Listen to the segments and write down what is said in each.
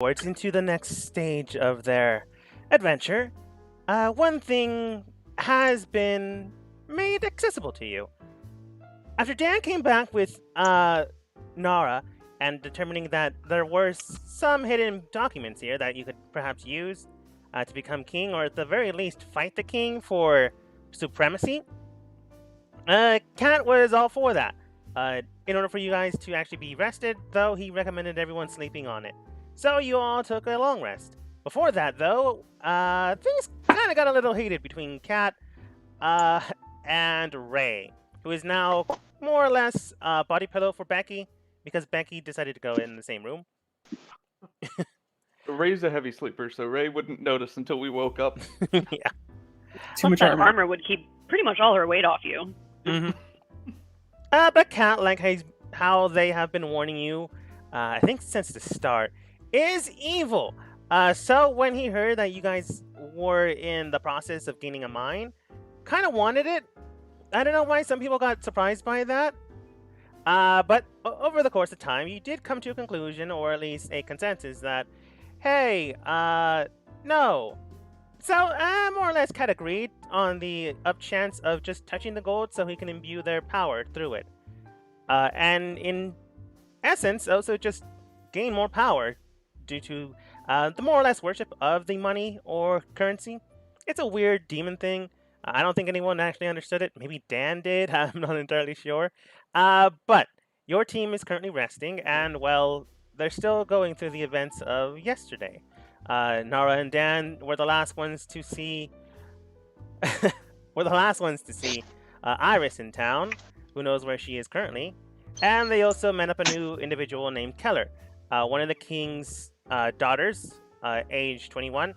forwards into the next stage of their adventure, one thing has been made accessible to you. After Dan came back with Nara and determining that there were some hidden documents here that you could perhaps use to become king, or at the very least fight the king for supremacy, Cat was all for that. In order for you guys to actually be rested, though, he recommended everyone sleeping on it. So you all took a long rest. Before that, though, things kind of got a little heated between Cat and Ray, who is now more or less body pillow for Becky because Becky decided to go in the same room. Ray's a heavy sleeper, so Ray wouldn't notice until we woke up. Yeah. Too much armor would keep pretty much all her weight off you. Mm-hmm. But Cat, like how they have been warning you, I think since the start, is evil. So when he heard that you guys were in the process of gaining a mine, kind of wanted it. I don't know why some people got surprised by that. But over the course of time, you did come to a conclusion, or at least a consensus, that, hey, no. So, more or less Cat agreed on the up chance of just touching the gold so he can imbue their power through it. And in essence, also just gain more power due to the more or less worship of the money or currency. It's a weird demon thing. I don't think anyone actually understood it. Maybe Dan did. I'm not entirely sure. But your team is currently resting, and, well, they're still going through the events of yesterday. Nara and Dan were the last ones to see Iris in town. Who knows where she is currently? And they also met up a new individual named Keller, one of the king's daughters, age 21,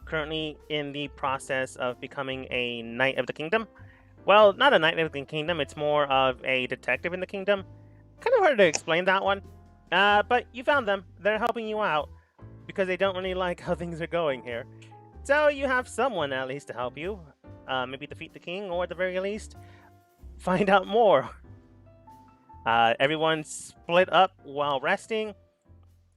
currently in the process of becoming a knight of the kingdom. Well, not a knight of the kingdom, it's more of a detective in the kingdom. Kind of hard to explain that one. But you found them. They're helping you out because they don't really like how things are going here. So you have someone at least to help you. Maybe defeat the king, or at the very least, find out more. Everyone split up while resting.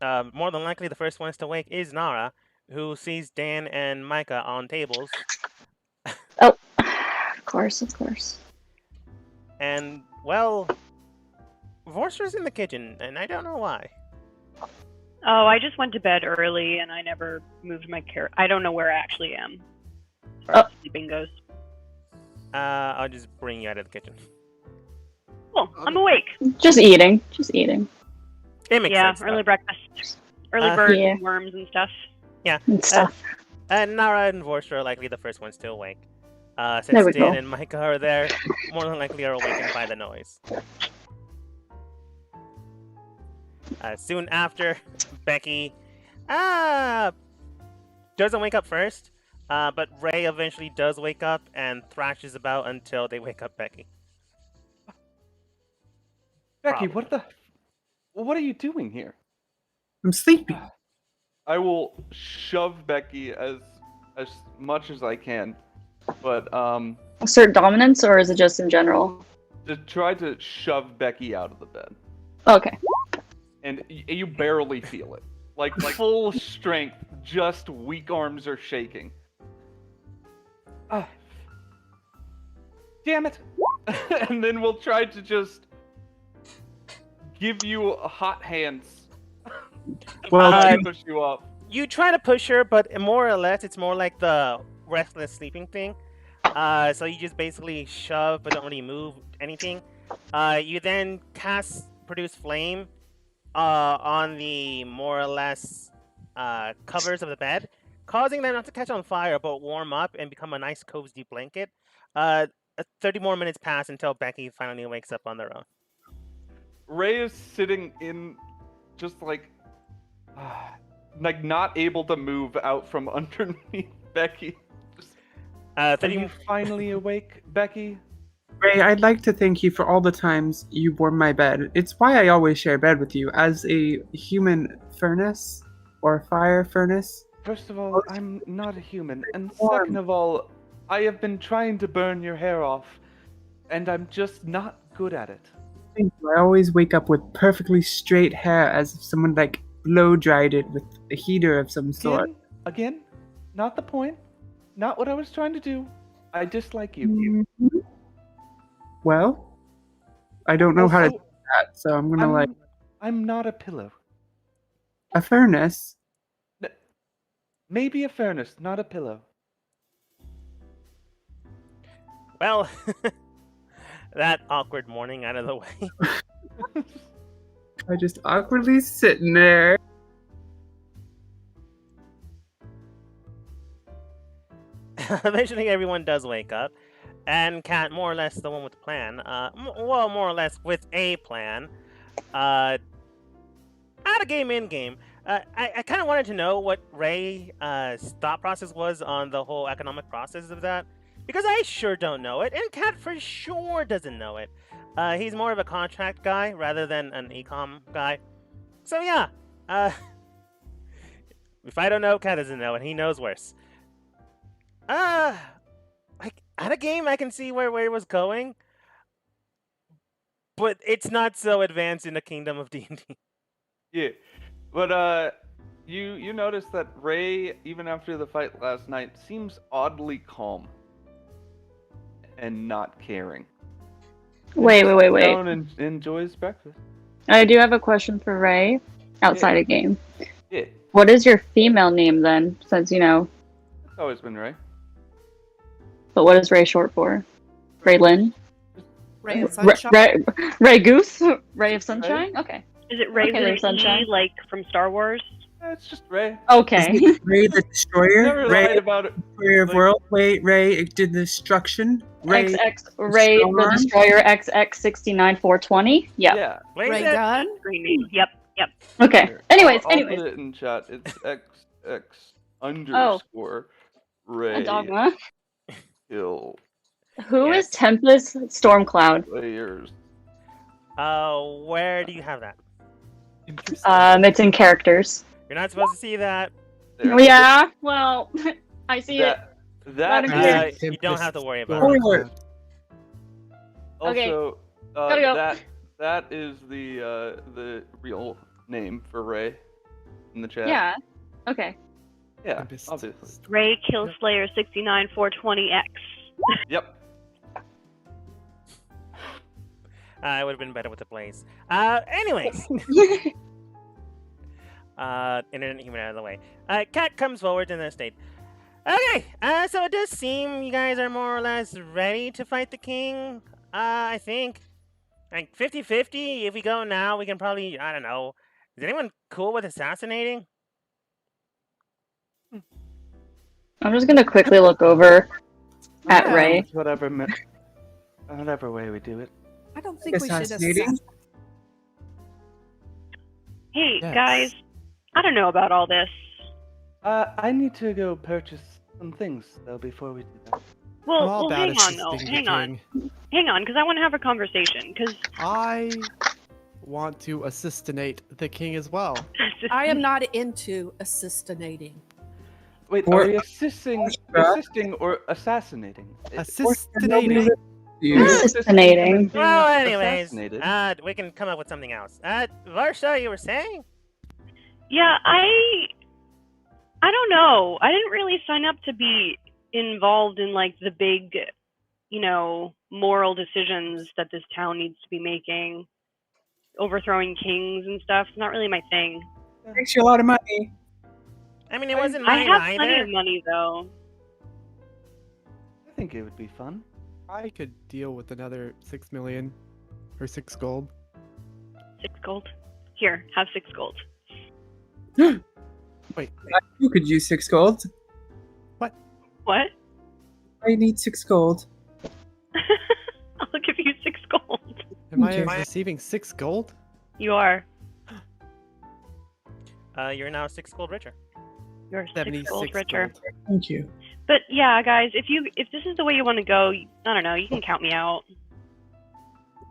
More than likely, the first ones to wake is Nara, who sees Dan and Micah on tables. Oh, of course. And, well, Vorster's in the kitchen, and I don't know why. Oh, I just went to bed early and I never moved my character. I don't know where I actually am as far as sleeping goes. I'll just bring you out of the kitchen. Oh, I'm awake. Just eating. It makes sense. Yeah, early breakfast. Early birds and worms and stuff. Yeah. And stuff. And Nara and Vorster are likely the first ones to awake. Since Dan and Micah are there, more than likely are awakened by the noise. Soon after, Becky doesn't wake up first, but Ray eventually does wake up and thrashes about until they wake up Becky. Becky, what are you doing here? I'm sleeping. I will shove Becky as much as I can, but Assert dominance, or is it just in general? to try to shove Becky out of the bed. Okay. And you barely feel it. Like full strength, just weak arms are shaking. Damn it! And then we'll try to just give you hot hands. Well, Push you up. You try to push her, but more or less, it's more like the restless sleeping thing. So you just basically shove, but don't really move anything. You then produce flame on the more or less covers of the bed, causing them not to catch on fire, but warm up and become a nice cozy blanket. 30 more minutes pass until Becky finally wakes up on their own. Ray is sitting in, just like not able to move out from underneath Becky. Are you finally awake, Becky? Ray, I'd like to thank you for all the times you warm my bed. It's why I always share bed with you, as a human furnace, or fire furnace. First of all, I'm not a human, and second of all, I have been trying to burn your hair off, and I'm just not good at it. Thank you. I always wake up with perfectly straight hair, as if someone, blow dried it with a heater of some sort. Again, not the point. Not what I was trying to do. I dislike you. Mhm. Well, I don't know how to do Also, that, so I'm gonna I'm not a pillow. a furnace. Maybe a furnace, not a pillow. Well, that awkward morning out of the way. I just awkwardly sitting there. Eventually, everyone does wake up, and Cat, more or less the one with the plan. Well, more or less with a plan. Out of game, in game. I kind of wanted to know what Ray's thought process was on the whole economic process of that, because I sure don't know it, and Cat for sure doesn't know it. He's more of a contract guy rather than an ecom guy. So yeah, if I don't know, Cat doesn't know, and he knows worse. Like out of game, I can see where it was going, but it's not so advanced in the kingdom of D&D. Yeah, but you notice that Ray, even after the fight last night, seems oddly calm and not caring. Wait. Down and enjoys breakfast. I do have a question for Ray outside of game. Yeah, What is your female name then? Since it's always been Ray. but what is Ray short for? Ray Lynn? Ray of sunshine. Ray Goose? Ray of Sunshine? Okay. Is it Ray Okay, with there's an E, sunshine. like from Star Wars? It's just Ray. Okay. Ray the Destroyer? Never Ray lied about it. Destroyer of like- World? Wait, Ray did the destruction? Ray XX Ray the Storm? Destroyer XX69420? Yeah. Yeah. Blaze Ray it. gun. Green name. Yep. Okay. Here, Anyways, I'll anyways. put it in chat. It's XX_Ray A dogma. kill Who is Yes. Tempest Stormcloud? players. Where do you have that? Interesting. It's in characters. You're not supposed to see that. There. Yeah, well, I see it. That Let him is hear You don't have to worry about Storm it. Cloud. Okay. also Gotta go. that is the real name for Ray in the chat. Yeah. Okay. Yeah. Tempest. Obviously. Ray Killslayer 69420X. Yep. It would have been better with the Blaze. Anyways. Internet human out of the way. Cat comes forward in the state. Okay, so it does seem you guys are more or less ready to fight the king. I think. Like 50-50, if we go now, we can probably, I don't know. Is anyone cool with assassinating? I'm just gonna quickly look over at Yeah. Ray. Whatever way we do it. I don't think we should Assassinating? assassinate. Hey, Yes. guys. I don't know about all this. I need to go purchase some things though before we do that. Well, I'm all about hang on, though. assisting the Hang on. king. Hang on, because I want to have a conversation. Because I want to assistinate the king as well. I am not into assistinating. Wait, Or- are we assisting or assassinating? Assistinating. You. Assassinating. Well, anyways, Assassinated. we can come up with something else. Varsha, you were saying? yeah, I don't know. I didn't really sign up to be involved in like the big, moral decisions that this town needs to be making. Overthrowing kings and stuff. It's not really my thing. Makes you a lot of money. I mean, it wasn't I mine have plenty either. of money though. I think it would be fun. I could deal with another 6 million or 6 gold. 6 gold. Here, have 6 gold. Wait, You could use 6 gold. What? I need 6 gold. I'll give you 6 gold. am I Okay. receiving 6 gold? You are. You're now 6 gold richer. You're 6 76 gold richer. gold. Thank you. But yeah, guys, if this is the way you want to go, I don't know. You can count me out.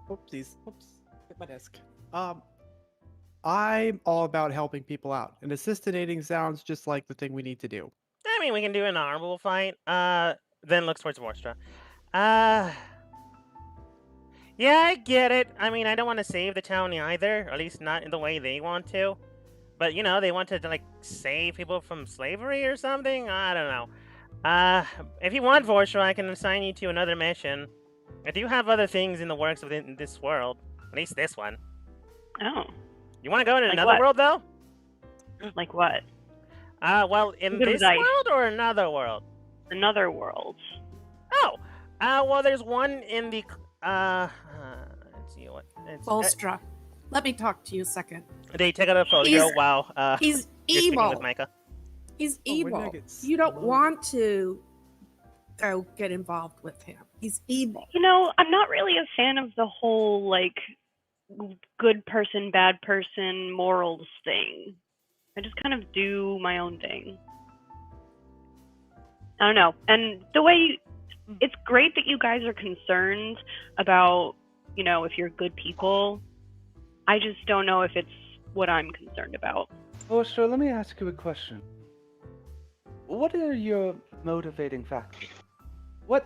Oopsies. Oops. Hit my desk. I'm all about helping people out, and assistinating sounds just like the thing we need to do. I mean, we can do an honorable fight. Then looks towards Vorstra. Yeah, I get it. I mean, I don't want to save the town either, or at least not in the way they want to. but they wanted to like save people from slavery or something. I don't know. If you want, Vorsha, I can assign you to another mission. I do have other things in the works within this world, at least this one. Oh, You want to go to Like another what? world though? like what? Well, in Good this dice. world or another world? Another world. Oh, well, there's one in the. Let's see what. Volstra, let me talk to you a second. They take out a folio. He's- Wow. He's You're speaking evil. with Micah. He's Oh, when I evil. get You don't smoked. want to go get involved with him. He's evil. I'm not really a fan of the whole like good person, bad person morals thing. I just kind of do my own thing. I don't know. And the way it's great that you guys are concerned about, if you're good people. I just don't know if it's what I'm concerned about. Vorstra, let me ask you a question. What are your motivating factors? What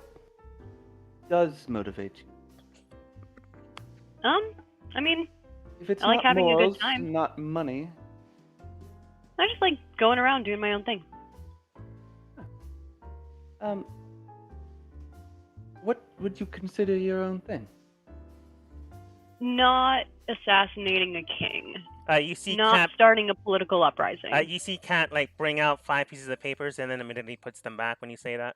does motivate you? I mean, If it's I like not having a good morals, time. not money, I just like going around doing my own thing. what would you consider your own thing? Not assassinating a king. You see Not Cat. starting a political uprising. You see Cat like bring out 5 pieces of papers and then immediately puts them back when you say that,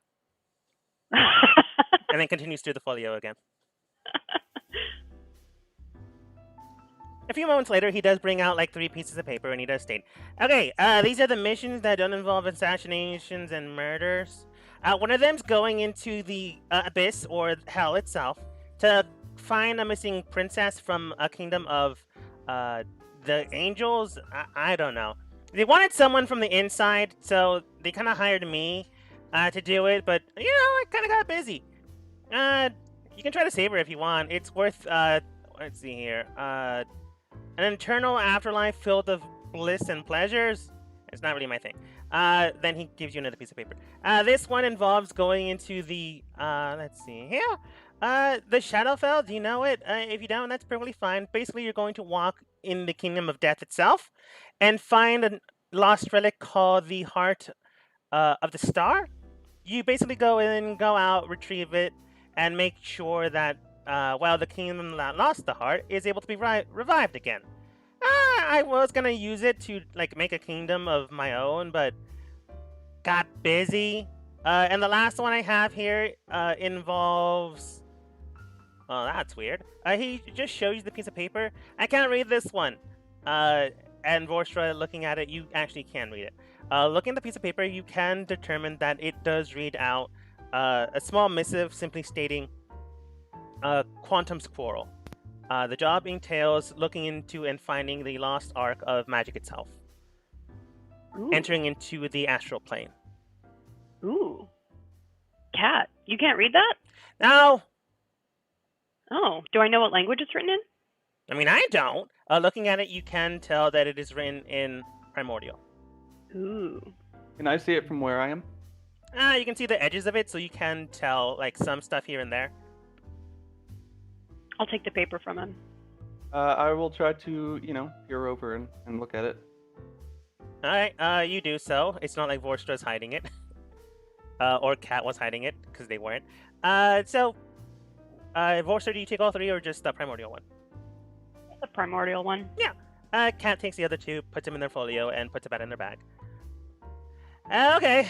and then continues through the folio again. A few moments later, he does bring out like 3 pieces of paper, and he does state, "Okay, these are the missions that don't involve assassinations and murders. One of them's going into the abyss or hell itself to find a missing princess from a kingdom of the angels. I don't know. They wanted someone from the inside, so they kind of hired me to do it. But I kind of got busy. You can try to save her if you want. It's worth let's see here. An eternal afterlife filled with bliss and pleasures. It's not really my thing. Then he gives you another piece of paper. This one involves going into the let's see here. The Shadowfell. Do you know it? If you don't, that's perfectly fine. Basically, you're going to walk in the kingdom of death itself, and find a lost relic called the Heart of the Star. You basically go in, go out, retrieve it, and make sure that the kingdom that lost the heart is able to be revived again. I was gonna use it to like make a kingdom of my own, but got busy. And the last one I have here involves. Oh, that's weird. He just shows you the piece of paper. I can't read this one. And Vorstra, looking at it, you actually can read it. Looking at the piece of paper, you can determine that it does read out a small missive simply stating Quantum's Quarrel. The job entails looking into and finding the lost ark of magic itself, Ooh. entering into the astral plane. Ooh. Cat, you can't read that? Now, Oh, do I know what language it's written in? I mean, I don't. Looking at it, you can tell that it is written in Primordial. Ooh. Can I see it from where I am? You can see the edges of it, so you can tell like some stuff here and there. I'll take the paper from him. I will try to, peer over and look at it. All right, you do so. It's not like Vorstra's hiding it, or Cat was hiding it because they weren't. Vorstra, do you take all 3 or just the Primordial one? The primordial one. Cat takes the other 2, puts them in their folio, and puts it back in their bag. Okay.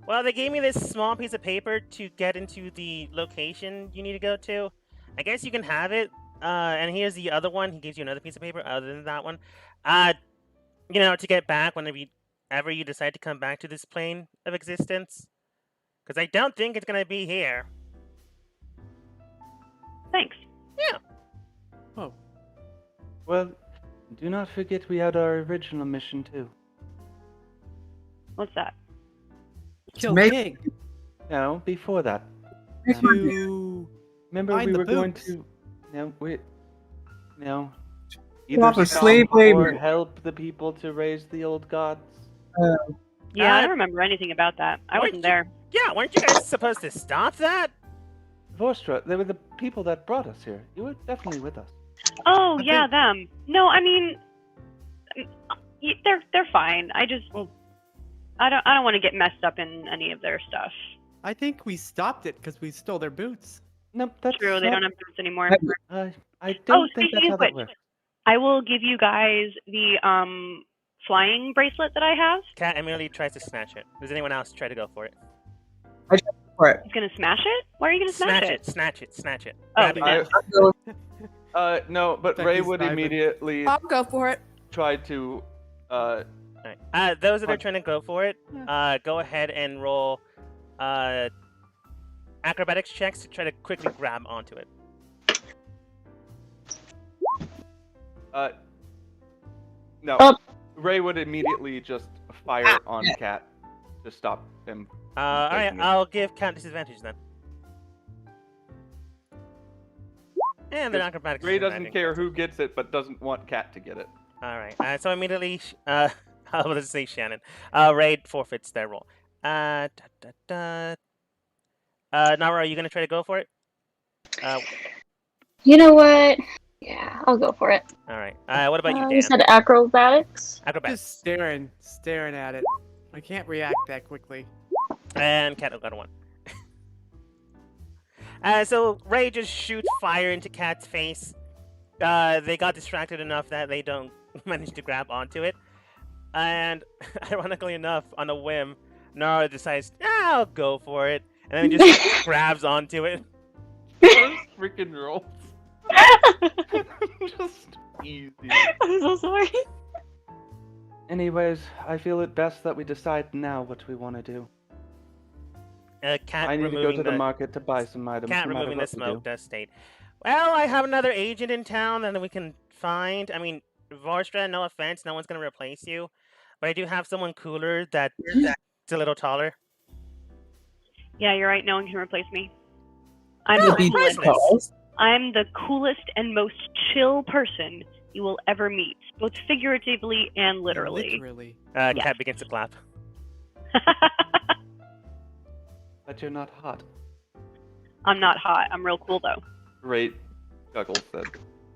Well, they gave me this small piece of paper to get into the location you need to go to. I guess you can have it. And here's the other one. He gives you another piece of paper other than that one. To get back whenever you decide to come back to this plane of existence. Because I don't think it's going to be here. Thanks. Oh, Well, do not forget we had our original mission too. What's that? kill make- King No, before that. to Remember Find we the were going boobs. to. Stop the stop slave or labor. help the people to raise the old gods. Yeah, I Uh, don't remember anything about that. I weren't wasn't you- there. Yeah, weren't you guys supposed to stop that? Vostra, they were the people that brought us here. You were definitely with us. Oh, I yeah, think- them. No, I mean, they're fine. I just Well, I don't want to get messed up in any of their stuff. I think we stopped it because we stole their boots. Nope, that's True, they not- don't have boots anymore. I don't think speaking that's how of that which, works. I will give you guys the flying bracelet that I have. Cat immediately tries to snatch it. Does anyone else try to go for it? For it. He's gonna smash it? Why are you gonna smash it? Snatch it, snatch it. Oh, Grab it. I- I'll go No, but Becky's Ray would vibing. immediately I'll go for it. try to. Alright. Those that are Fine. trying to go for it, go ahead and roll acrobatics checks to try to quickly grab onto it. No. Oh. Ray would immediately just fire on Cat to stop him. Alright, taking it. I'll give Cat disadvantage then. And then acrobatics. Ray doesn't disadvantage. care who gets it, but doesn't want Cat to get it. Alright, so immediately, I was to say Shannon. Ray forfeits their roll. Nara, are you gonna try to go for it? You know what? Yeah, I'll go for it. Alright. What about you, You Dan? said acrobatics? Acrobatics. Just staring at it. I can't react that quickly. And Cat got a 1. So Ray just shoots fire into Cat's face. They got distracted enough that they don't manage to grab onto it. And ironically enough, on a whim, Nara decides, I'll go for it. And then he just grabs onto it. Those freaking rolls. Just easy. I'm so sorry. Anyways, I feel it best that we decide now what we want to do. Cat I need to go removing to the market to buy some items. Cat no matter removing the what we smoke do. does state, well, I have another agent in town that we can find. I mean, Varstra, no offense, no one's going to replace you. But I do have someone cooler that's a little taller. Yeah, you're right. No one can replace me. I'm Oh, the Be coolest. tall. I'm the coolest and most chill person you will ever meet, both figuratively and literally. Literally. Yes. Cat begins to clap. But you're not hot. I'm not hot. I'm real cool though. Great. Guggles said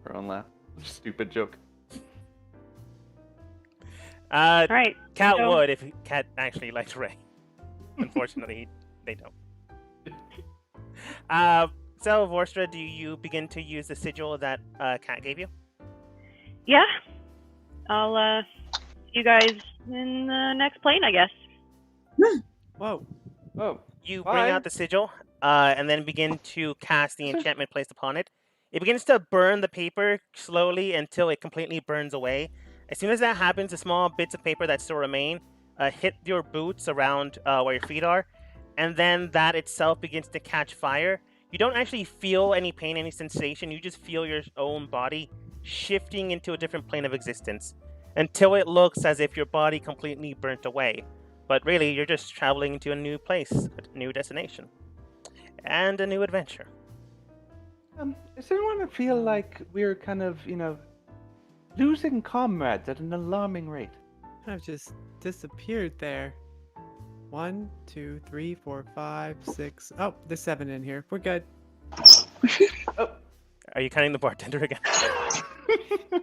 her own laugh. Stupid joke. All right. Cat so- would if Cat actually liked Ray. Unfortunately, they don't. So, Vorstra, do you begin to use the sigil that Cat gave you? Yeah. I'll see you guys in the next plane, I guess. Whoa. Oh, You Bye. bring out the sigil, and then begin to cast the enchantment placed upon it. It begins to burn the paper slowly until it completely burns away. As soon as that happens, the small bits of paper that still remain hit your boots around where your feet are, and then that itself begins to catch fire. You don't actually feel any pain, any sensation. You just feel your own body shifting into a different plane of existence until it looks as if your body completely burnt away. But really, you're just traveling to a new place, a new destination, and a new adventure. does anyone feel like we're kind of, losing comrades at an alarming rate? I've just disappeared there. 1, 2, 3, 4, 5, 6. Oh, there's 7 in here. We're good. Are you counting the bartender again?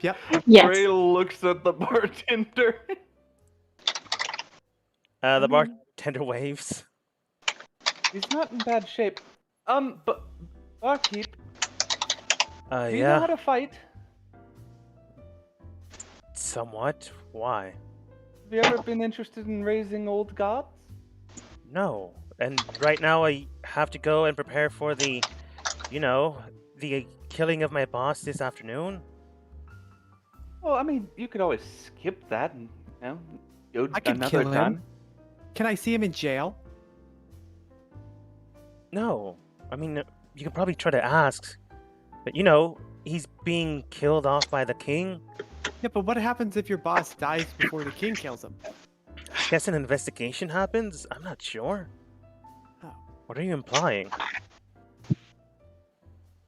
Yep. Yes. Ray looks at the bartender. The bartender waves. He's not in bad shape. But barkeep, do you know Yeah, how to fight? somewhat. Why? Have you ever been interested in raising old gods? No. And right now I have to go and prepare for the killing of my boss this afternoon. Well, I mean, you could always skip that and, go I could another kill him. time. Can I see him in jail? No. I mean, you can probably try to ask. But he's being killed off by the king. Yeah, but what happens if your boss dies before the king kills him? I guess an investigation happens? I'm not sure. Oh. What are you implying?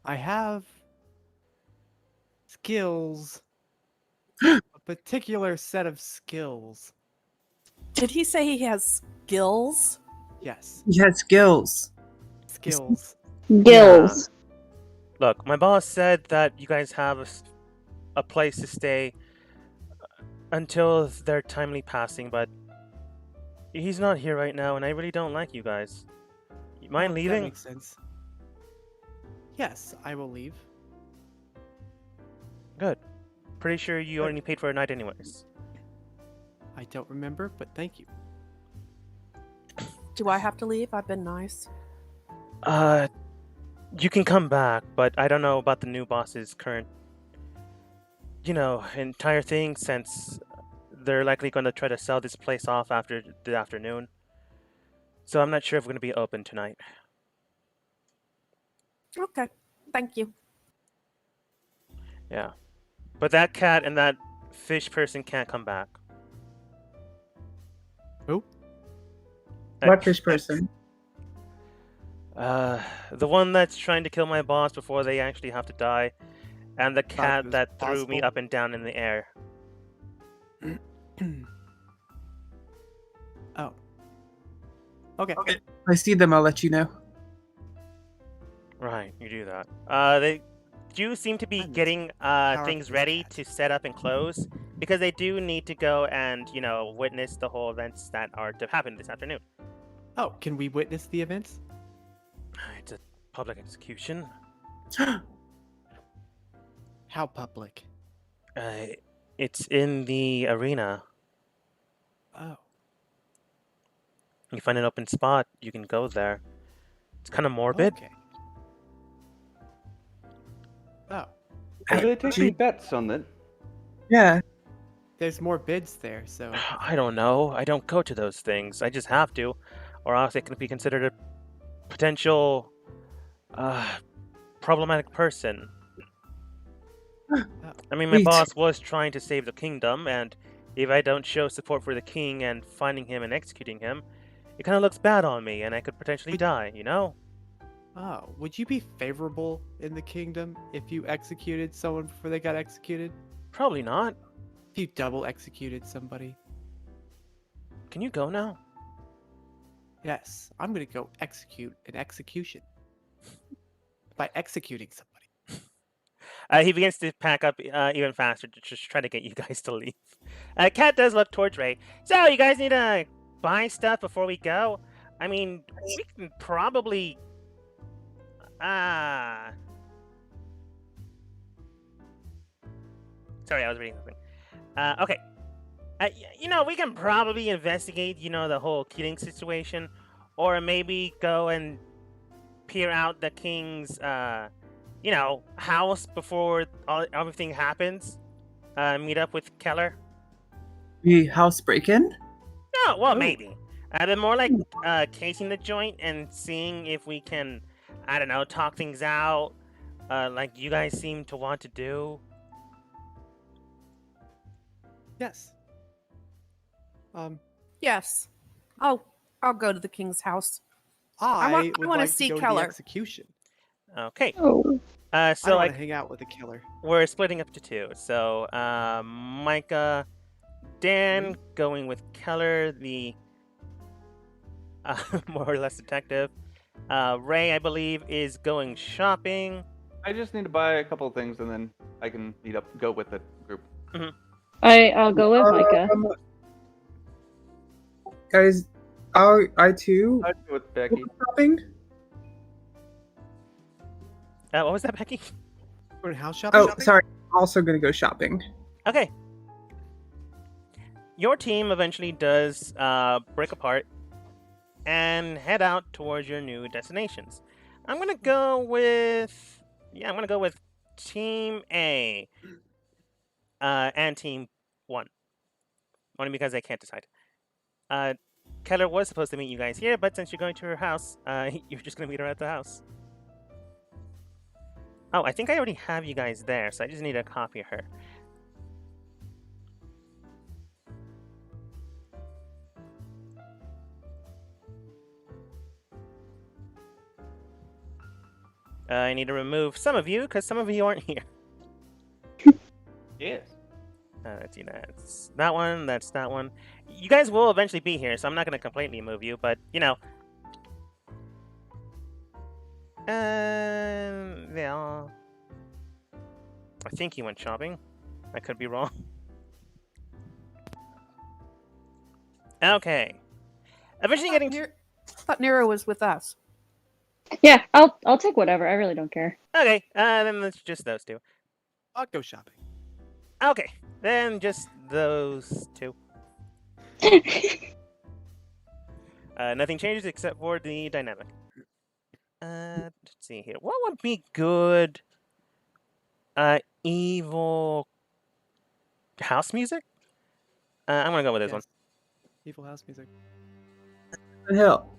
I have skills. A particular set of skills. Did he say he has skills? Yes. He has skills. Skills. Gills. Look, my boss said that you guys have a place to stay until their timely passing, but he's not here right now, and I really don't like you guys. You mind That leaving? makes sense. Yes, I will leave. Good. Pretty sure you Good. only paid for a night anyways. I don't remember, but thank you. Do I have to leave? I've been nice. You can come back, but I don't know about the new boss's current, entire thing, since they're likely going to try to sell this place off after the afternoon. So I'm not sure if we're going to be open tonight. Okay. Thank you. Yeah. But that cat and that fish person can't come back. Who? What fish person? The one that's trying to kill my boss before they actually have to die, and the Thought it cat was that threw me possible. up and down in the air. Oh. Okay. If I see them, I'll let you know. Right, you do that. They do seem to be I'm getting powerful things as a ready cat. to set up and close because they do need to go and witness the whole events that are to happen this afternoon. Oh, can we witness the events? It's a public execution. How public? It's in the arena. Oh. You find an open spot, you can go there. It's kind of morbid. Okay. Oh. Are they taking Gee, bets on that? yeah. There's more bids there, so I don't know. I don't go to those things. I just have to, or else it can be considered a potential problematic person. I mean, my Wait. boss was trying to save the kingdom, and if I don't show support for the king and finding him and executing him, it kind of looks bad on me, and I could potentially die, Oh, would you be favorable in the kingdom if you executed someone before they got executed? Probably not. If you double executed somebody? Can you go now? Yes, I'm gonna go execute an execution. By executing somebody. He begins to pack up even faster to just try to get you guys to leave. Cat does look towards Ray. So, you guys need to buy stuff before we go? I mean, we can probably... Sorry, I was reading something. Okay. We can probably investigate, the whole killing situation. Or maybe go and peer out the king's, house before everything happens. Meet up with Keller. The house break-in? No, well, Ooh. maybe. But more like casing the joint and seeing if we can, I don't know, talk things out, like you guys seem to want to do. Yes. Yes. I'll go to the king's house. I I would wanna like see to go to Keller. the execution. Okay. Oh. I So want to hang out with the killer. we're splitting up to two. So Micah, Dan going with Keller, the more or less detective. Ray, I believe, is going shopping. I just need to buy a couple of things and then I can go with the group. I'll go with Micah. Guys, I too I'd go with Becky. shopping. What was that, Becky? Going house shopping? Oh, sorry. I'm also gonna go shopping. Okay. Your team eventually does break apart and head out towards your new destinations. I'm gonna go with Team A and Team 1. Only because I can't decide. Keller was supposed to meet you guys here, but since you're going to her house, you're just gonna meet her at the house. Oh, I think I already have you guys there, so I just need to copy her. I need to remove some of you, because some of you aren't here. Yes. Let's see, that's that one, that's that one. You guys will eventually be here, so I'm not going to completely move you, but, yeah. I think he went shopping. I could be wrong. Okay. Eventually getting to... Thought Nero was with us. Yeah, I'll take whatever. I really don't care. Okay, then it's just those two. I'll go shopping. Okay, then just those two. Nothing changes except for the dynamic. Let's see here. What would be good? Evil house music? I'm gonna go with this one. Evil house music. The hill.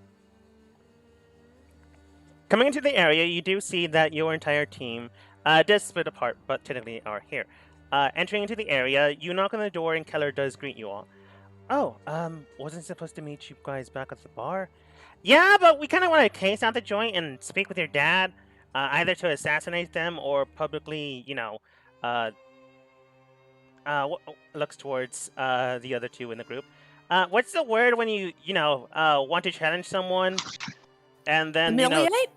Coming into the area, you do see that your entire team does split apart, but technically are here. Entering into the area, you knock on the door and Keller does greet you all. Oh, wasn't supposed to meet you guys back at the bar? Yeah, but we kind of want to case out the joint and speak with your dad, either to assassinate them or publicly, looks towards the other two in the group. What's the word when you want to challenge someone and then, Humiliate?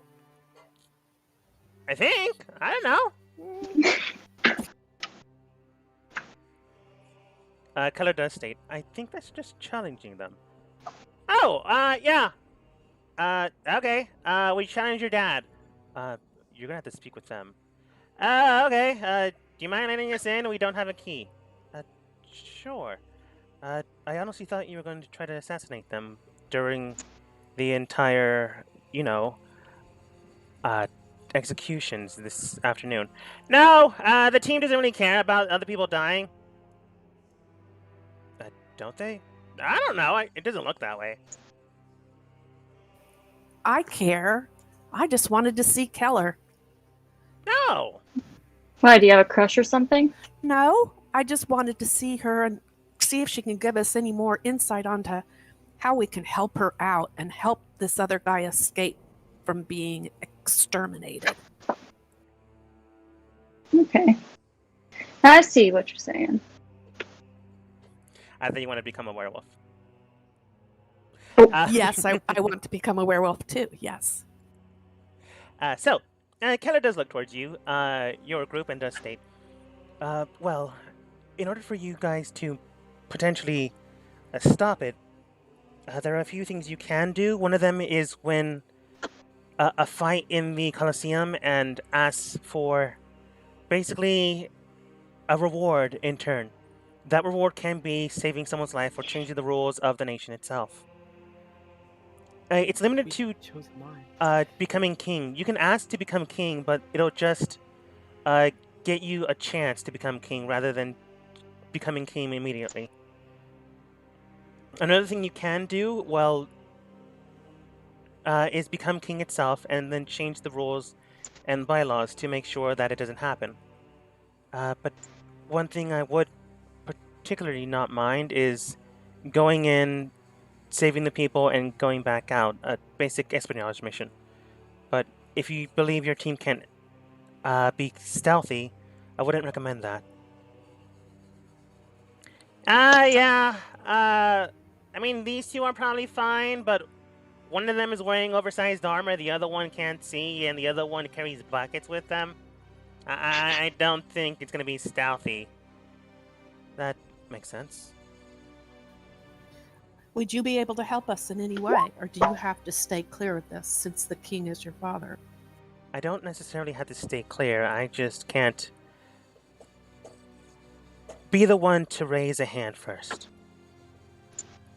I think. I don't know. Keller does state, I think that's just challenging them. Oh, yeah. Okay. We challenge your dad. You're gonna have to speak with them. Okay. Do you mind letting us in? We don't have a key. Sure. I honestly thought you were going to try to assassinate them during the entire, executions this afternoon. No, the team doesn't really care about other people dying. Don't they? I don't know. It doesn't look that way. I care. I just wanted to see Keller. No. Why, do you have a crush or something? No, I just wanted to see her and see if she can give us any more insight onto how we can help her out and help this other guy escape from being exterminated. Okay. I see what you're saying. I think you want to become a werewolf. Oh. Yes, I want to become a werewolf too, yes. So, Keller does look towards you, your group, and does state, well, in order for you guys to potentially stop it, there are a few things you can do. One of them is win a fight in the Colosseum and ask for basically a reward in turn. That reward can be saving someone's life or changing the rules of the nation itself. It's limited to becoming king. You can ask to become king, but it'll just get you a chance to become king rather than becoming king immediately. Another thing you can do, is become king itself and then change the rules and bylaws to make sure that it doesn't happen. But one thing I would particularly not mind is going in, saving the people, and going back out. A basic espionage mission. But if you believe your team can be stealthy, I wouldn't recommend that. Yeah. I mean, these two are probably fine, but one of them is wearing oversized armor, the other one can't see, and the other one carries buckets with them. I don't think it's going to be stealthy. That makes sense. Would you be able to help us in any way, or do you have to stay clear of this since the king is your father? I don't necessarily have to stay clear, I just can't be the one to raise a hand first.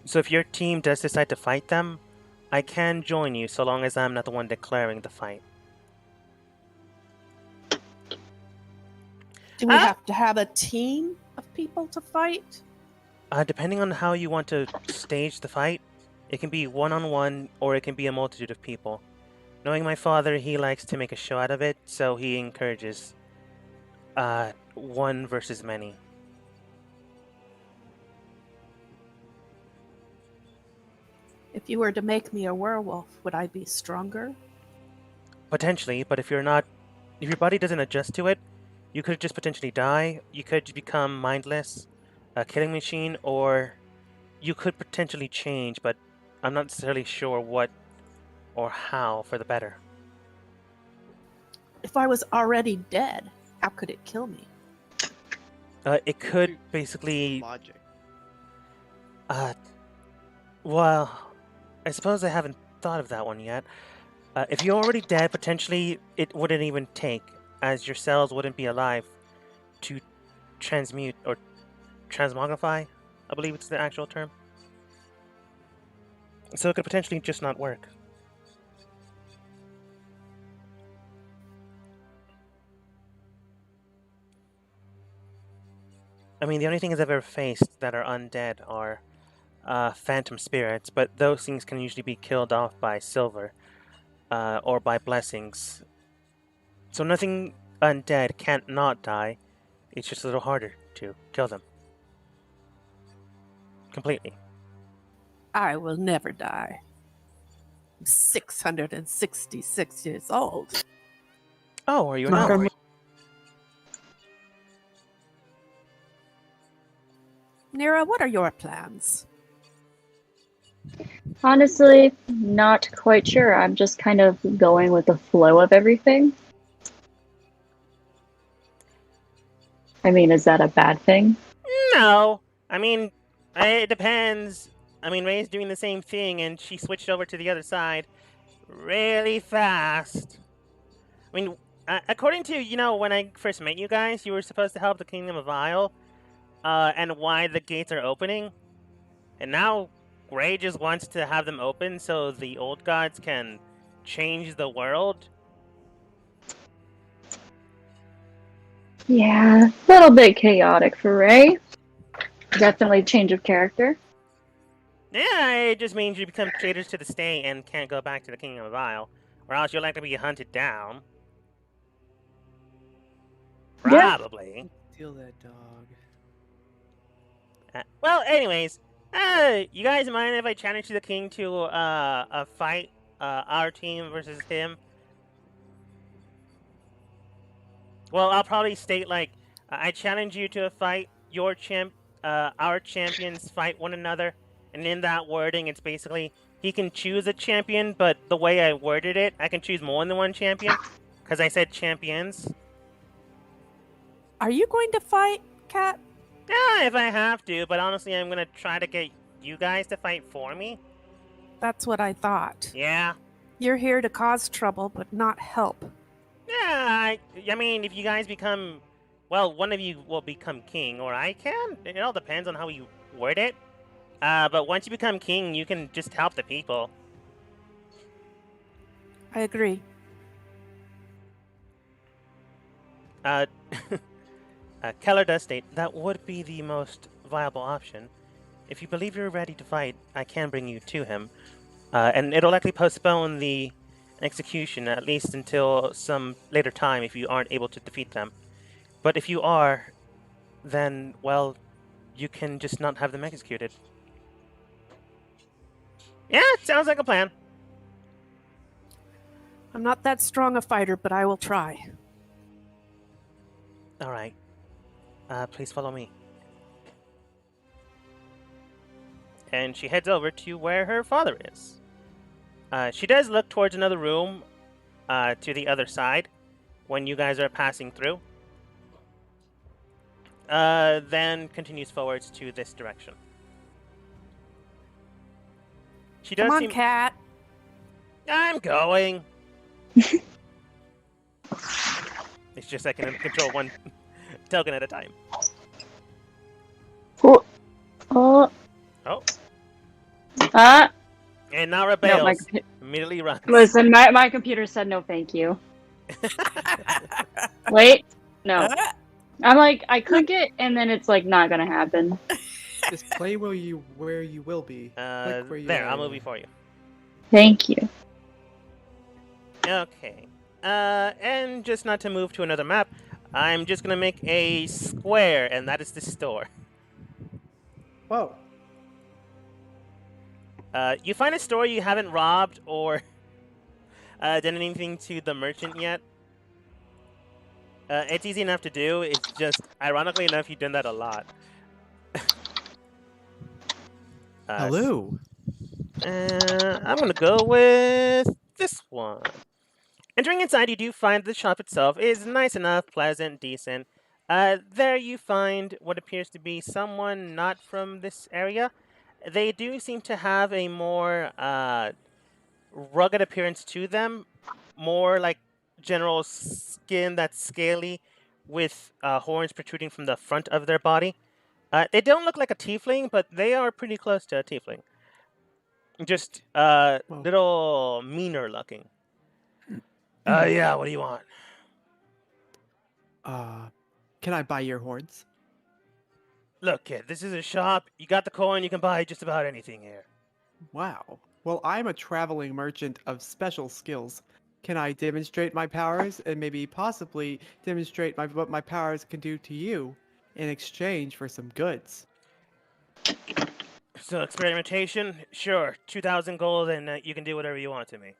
So if your team does decide to fight them, I can join you so long as I'm not the one declaring the fight. Do we have to have a team of people to fight? Depending on how you want to stage the fight, it can be one-on-one or it can be a multitude of people. Knowing my father, he likes to make a show out of it, so he encourages one versus many. If you were to make me a werewolf, would I be stronger? Potentially, but if your body doesn't adjust to it, you could just potentially die, you could become mindless, a killing machine, or you could potentially change, but I'm not necessarily sure what or how for the better. If I was already dead, how could it kill me? It could basically... Logic. Well, I suppose I haven't thought of that one yet. If you're already dead, potentially it wouldn't even take, as your cells wouldn't be alive to transmute or transmogrify. I believe it's the actual term. So it could potentially just not work. I mean, the only things I've ever faced that are undead are phantom spirits, but those things can usually be killed off by silver or by blessings. So nothing undead can't not die. It's just a little harder to kill them completely. I will never die. I'm 666 years old. Oh, are you an Knock elf? on wood. Nira, what are your plans? Honestly, not quite sure. I'm just kind of going with the flow of everything. I mean, is that a bad thing? No. I mean, it depends. I mean, Ray's doing the same thing, and she switched over to the other side really fast. I mean, according to, when I first met you guys, you were supposed to help the Kingdom of Isle, and why the gates are opening. And now Ray just wants to have them open so the old gods can change the world. Yeah, a little bit chaotic for Ray. Definitely change of character. Yeah, it just means you become traitors to the state and can't go back to the Kingdom of Isle, or else you'll likely be hunted down. Yeah. Probably. Steal that dog. Well, anyways, you guys mind if I challenge the king to a fight, our team versus him? Well, I'll probably state like, I challenge you to a fight. Our champions fight one another, and in that wording, it's basically he can choose a champion, but the way I worded it, I can choose more than one champion because I said champions. Are you going to fight, Cat? Yeah, if I have to, but honestly, I'm gonna try to get you guys to fight for me. That's what I thought. Yeah. You're here to cause trouble, but not help. Yeah, I mean, if you guys become, well, one of you will become king, or I can. It all depends on how you word it. But once you become king, you can just help the people. I agree. Keller does state that would be the most viable option. If you believe you're ready to fight, I can bring you to him, and it'll likely postpone the execution at least until some later time if you aren't able to defeat them. But if you are, then, well, you can just not have them executed. Yeah, it sounds like a plan. I'm not that strong a fighter, but I will try. All right. Please follow me. And she heads over to where her father is. She does look towards another room to the other side when you guys are passing through. Then continues forwards to this direction. She does Come on, seem... Cat. I'm going. It's just I can control one token at a time. Oh. Oh. And now No, rebels. Immediately runs. listen, my computer said no thank you. Wait. No. I'm like, I click it, and then it's like not gonna happen. Just play where you will be. Click where you There, are. I'll move before you. Thank you. Okay. And just not to move to another map, I'm just gonna make a square, and that is the store. Whoa. You find a store you haven't robbed or done anything to the merchant yet. It's easy enough to do. It's just, ironically enough, you've done that a lot. Hello. I'm gonna go with this one. Entering inside, you do find the shop itself is nice enough, pleasant, decent. There you find what appears to be someone not from this area. they do seem to have a more rugged appearance to them, more like general skin that's scaly, with horns protruding from the front of their body. They don't look like a tiefling, but they are pretty close to a tiefling. Just Well, little meaner looking. Yeah. What do you want? can I buy your horns? Look, kid, this is a shop. You got the coin, you can buy just about anything here. Wow. Well, I'm a traveling merchant of special skills. Can I demonstrate my powers and maybe possibly demonstrate what my powers can do to you in exchange for some goods? So, experimentation? Sure, 2,000 gold, and you can do whatever you want to me.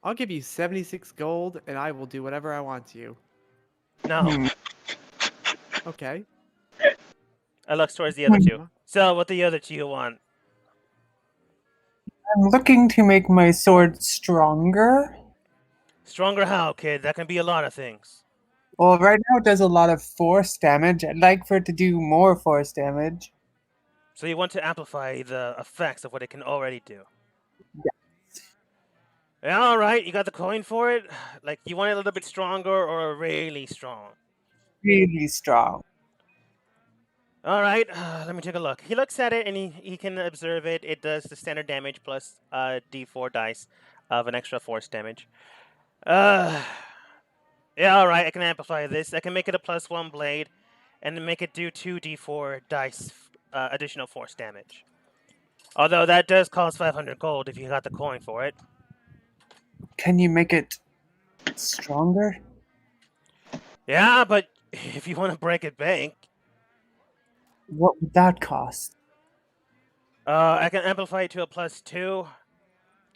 I'll give you 76 gold and I will do whatever I want to you. No. Okay. I look towards the other two. So, what the other two want? I'm looking to make my sword stronger. Stronger how, kid? That can be a lot of things. Well, right now it does a lot of force damage. I'd like for it to do more force damage. So, you want to amplify the effects of what it can already do? Yeah, alright, you got the coin for it? Like, you want it a little bit stronger or really strong? Really strong. Alright, let me take a look. He looks at it and he can observe it. It does the standard damage plus d4 dice of an extra force damage. Yeah, alright, I can amplify this. I can make it a +1 blade and then make it do 2d4 dice additional force damage. Although that does cost 500 gold if you got the coin for it. Can you make it stronger? Yeah, but if you want to break it bank, What would that cost? I can amplify it to a +2.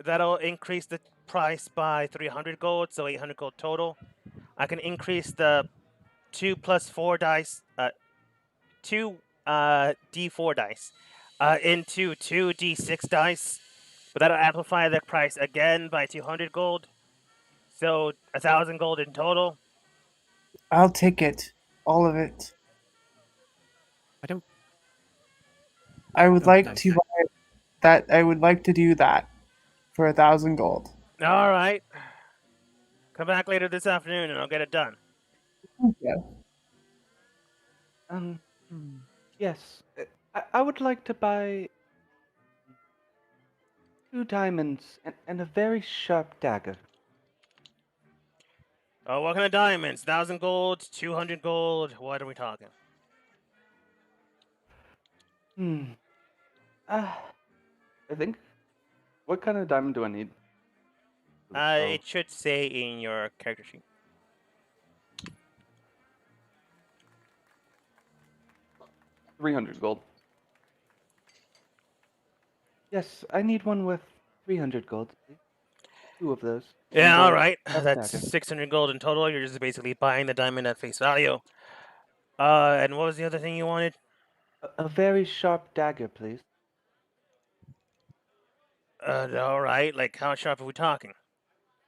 That'll increase the price by 300 gold, so 800 gold total. I can increase the 2 plus 4 dice, 2 d4 dice, into 2 d6 dice, but that'll amplify the price again by 200 gold, so 1,000 gold in total. I'll take it. All of it. I don't. I would Oh, like nice. to buy that. I would like to do that for 1,000 gold. All right. Come back later this afternoon and I'll get it done. Yeah. Yes. I would like to buy 2 diamonds and a very sharp dagger. Oh, what kind of diamonds? 1,000 gold, 200 gold. What are we talking? I think. What kind of diamond do I need? It should say in your character sheet. 300 gold. Yes, I need one with 300 gold, please. 2 of those. Yeah, And, all right. sharp That's dagger. 600 gold in total. You're just basically buying the diamond at face value. And what was the other thing you wanted? A very sharp dagger, please. All right. Like, how sharp are we talking?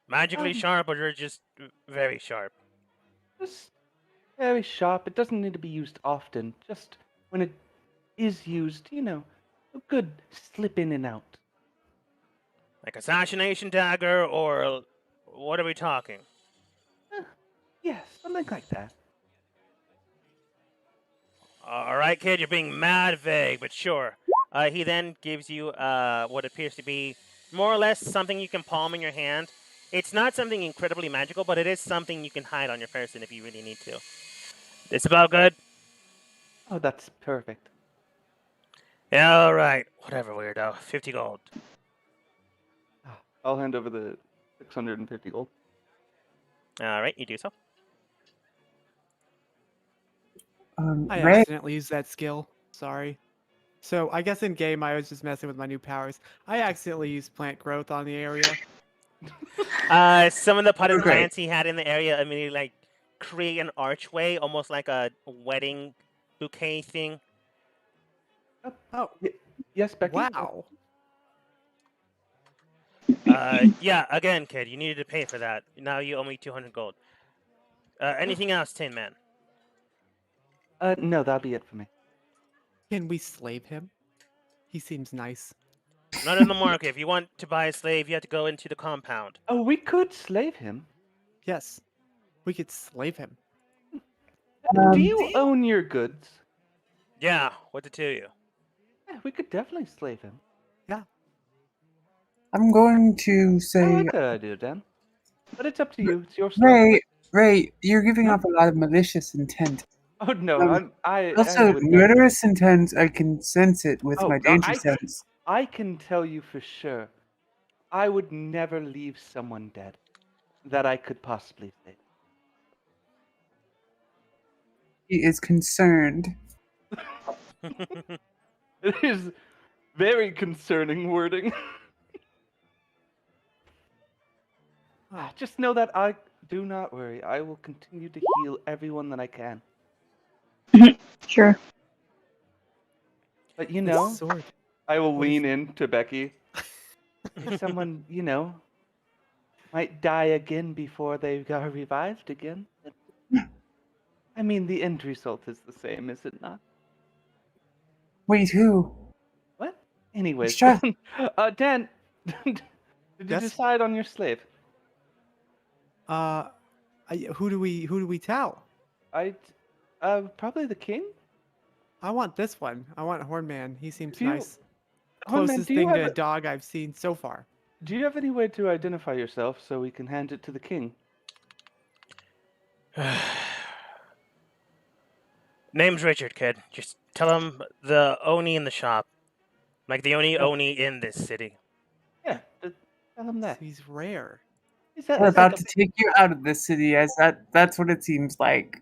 Magically Um, sharp, or just very sharp? Just very sharp. It doesn't need to be used often. Just when it is used, a good slip in and out. Like assassination dagger, or what are we talking? Yes, something like that. All right, kid, you're being mad vague, but sure. He then gives you what appears to be more or less something you can palm in your hand. It's not something incredibly magical, but it is something you can hide on your person if you really need to. This about good? Oh, that's perfect. Yeah, all right. Whatever, weirdo. 50 gold. I'll hand over the 650 gold. All right, you do so. I Ray, accidentally used that skill. Sorry. So I guess in game I was just messing with my new powers. I accidentally used plant growth on the area. Some of the potted Great. plants he had in the area immediately like create an archway, almost like a wedding bouquet thing. Oh, Yes, Becky? wow. Yeah, again, kid, you needed to pay for that. Now you owe me 200 gold. Anything else, Tin Man? No, that'll be it for me. Can we slave him? He seems nice. Not in the market. If you want to buy a slave, you have to go into the compound. Oh, we could slave him. Yes, we could slave him. Do you own your goods? Yeah, what's it to you? Yeah, we could definitely slave him. I'm going to I say, like that idea, Dan. But it's up to you. It's your story. Ray, you're giving Huh? off a lot of malicious intent. Oh no, I Also, would never. murderous intent, I can sense it with Oh, my danger sense. I can tell you for sure, I would never leave someone dead that I could possibly save. He is concerned. It is very concerning wording. Just know that do not worry. I will continue to heal everyone that I can. Sure. But you The know, sword. I will What is- lean in to Becky. If someone, might die again before they are revived again. I mean, the end result is the same, is it not? Wait, who? What? Anyways, Shut- Dan, did you Yes? decide on your slave? Who do we tell? Probably the king. I want this one. I want Hornman. He seems Do you- nice. Hornman, Closest do you thing to have a dog I've seen so far. Do you have any way to identify yourself so we can hand it to the king? Name's Richard, kid. Just tell him the Oni in the shop. Like the only Oh. Oni in this city. Yeah, tell him So that. he's rare. Is that We're is about like to take you out of this city, as that's what it seems like.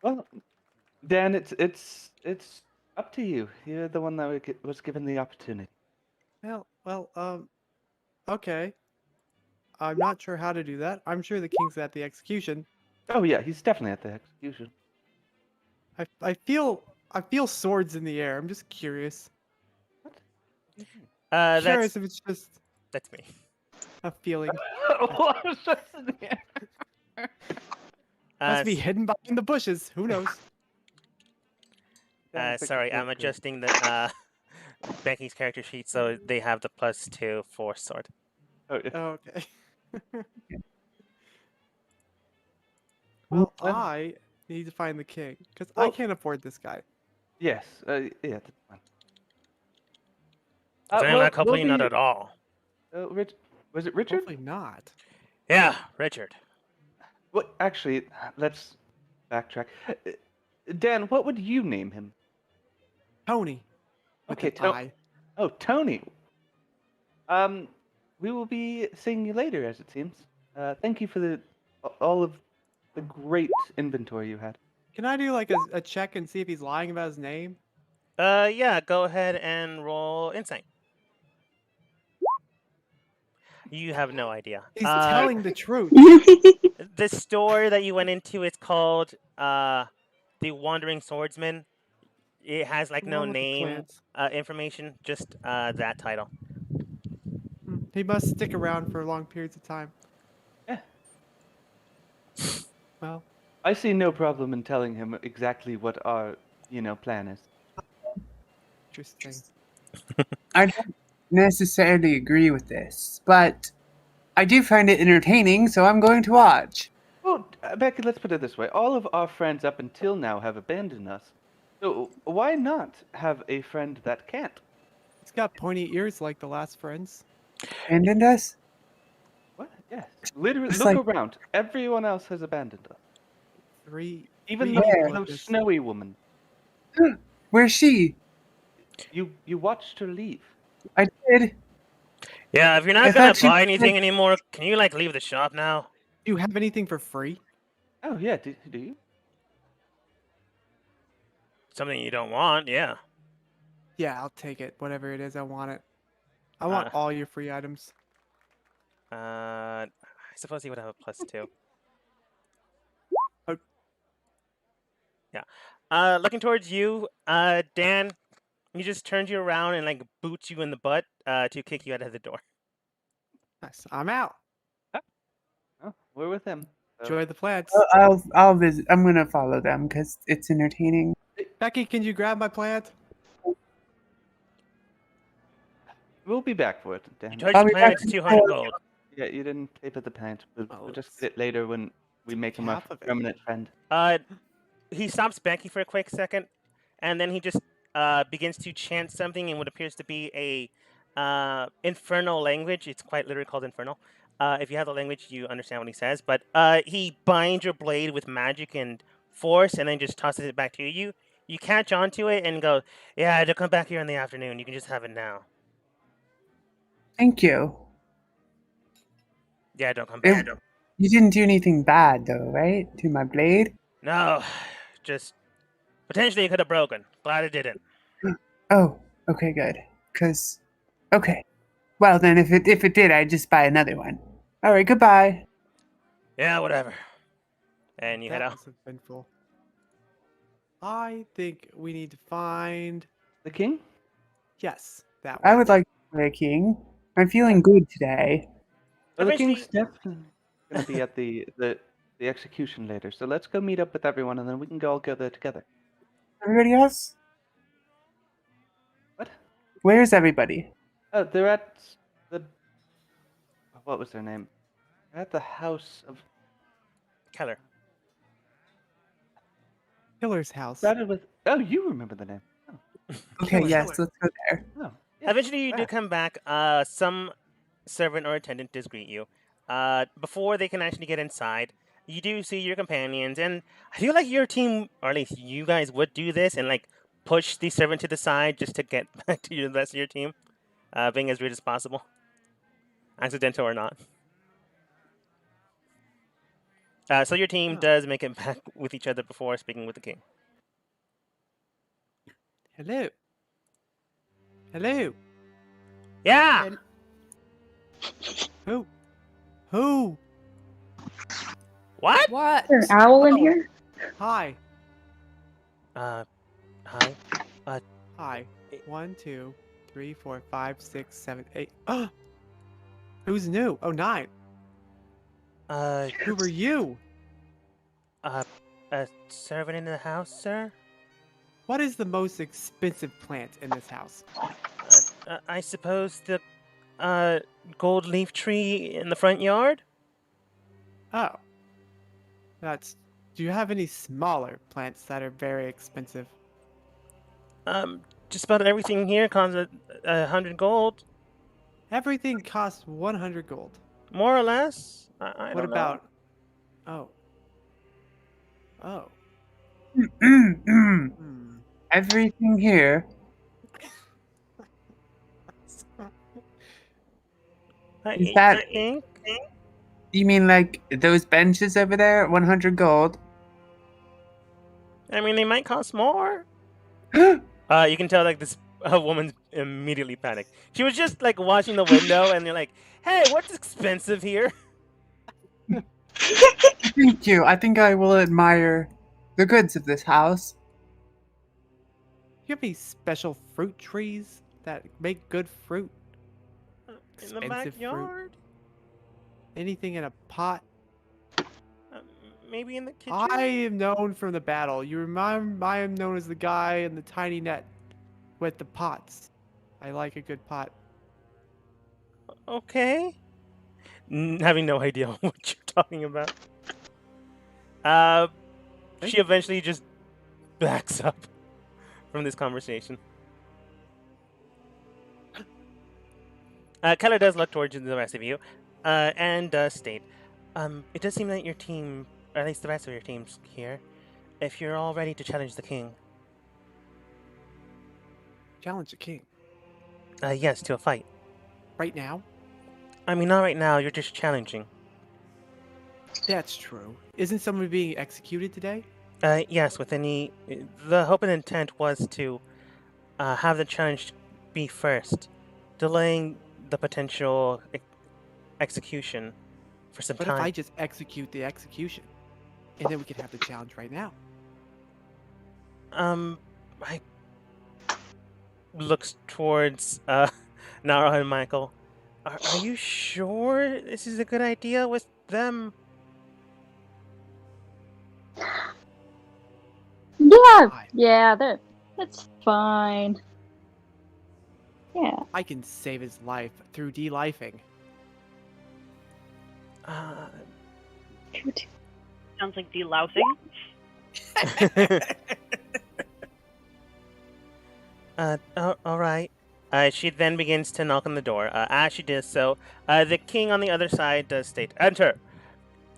Well, Dan, it's up to you. You're the one that was given the opportunity. Okay. I'm not sure how to do that. I'm sure the king's at the execution. Oh yeah, he's definitely at the execution. I feel swords in the air. I'm just curious. Curious That's if it's just me. a feeling. What was just in there? Must be hidden behind the bushes. Who knows? Sorry, I'm adjusting the Becky's character sheet so they have the +2 force sword. Oh, yeah. Oh, okay. Well, Well- I need to find the king because I Well- can't afford this guy. Yes. Yeah, that's fine. Is anyone not helping? Not at all. Was it Richard? Hopefully not. Yeah, Richard. Well, actually, let's backtrack. Dan, what would you name him? Tony. With Okay, an I. Oh, Tony. We will be seeing you later, as it seems. Thank you for all of the great inventory you had. Can I do like a check and see if he's lying about his name? Yeah, go ahead and roll insight. You have no idea. He's telling the truth. The store that you went into is called the Wandering Swordsman. It has like The no one with the name plants. information, just that title. He must stick around for long periods of time. Yeah. Well, I see no problem in telling him exactly what our, plan is. interesting. I don't necessarily agree with this, but I do find it entertaining, so I'm going to watch. Well, Becky, let's put it this way. All of our friends up until now have abandoned us. So why not have a friend that can't? He's got pointy ears like the last friends. Abandoned us? What? Yes. Literally, It's look like- around. Everyone else has abandoned us. Even three Yeah. like the this. snowy woman. Where's she? You watched her leave. I did. Yeah, if you're I not gonna thought she buy was, anything anymore, can you like leave the shop now? Do you have anything for free? Oh yeah, do you? Something you don't want, yeah. Yeah, I'll take it. Whatever it is, I want it. I want all your free items. I suppose he would have a +2. Oh. Yeah. Looking towards you, Dan. He just turns you around and like boots you in the butt to kick you out of the door. Nice. I'm out. Oh, we're with him. So- Enjoy the plants. I'll visit. I'm gonna follow them because it's entertaining. Becky, can you grab my plant? We'll be back for it, You Dan. charge I'll the be planet, back it's in 200 gold. Yeah, you didn't pay for the plant. We'll Oh, just let's get it later when we make him a half of it. permanent friend. He stops Becky for a quick second, and then he just begins to chant something in what appears to be a infernal language. It's quite literally called infernal. If you have the language, you understand what he says. But he binds your blade with magic and force, and then just tosses it back to you. You catch onto it and go, "Yeah, they'll come back here in the afternoon. You can just have it now." Thank you. Yeah, don't come It- back. You didn't do anything bad, though, right? To my blade? No, just potentially it could have broken. Glad it didn't. Oh, okay, good. Okay. Well, then, if it did, I'd just buy another one. All right, goodbye. Yeah, whatever. And you head That out. was eventful. I think we need to find. The king? Yes, that way. I would like to play a king. I'm feeling good today. Well, the Eventually- king's definitely going to be at the execution later. So let's go meet up with everyone, and then we can all go there together. Everybody else? What? Where's everybody? Oh, they're at the. What was their name? They're at the house of. Keller. Killer's house. Started with. Oh, you remember the name. Oh, Okay, Killer. yes, let's go there. oh yeah. Eventually, you do back. come back. Some servant or attendant does greet you. Before they can actually get inside, you do see your companions, and I feel like your team, or at least you guys, would do this and like push the servant to the side just to get back to the rest of your team, being as rude as possible, accidental or not. So your team does make it back with each other before speaking with the king. Hello. Hello. Yeah. Who? Who? What? What? Is there an owl in Oh. here? Hi. Hi. Hi. 1, 2, 3, 4, 5, 6, 7, 8. Oh. Who's new? Oh, 9. Who are you? A servant in the house, sir. What is the most expensive plant in this house? I suppose the gold leaf tree in the front yard. Oh. That's. Do you have any smaller plants that are very expensive? Just about everything here costs 100 gold, Everything costs 100 gold. more or less. I What don't know. about. Oh. Oh. Hmm. Everything here. Is that- I think. You mean like those benches over there? 100 gold. I mean, they might cost more. You can tell like this woman immediately panicked. She was just like watching the window, and they're like, "Hey, what's expensive here?" Thank you. I think I will admire the goods of this house. You have any special fruit trees that make good fruit? In the Expensive fruit. backyard. Anything in a pot? Maybe in the kitchen. I am known from the battle. You remember, I am known as the guy in the tiny net with the pots. I like a good pot. Okay. Having no idea what you're talking about. She eventually just backs up from this conversation. Keller does look towards the rest of you, and does state, it does seem that your team, or at least the rest of your team's here, if you're all ready to challenge the king. Challenge the king. Yes, to a fight. Right now? I mean, not right now, you're just challenging. That's true. Isn't someone being executed today? Yes, with any... The hope and intent was to have the challenge be first, delaying the potential execution for some But time. if I just execute the execution, and then we can have the challenge right now. I looks towards Nara and Michael. Are you sure this is a good idea with them? Yeah, Yeah, that's fine. Yeah. I can save his life through de-lifing. Uh, Sounds like delousing. all right. She then begins to knock on the door. As she does so, the king on the other side does state, "Enter,"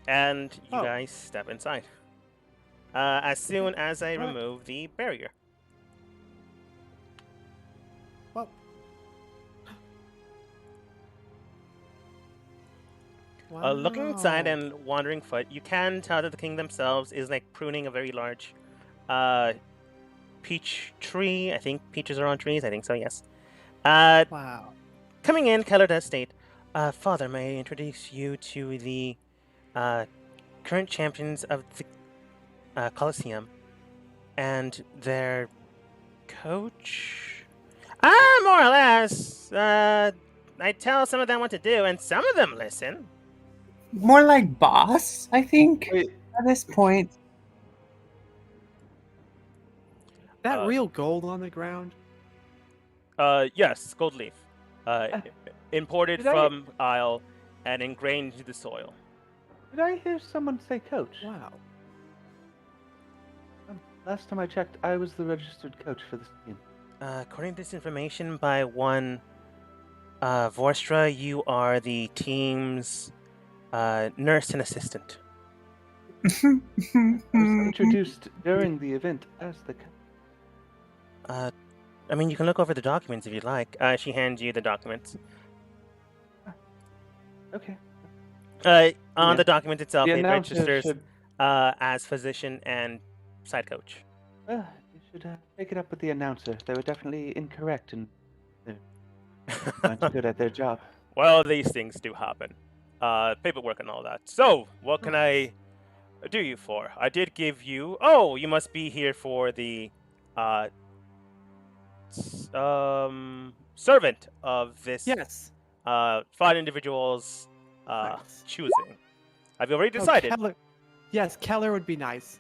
and you Oh. guys step inside. As soon as I What? remove the barrier. Well, Looking inside wow. and wandering foot, you can tell that the king themselves is like pruning a very large peach tree. I think peaches are on trees. I think so, yes. Wow. Coming in, Keller does state, Father, may I introduce you to the current champions of the Colosseum and their coach? More or less. I tell some of them what to do, and some of them listen. More like boss, I think, Wait, at this point. That Uh, real gold on the ground? Yes, gold leaf. Imported did I- from Isle and ingrained into the soil. did I hear someone say coach? Wow. Last time I checked, I was the registered coach for this team. According to this information by one Vorstra, you are the team's nurse and assistant. I was introduced during the event as the coach. I mean, you can look over the documents if you'd like. She hands you the documents. Okay. On Yeah. the document itself, The it announcer registers should, as physician and side coach. you should take it up with the announcer. They were definitely incorrect and they weren't good at their job. Well, these things do happen. Paperwork and all that. So, what can I do you for? I did give you. Oh, you must be here for the servant of this Yes. fine individual's Nice. choosing. Have you already Oh, decided? Keller. Yes, Keller would be nice.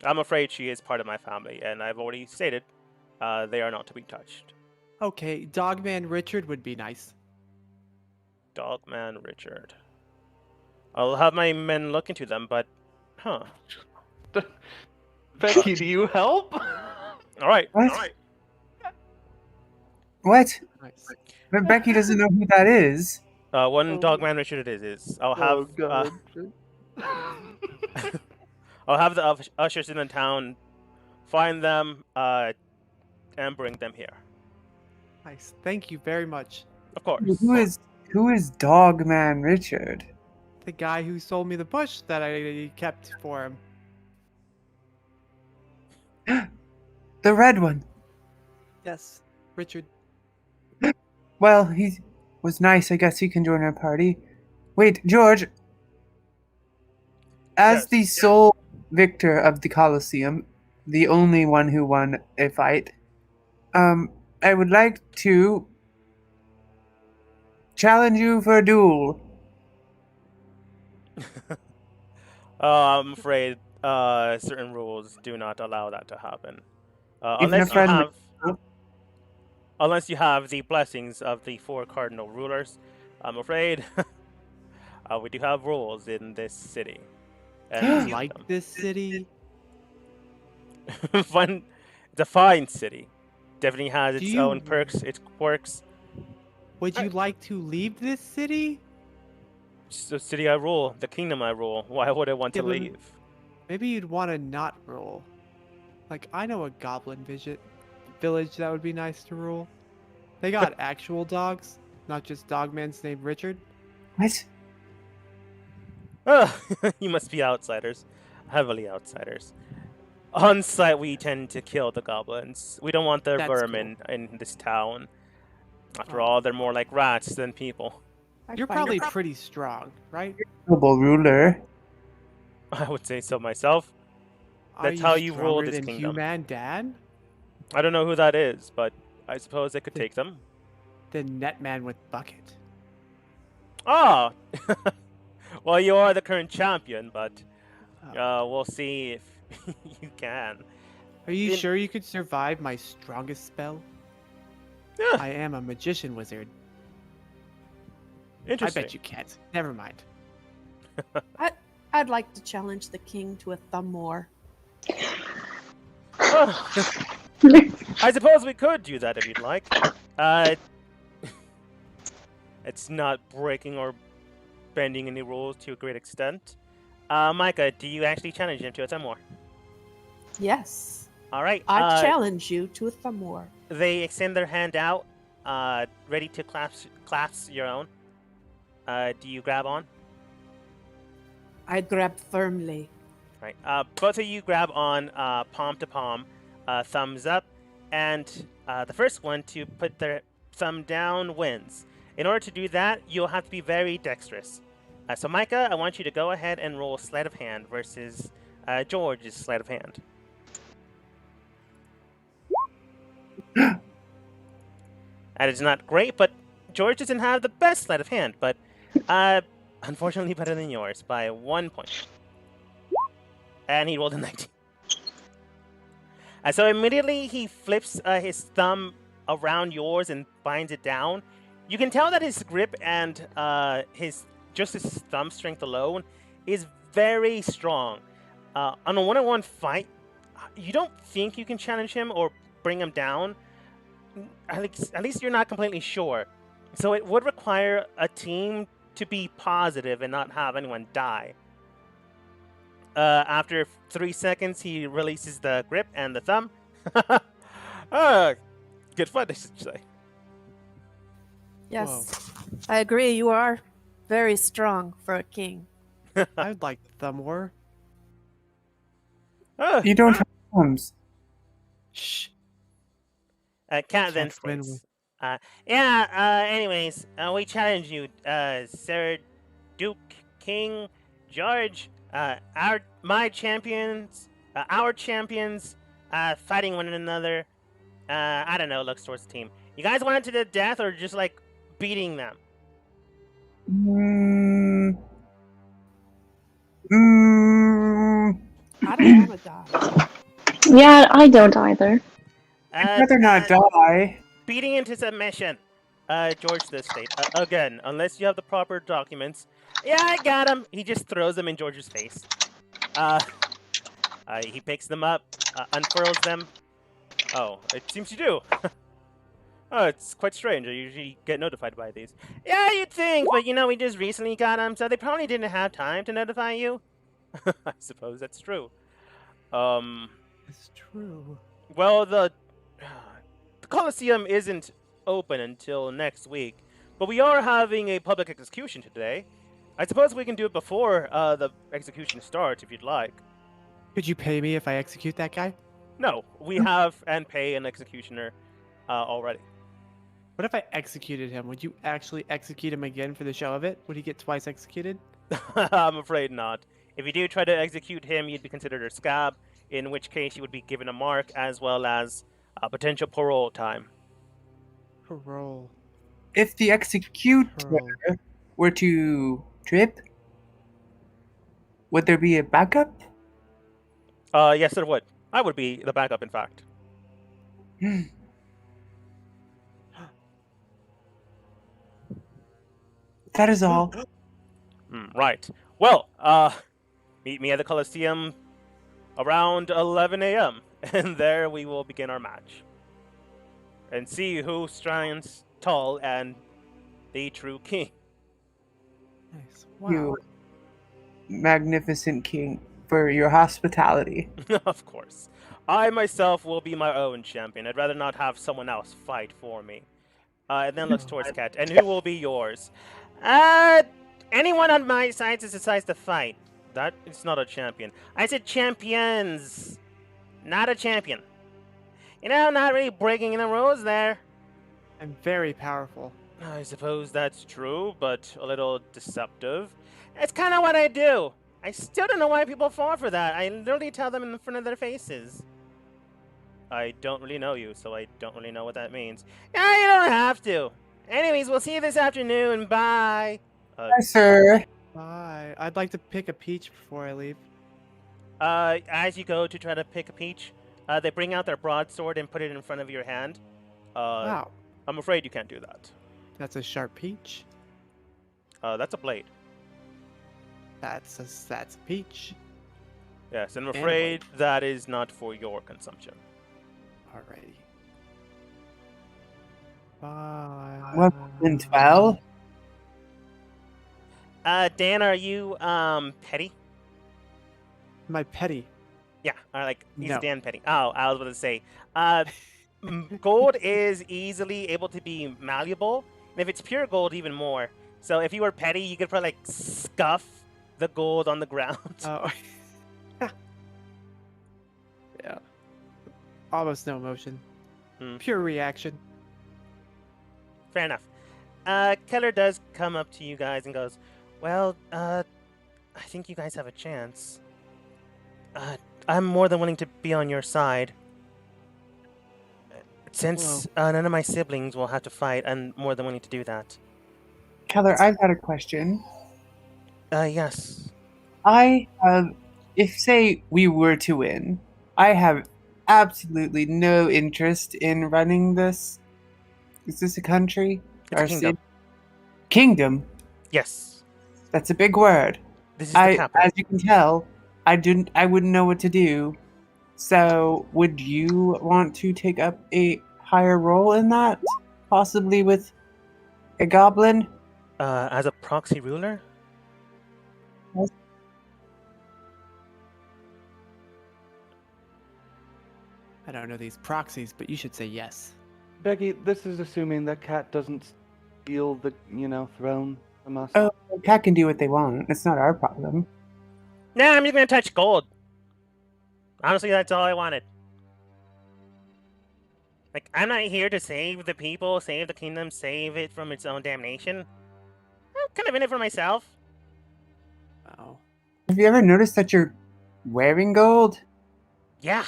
I'm afraid she is part of my family, and I've already stated they are not to be touched. Okay, Dogman Richard would be nice. Dogman Richard. I'll have my men look into them, but, huh. Becky, do you help? All right. What? All right. What? Nice. But Becky doesn't know who that is. One Oh. Dogman Richard it is. I'll Oh have god. I'll have the ushers in the town find them and bring them here. Nice. Thank you very much. Of course. Who is Dogman Richard? The guy who sold me the bush that I kept for him. The red one. Yes, Richard. Well, he was nice. I guess he can join our party. Wait, George. As Yes, the yes. sole victor of the Colosseum, the only one who won a fight, I would like to challenge you for a duel. I'm afraid certain rules do not allow that to happen. Even Unless a you friendly have duel? unless you have the blessings of the four cardinal rulers, I'm afraid we do have rules in this city. And Like this city? fun. It's a fine city. Definitely has Do its you- own perks, its quirks. Would you like to leave this city? It's the city I rule, the kingdom I rule. Why would I want to Yeah, but- leave? Maybe you'd want to not rule. Like, I know a goblin village that would be nice to rule. They got actual dogs, not just dogmans named Richard. What? You must be outsiders, heavily outsiders. On site, we tend to kill the goblins. We don't want their That's vermin in this town. After Oh. all, they're more like rats than people. You're probably pretty strong, right? Noble ruler. I would say so myself. Are That's how you rule stronger this than kingdom. Human Dan? I don't know who that is, but I suppose I could take them. The Netman with bucket. Ah! Well, you are the current champion, but Oh. we'll see if you can. Are you In- sure you could survive my strongest spell? Yeah, I am a magician wizard. I interesting. bet you can't. Never mind. I'd like to challenge the king to a thumb war. Oh, I suppose we could do that if you'd like. It's not breaking or bending any rules to a great extent. Micah, do you actually challenge him to a thumb war? Yes, All right. I challenge you to a thumb war. They extend their hand out, ready to clasp your own. Do you grab on? I grab firmly. Right. Both of you grab on palm to palm, thumbs up, and the first one to put their thumb down wins. In order to do that, you'll have to be very dexterous. So, Micah, I want you to go ahead and roll sleight of hand versus George's sleight of hand. That is not great, but George doesn't have the best sleight of hand, but unfortunately better than yours by 1 point. And he rolled a 19. So immediately he flips his thumb around yours and binds it down. You can tell that his grip and his thumb strength alone is very strong. On a one-on-one fight, you don't think you can challenge him or bring him down. At least you're not completely sure. So it would require a team to be positive and not have anyone die. After 3 seconds, he releases the grip and the thumb. Good fun, I should say. Yes, I agree. You are very strong for a king. I'd like the thumb war. You don't have thumbs. Shh. Cat then Cats win states, anyways, we challenge you, Sir Duke King George, our champions, fighting one another. I don't know, looks towards the team. You guys want it to the death or just like beating them? I don't want to die. Yeah, I don't either. I'd rather not die. Beating into submission. George the state. Again, unless you have the proper documents. Yeah, I got him. He just throws them in George's face. He picks them up, unfurls them. Oh, it seems you do. Oh, it's quite strange. I usually get notified by these. Yeah, you'd think, but we just recently got them, so they probably didn't have time to notify you. I suppose that's true. It's true. Well, the Coliseum isn't open until next week, but we are having a public execution today. I suppose we can do it before the execution starts, if you'd like. Could you pay me if I execute that guy? No, we have and pay an executioner already. What if I executed him? Would you actually execute him again for the show of it? Would he get twice executed? I'm afraid not. If you do try to execute him, you'd be considered a scab, in which case you would be given a mark as well as potential parole time. Parole. If the executioner were to trip, would there be a backup? Yes, there would. I would be the backup, in fact. That is all. Right. Well, meet me at the Coliseum around 11 a.m., and there we will begin our match. And see who stands tall and the true king. Nice. Wow. You magnificent king, for your hospitality. Of course. I myself will be my own champion. I'd rather not have someone else fight for me. And then looks towards Cat. And who will be yours? Anyone on my side that decides to fight. That is not a champion. I said champions, not a champion. Not really breaking the rules there. I'm very powerful. I suppose that's true, but a little deceptive. It's kind of what I do. I still don't know why people fall for that. I literally tell them in front of their faces. I don't really know you, so I don't really know what that means. Yeah, you don't have to. Anyways, we'll see you this afternoon. Bye. Hi, sir. Bye. I'd like to pick a peach before I leave. As you go to try to pick a peach, They bring out their broadsword and put it in front of your hand. Wow, I'm afraid you can't do that. that's a sharp peach. That's a blade. That's a peach. Yes, and I'm And a afraid that is not for your consumption. Alrighty. Bye. Well, went well. Dan, are you petty? My petty. Yeah, like he's No. Dan Petty. Oh, I was about to say, gold is easily able to be malleable, and if it's pure gold, even more. So if you were petty, you could probably like scuff the gold on the ground. Oh. Yeah. Almost no emotion. Hmm. Pure reaction. Fair enough. Keller does come up to you guys and goes, "Well, I think you guys have a chance. I'm more than willing to be on your side. Since none of my siblings will have to fight, I'm more than willing to do that." Keller, I've got a question. Yes. I have, if say we were to win, I have absolutely no interest in running this. Is this a country? It's a Or kingdom. Kingdom. Yes. That's a big word. This is the capital. As you can tell, I wouldn't know what to do. So, would you want to take up a higher role in that? Possibly with a goblin? As a proxy ruler? I don't know these proxies, but you should say yes. Becky, this is assuming that Cat doesn't steal the, throne from us. Oh, Cat can do what they want. It's not our problem. Nah, I'm just gonna touch gold. Honestly, that's all I wanted. Like, I'm not here to save the people, save the kingdom, save it from its own damnation. I'm kind of in it for myself. Oh. Have you ever noticed that you're wearing gold? Yeah.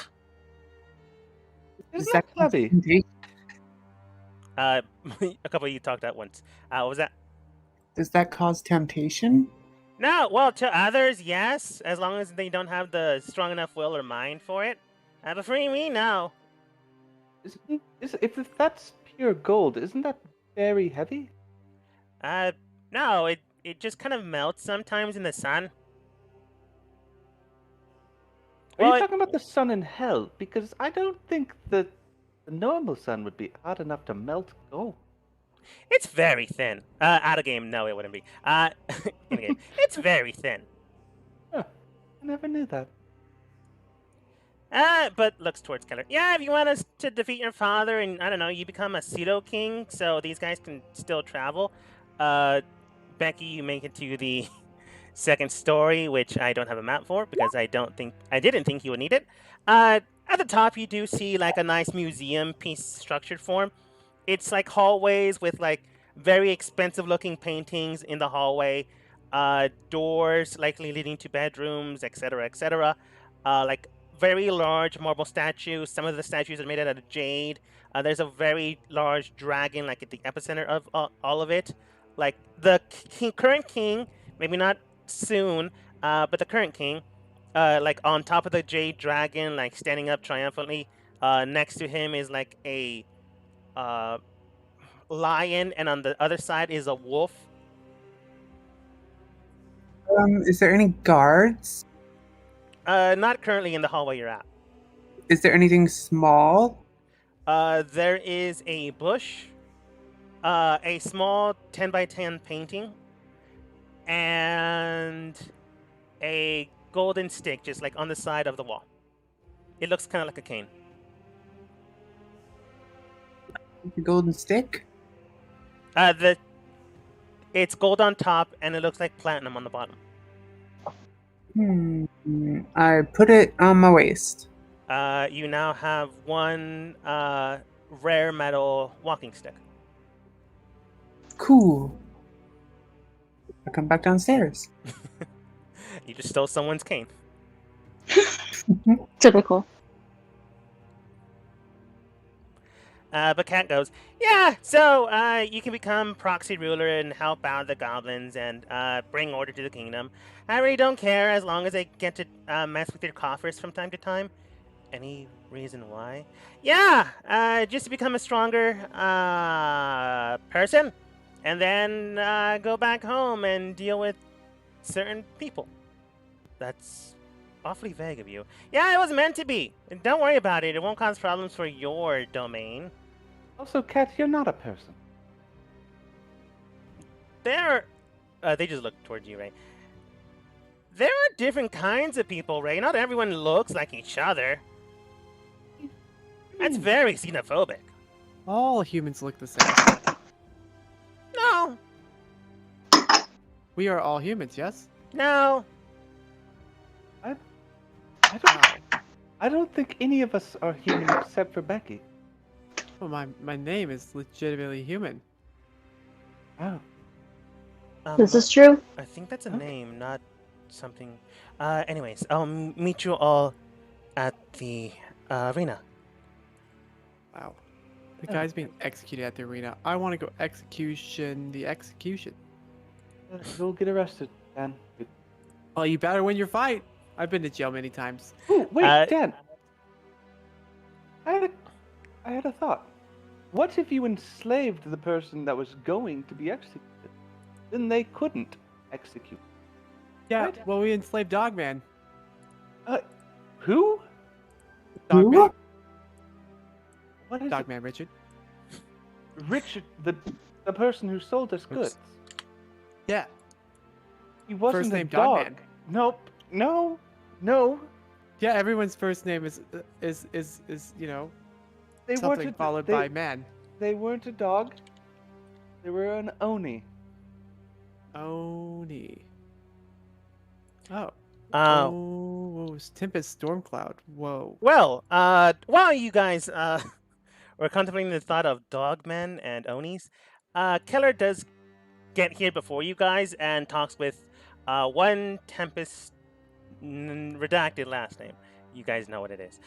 Isn't that heavy? A couple of you talked at once. What was that? Does that cause temptation? No, well, to others, yes, as long as they don't have the strong enough will or mind for it. But for me, no. If that's pure gold, isn't that very heavy? No, it just kind of melts sometimes in the sun. Are Well, you talking about the sun in hell? Because I don't think that the normal sun would be hot enough to melt gold. It's very thin. Out of game, no, it wouldn't be. In game, it's very thin. Huh. I never knew that. But looks towards Keller. Yeah, if you want us to defeat your father and, I don't know, you become a pseudo king, so these guys can still travel. Becky, you make it to the second story, which I don't have a map for because I didn't think you would need it. At the top, you do see like a nice museum piece structured form. It's like hallways with like very expensive looking paintings in the hallway, doors likely leading to bedrooms, etc., etc. Like very large marble statues. Some of the statues are made out of jade. There's a very large dragon like at the epicenter of all of it. Like the current king, maybe not soon, but the current king, like on top of the jade dragon, like standing up triumphantly. Next to him is like a lion, and on the other side is a wolf. Is there any guards? Not currently in the hallway you're at. Is there anything small? There is a bush, a small 10 by 10 painting, and a golden stick just like on the side of the wall. It looks kind of like a cane. The golden stick? It's gold on top and it looks like platinum on the bottom. I put it on my waist. You now have one rare metal walking stick. Cool. I come back downstairs. You just stole someone's cane. Typical. But Cat goes, yeah, so you can become proxy ruler and help out the goblins and bring order to the kingdom. I really don't care as long as I get to mess with your coffers from time to time. Any reason why? Yeah, just to become a stronger person, and then go back home and deal with certain people. That's awfully vague of you. Yeah, it was meant to be. Don't worry about it. It won't cause problems for your domain. Also, Cat, you're not a person. There, they just look towards you, Ray. There are different kinds of people, Ray. Not everyone looks like each other. That's very xenophobic. All humans look the same. No, We are all humans, yes? no. I don't think any of us are human except for Becky. Well, my name is legitimately human. Oh. This is true. I think that's a Okay. name, not something. Anyways, I'll meet you all at the arena. Wow. The Oh, guy's being executed at the arena. I want to go execution the execution. You'll get arrested, Dan. Well, you better win your fight. I've been to jail many times. Ooh, wait, Uh, Dan. I had a thought. What if you enslaved the person that was going to be executed? Then they couldn't execute. Yeah, What? well, we enslaved Dogman. Who? Dogman? What is it? Dogman, Richard. Richard, the person who sold us goods. Yeah. He wasn't First a name dog. Dogman. Nope. No. Yeah, everyone's first name is you know, They something weren't followed by man. They weren't a dog. They were an oni. Oni. Oh. Uh, Oh, Tempest Stormcloud. Whoa. well, while you guys were contemplating the thought of dogmen and onis, Keller does get here before you guys and talks with one Tempest redacted last name. You guys know what it is.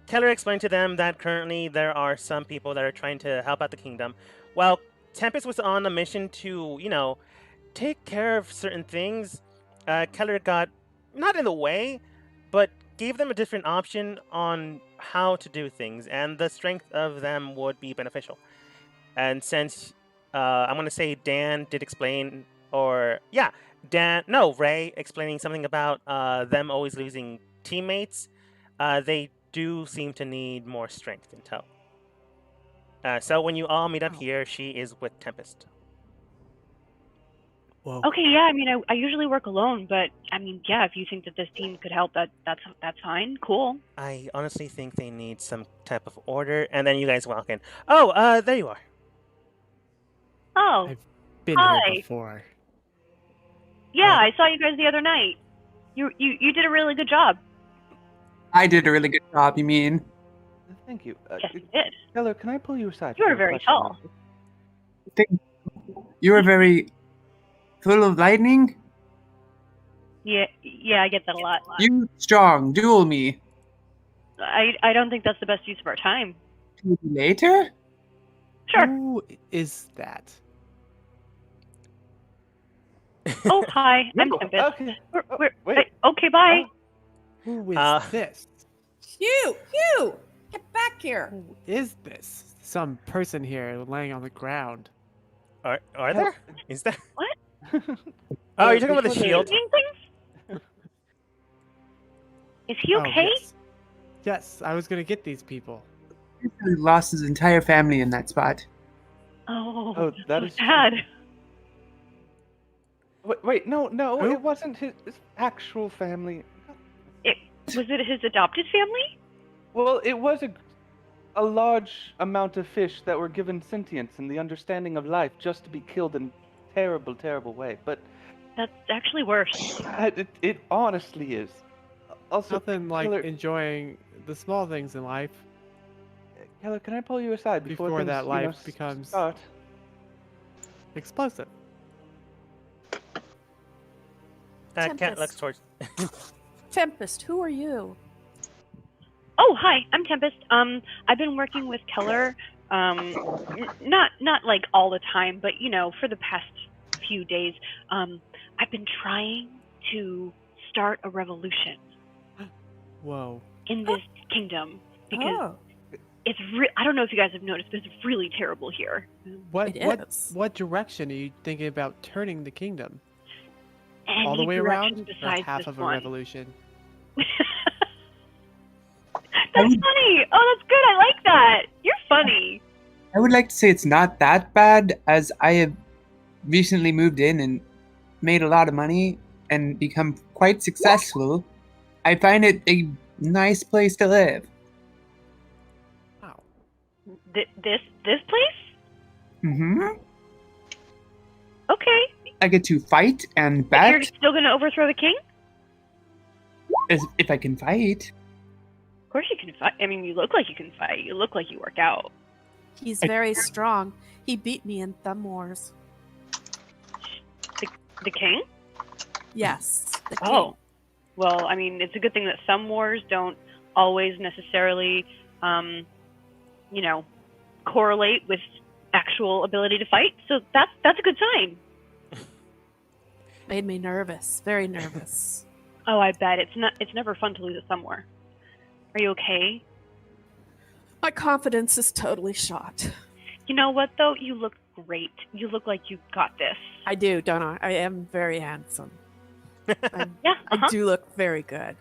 Keller explained to them that currently there are some people that are trying to help out the kingdom. While Tempest was on a mission to, take care of certain things, Keller got not in the way, but gave them a different option on how to do things, and the strength of them would be beneficial. And since I'm going to say Dan did explain, Ray explaining something about them always losing teammates, they do seem to need more strength in tow. So when you all meet up here, she is with Tempest. Whoa. Okay, yeah, I mean, I usually work alone, but I mean, yeah, if you think that this team could help, that's fine, cool. I honestly think they need some type of order, and then you guys walk in. Oh, there you are. Oh, I've been Hi. here before. yeah, I saw you guys the other night. You did a really good job. I did a really good job, you mean? Thank you. Yes, you did. Keller, can I pull you aside? You for are a very question? tall. You are very full of lightning. Yeah, I get that a lot. You strong, duel me. I don't think that's the best use of our time. Later? Sure. Who is that? Oh, hi, I'm No, Tempest. okay. Wait. Okay, bye. Who is this? You! Get back here! Who is this? Some person here laying on the ground. Are there? Is there? What? Oh, you're talking about the Before shield? Seeing things? Is he Oh, okay? yes. Yes, I was gonna get these people. He lost his entire family in that spot. Oh, Oh, that so is sad. Wait, no, Who? it wasn't his actual family. Was it his adopted family? Well, it was a large amount of fish that were given sentience and the understanding of life just to be killed in terrible, terrible way. But That's actually worse. it honestly is. Also, Nothing like Keller, enjoying the small things in life. Keller, can I pull you aside before, Before things, that life becomes- start? Explosive. Cat Tempest. looks towards. Tempest, who are you? Oh, hi, I'm Tempest. I've been working with Keller, not like all the time, but for the past few days. I've been trying to start a revolution. Whoa. in this kingdom because Oh, it's I don't know if you guys have noticed, but it's really terrible here. What It what is. what direction are you thinking about turning the kingdom? Any All the way direction around, or besides half this of a one. revolution? That's funny. Oh, that's good. I like that. You're funny. I would like to say it's not that bad, as I have recently moved in and made a lot of money and become quite successful. I find it a nice place to live. Wow. This place? Hmm. Okay. I get to fight and But you're bet still gonna overthrow the king? if I can fight. Of course you can fight. I mean, you look like you can fight. You look like you work out. He's very strong. He beat me in Thumb Wars. The king? Yes. The king. Oh. Well, I mean, it's a good thing that some wars don't always necessarily, correlate with actual ability to fight. So that's a good sign. Made me nervous. Very nervous. Oh, I bet it's never fun to lose at some war. Are you okay? My confidence is totally shot. You know what though? You look great. You look like you got this. I do, don't I? I am very handsome. Yeah. I do look very good.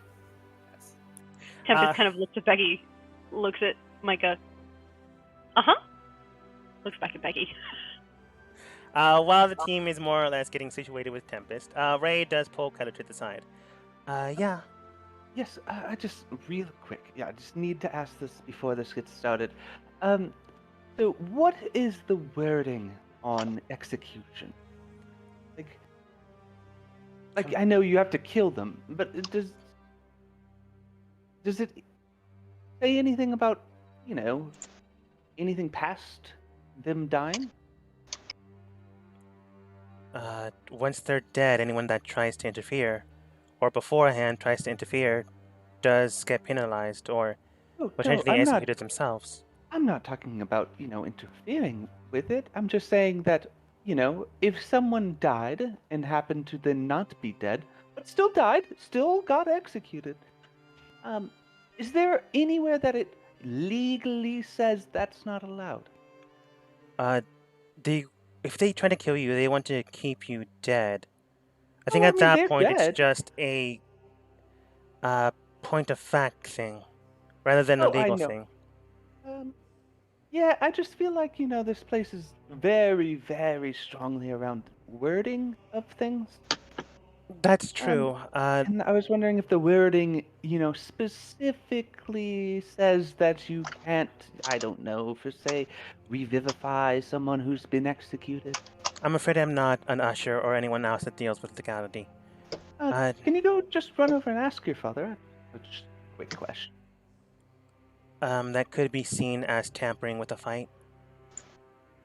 Tempest kind of looks at Becky, looks at Micah. Looks back at Becky. While the team is more or less getting situated with Tempest, Ray does pull Cutter to the side. Yeah. Yes, I just real quick. Yeah, I just need to ask this before this gets started. So what is the wording on execution? Like I know you have to kill them, but does it say anything about, anything past them dying? Once they're dead, anyone that tries to interfere, or beforehand tries to interfere, does get penalized or Oh, potentially I'm executed not. themselves. I'm not talking about, interfering with it. I'm just saying that, if someone died and happened to then not be dead, but still died, still got executed, is there anywhere that it legally says that's not allowed? If they try to kill you, they want to keep you dead. I think Oh, I at mean, that they're point it's dead. just a point of fact thing, rather than a Oh, I legal know. thing. Yeah, I just feel like, this place is very, very strongly around wording of things. That's true. And I was wondering if the wording, specifically says that you can't, I don't know, for say, revivify someone who's been executed. I'm afraid I'm not an usher or anyone else that deals with legality. Can you go just run over and ask your father? Just a quick question. That could be seen as tampering with a fight.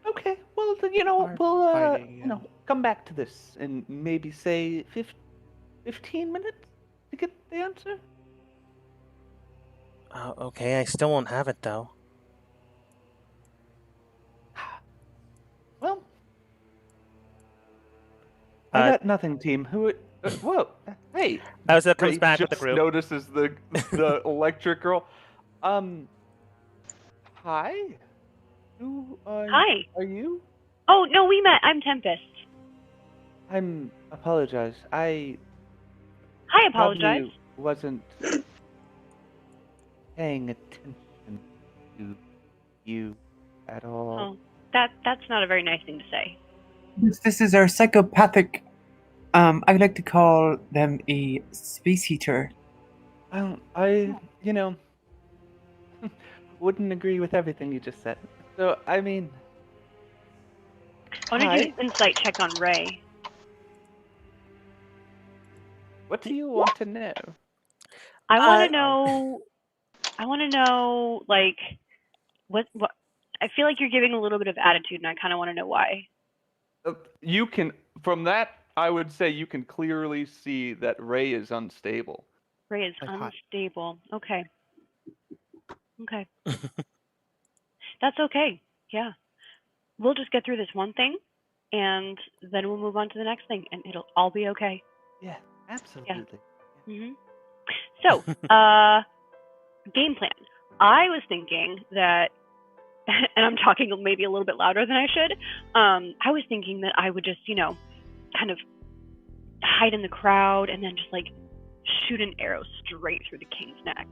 Okay, well, then, Or we'll, fighting, yeah. come back to this in maybe, say, 15 minutes to get the answer? Okay, I still won't have it though. Well, I got nothing, team. Whoa, hey. Bowser comes Ray back with the just group. notices the electric girl. Hi. Who Hi. are you? Oh no, we met. I'm Tempest. Apologize. I I apologize. probably wasn't paying attention to you at all. Oh, that's not a very nice thing to say. This is our psychopathic. I would like to call them a space heater. I wouldn't agree with everything you just said. So, I mean, I want to hi. do an insight check on Ray. What do you want to know? I want to know, like, what. I feel like you're giving a little bit of attitude, and I kind of want to know why. You can, from that, I would say you can clearly see that Ray is unstable. Ray is Like hot. unstable. Okay. Okay. That's okay. Yeah. We'll just get through this one thing, and then we'll move on to the next thing, and it'll all be okay. Yeah, absolutely. So, game plan. I was thinking that, and I'm talking maybe a little bit louder than I should. I was thinking that I would just, kind of hide in the crowd and then just like shoot an arrow straight through the king's neck.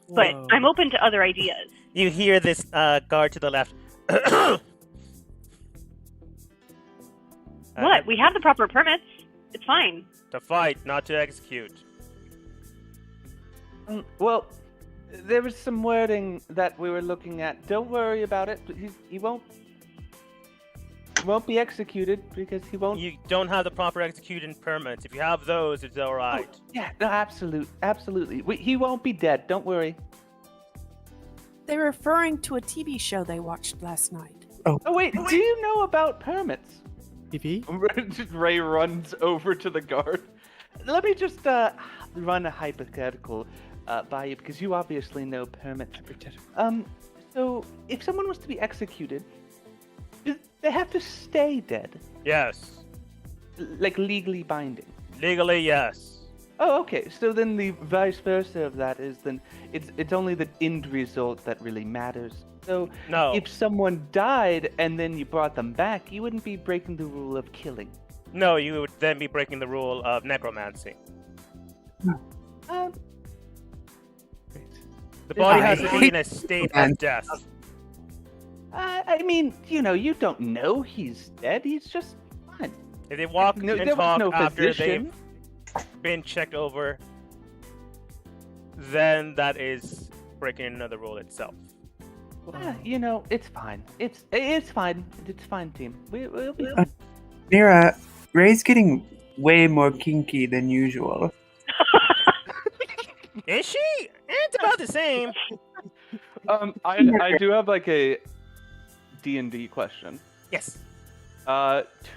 But Whoa. I'm open to other ideas. You hear this guard to the left. What? We have the proper permits. It's fine. To fight, not to execute. Well, there was some wording that we were looking at. Don't worry about it. He won't be executed because he won't. You don't have the proper execution permits. If you have those, it's all right. Yeah, no, absolutely. He won't be dead. Don't worry. They're referring to a TV show they watched last night. Oh wait, do you know about permits? TV? Ray runs over to the guard. Let me just run a hypothetical by you because you obviously know permits. So if someone was to be executed, they have to stay dead, Yes. like legally binding. Legally, yes. Oh, okay. So then the vice versa of that is then it's only the end result that really matters. So No. if someone died and then you brought them back, you wouldn't be breaking the rule of killing. No, you would then be breaking the rule of necromancy. Um, The body I has to be in a state of death. I mean, you don't know he's dead. He's just fine. If they walk No, and there was talk no after physician. they've been checked over, then that is breaking another rule itself. It's fine. It's fine. It's fine, team. We'll be. Mira, Ray's getting way more kinky than usual. Is she? It's about the same. I do have like a D&D question. Yes.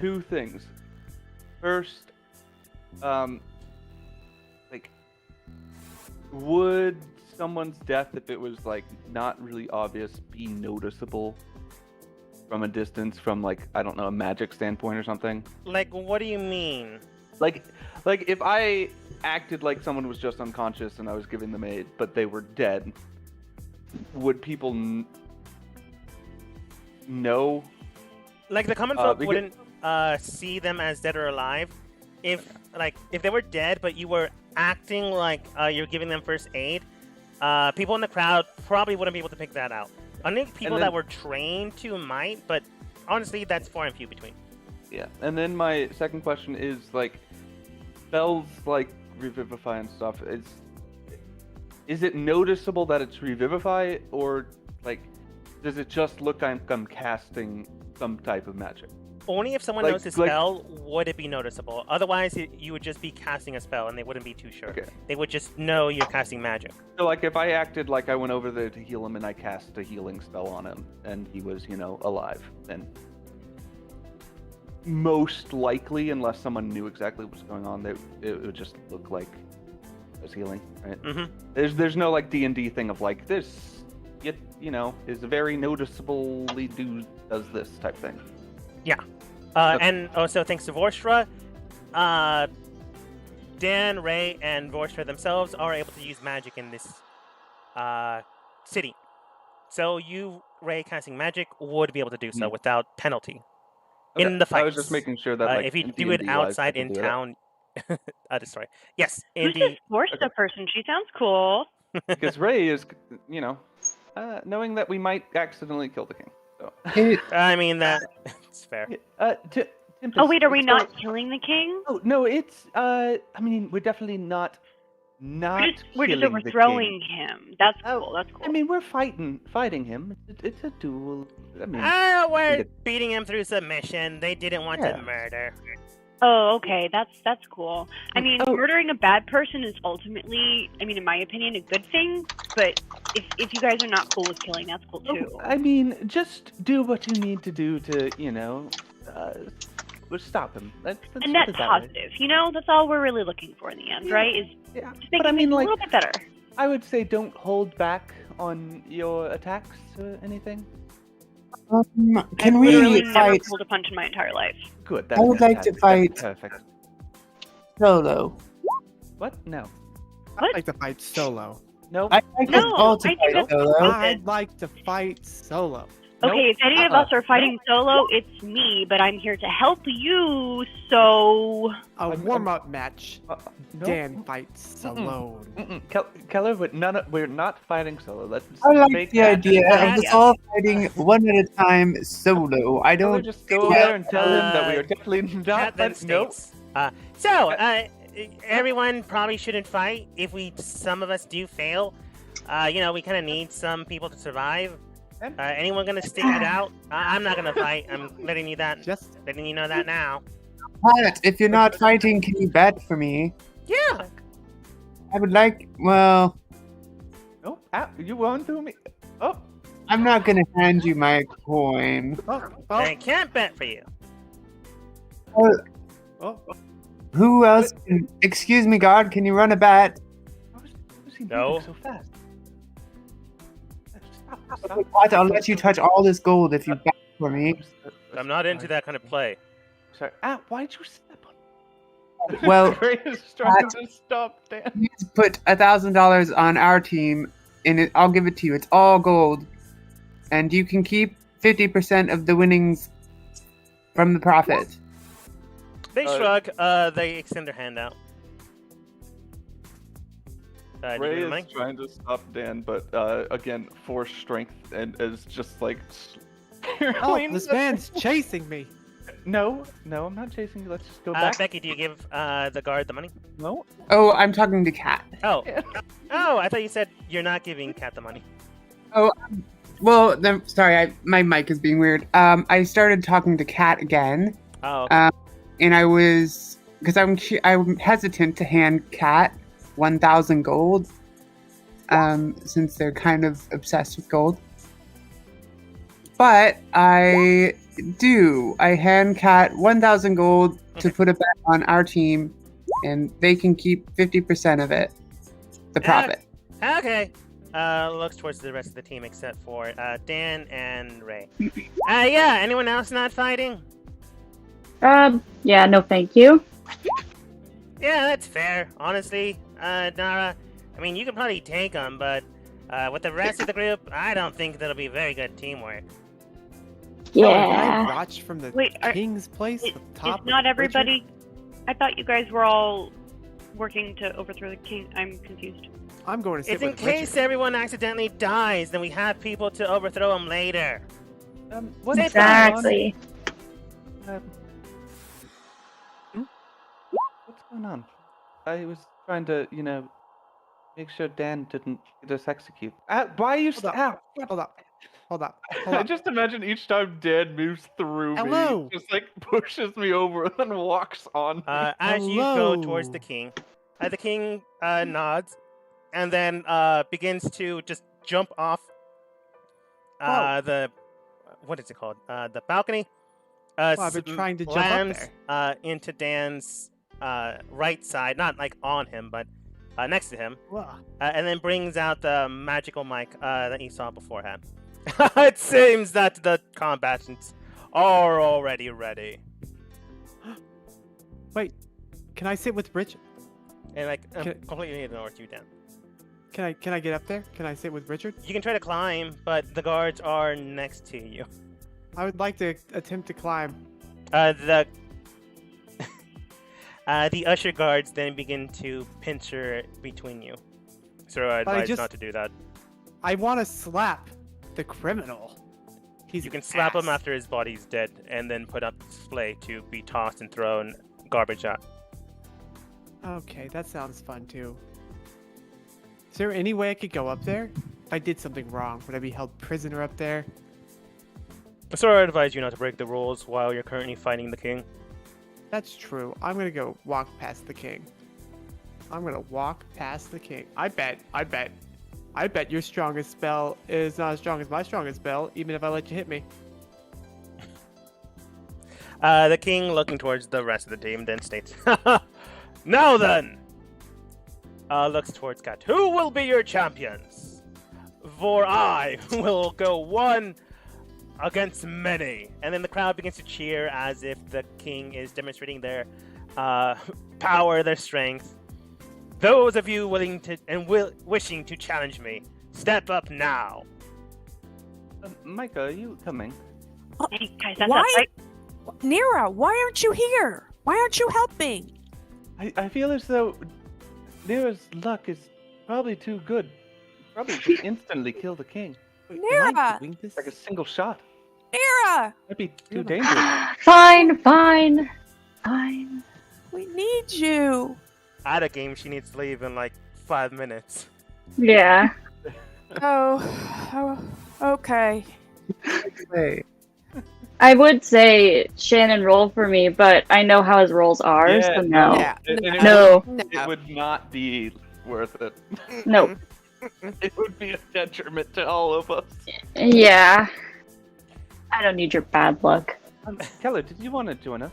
Two things. First, like, would someone's death, if it was like not really obvious, be noticeable from a distance, from like, I don't know, a magic standpoint or something? Like, what do you mean? Like if I acted like someone was just unconscious and I was giving them aid, but they were dead, would people know? Like, the common folk because- wouldn't see them as dead or alive. If they were dead, but you were acting like you're giving them first aid, people in the crowd probably wouldn't be able to pick that out. Only people that were trained to might, but honestly, that's far and few between. Yeah, and then my second question is, like, spells like Revivify and stuff, is it noticeable that it's Revivify, or, like, does it just look like I'm casting some type of magic? Only if someone knows the spell would it be noticeable. Otherwise, you would just be casting a spell, and they wouldn't be too sure. Okay. They would just know you're casting magic. So, like, if I acted like I went over there to heal him and I cast a healing spell on him, and he was, alive, then most likely, unless someone knew exactly what was going on, it would just look like it was healing, right? Mm-hmm. There's no, like, D&D thing of, like, this, is very noticeably does this type thing. Yeah. And also, thanks to Vorstra, Dan, Ray, and Vorstra themselves are able to use magic in this city. So you, Ray, casting magic would be able to do so without penalty. Okay, In the fight. I was just making sure that, like, if you in do it D&D wise, outside in people do that. town, destroy. Yes, Who's indeed. this Vorsta person? She sounds cool. Because Ray is, knowing that we might accidentally kill the king. So. I mean, that's fair. Tempest, Oh wait, are we so- not killing the king? Oh no, it's. I mean, we're definitely not. We're just killing the overthrowing king. him. That's Oh, cool. That's cool. I mean, we're fighting him. It's a duel. I mean, We're beating him through submission. They didn't want Yeah. to murder. Oh, okay. That's cool. I mean, Oh. murdering a bad person is ultimately, in my opinion, a good thing. But if you guys are not cool with killing, that's cool too. I mean, just do what you need to do to, stop him. Let's And put that's it that way. positive. That's all we're really looking for in the end, Yeah. right? Is Yeah, just but making I mean, things a like, little bit better. I would say don't hold back on your attacks or anything. Can I've we literally never fight pulled a punch in my entire life. Good. I would like to fantastic. fight- That's perfect. solo? What? No. I'd like to fight solo. Nope. I like us No, all to I think fight that's solo. I'd like to fight solo. Okay, Nope. if any of us are fighting solo, it's me, but I'm here to help you, so... A warm-up match. Nope. Dan fights alone. Keller, we're not fighting solo. Let's I like make the that idea as- of us all fighting one at a time solo. I Keller, don't. just go Yeah, there and tell him that we are definitely Cat not then fighting. Nope. states. Everyone probably shouldn't fight. If some of us do fail, we kind of need some people to survive. Anyone gonna stick it out? I'm not gonna fight. I'm letting you know that now. But if you're not fighting, can you bet for me? Yeah. I would like. Well, Nope. You won through me. Oh. I'm not gonna hand you my coin. I can't bet for you. Oh. Who else? Excuse me, guard. Can you run a bet? How is he No. moving so fast? Stop. What? I'll let you touch all this gold if you bet for me. I'm not into that kind of play. Sorry. Why'd you step on? Well, Gray is trying to stop Dan. Please put $1,000 on our team, and I'll give it to you. It's all gold, and you can keep 50% of the winnings from the profit. They shrug. They extend their hand out. Do you Ray need is money? trying to stop Dan, but again, force strength and is just like. Oh, this man's chasing me. No, I'm not chasing you. Let's just go back. Becky, do you give the guard the money? No. Oh, I'm talking to Kat. Oh. Oh, I thought you said you're not giving Kat the money. Well, sorry, my mic is being weird. I started talking to Kat again, Oh, okay. and I was because I'm hesitant to hand Kat 1,000 gold, since they're kind of obsessed with gold. But I do. I hand Kat 1,000 gold to put a bet on our team, and they can keep 50% of it, the profit. Okay. Looks towards the rest of the team except for Dan and Ray. Yeah. Anyone else not fighting? Yeah, no thank you. Yeah, that's fair. Honestly, Nara. I mean, you can probably take them, but with the rest of the group, I don't think that'll be very good teamwork. Can Yeah. I watch from the Wait, king's place? Is the top of not the everybody... I thought you guys were all working to overthrow the king. I'm confused. Richard? I'm going to sit It's in with case Richard. everyone accidentally dies, then we have people to overthrow them later. What's Exactly. going on? What's going on? I was trying to, make sure Dan didn't get us executed. Why are you? Hold up. Hold up. I just imagine each time Dan moves through Hello. me, just like pushes me over and then walks on. As you go towards the Hello. king nods, and then begins to just jump off the what is it called? The balcony. I've been trying to jump up lands into Dan's right side, not like on him, but next to him, Wow. and then brings out the magical mic that you saw beforehand. It seems that the combatants are already ready. Wait, can I sit with Richard? And Can- completely ignores you, Dan. Can I get up there? Can I sit with Richard? You can try to climb, but the guards are next to you. I would like to attempt to climb. The usher guards then begin to pincer between you. So I But I advise just- not to do that. I want to slap the criminal. He's You can an slap him ass. after his body's dead, and then put up display to be tossed and thrown garbage at. Okay, that sounds fun too. Is there any way I could go up there? If I did something wrong, would I be held prisoner up there? So I advise you not to break the rules while you're currently fighting the king. That's true. I'm gonna go walk past the king. I'm gonna walk past the king. I bet your strongest spell is not as strong as my strongest spell, even if I let you hit me. The king, looking towards the rest of the team, then states, "Now then!" Looks towards Kat. "Who will be your champions? For I will go one against many." And then the crowd begins to cheer as if the king is demonstrating their power, their strength, Those of you willing to and wishing to challenge me, step up now. Micah, are you coming? Hey, guys, that's Why? us, right? Nira, why aren't you here? Why aren't you helping? I feel as though Nira's luck is probably too good. Probably just instantly kill the king. Wait, am I Nira! doing this? Like a single shot. Nira! That'd be too Nira. dangerous. Fine. We need you. Out of game, she needs to leave in like 5 minutes. Yeah. Oh, okay. Hey. I would say Shannon roll for me, but I know how his rolls are, Yeah, so no. Yeah. No. It would not be worth it. No. It would be a detriment to all of us. Yeah. I don't need your bad luck. Keller, did you want to join us?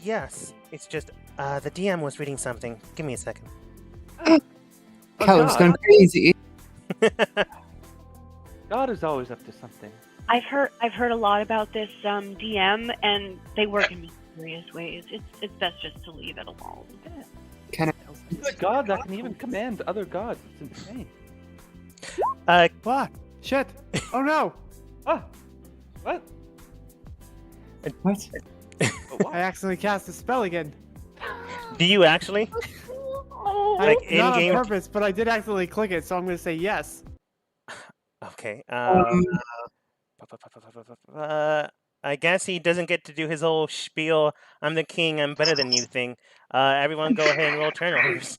Yes. It's just, the DM was reading something. Give me a second. Keller's God. going crazy. God is always up to something. I've heard a lot about this DM, and they work in mysterious ways. It's best just to leave it alone. Can I? It's a god that can even command other gods. It's insane. What? Shit! Oh no! Ah, what? What? I accidentally cast a spell again. Do you actually? Like Not on in-game? purpose, but I did accidentally click it, so I'm gonna say yes. Okay. I guess he doesn't get to do his whole spiel. I'm the king. I'm better than you thing. Everyone, go ahead and roll turnovers.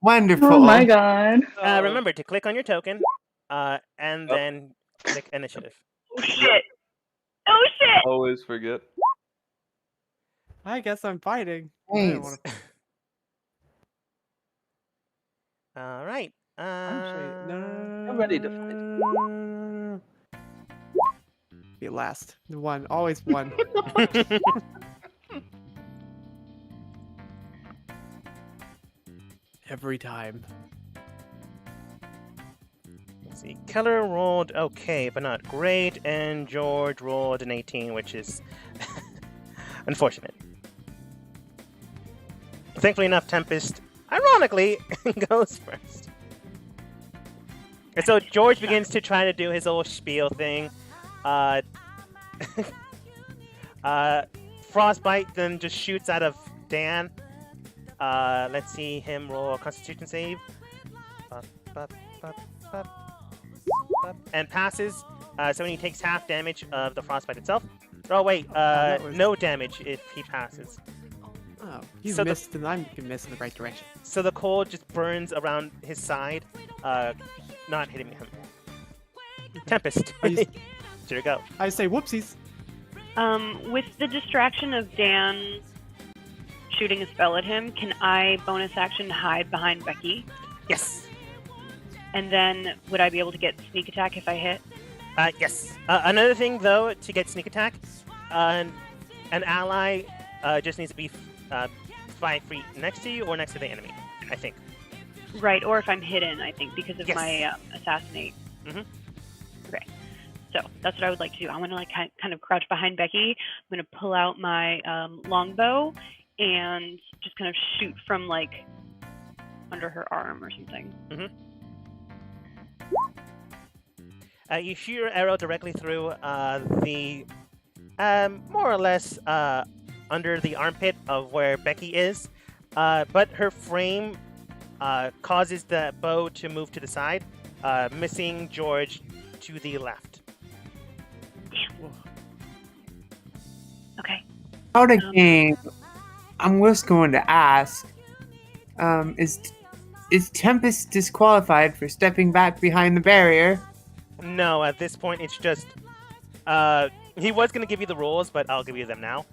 Wonderful. Oh my god. Remember to click on your token, and then click initiative. Oh shit! Oh shit! Always forget. I guess I'm fighting. I didn't Nice. wanna- All right. I'm ready to fight. Be last. One. Always one. Every time. Let's see. Keller rolled okay, but not great, and George rolled an 18, which is unfortunate. Thankfully enough, Tempest, ironically, goes first. And so George begins to try to do his old spiel thing. Frostbite then just shoots out of Dan. Let's see him roll a Constitution save. And passes. So he takes half damage of the frostbite itself. Oh wait, that was- no damage if he passes. Oh, you So the- missed, and I'm gonna miss in the right direction. So the cold just burns around his side, not hitting him. Tempest. Are you- Here we go. I say whoopsies. With the distraction of Dan shooting a spell at him, can I bonus action hide behind Becky? Yes. And then would I be able to get sneak attack if I hit? Yes. Another thing, though, to get sneak attack, an ally just needs to be 5 feet next to you or next to the enemy, I think. Right, or if I'm hidden, I think, because of Yes. my assassinate. Mhm. Okay. So that's what I would like to do. I want to like kind of crouch behind Becky. I'm going to pull out my longbow and just kind of shoot from like under her arm or something. You shoot your arrow directly through the more or less under the armpit of where Becky is, but her frame causes the bow to move to the side, missing George to the left. Okay. Out of game, I'm just going to ask: is Tempest disqualified for stepping back behind the barrier? No, at this point it's just he was going to give you the rules, but I'll give you them now.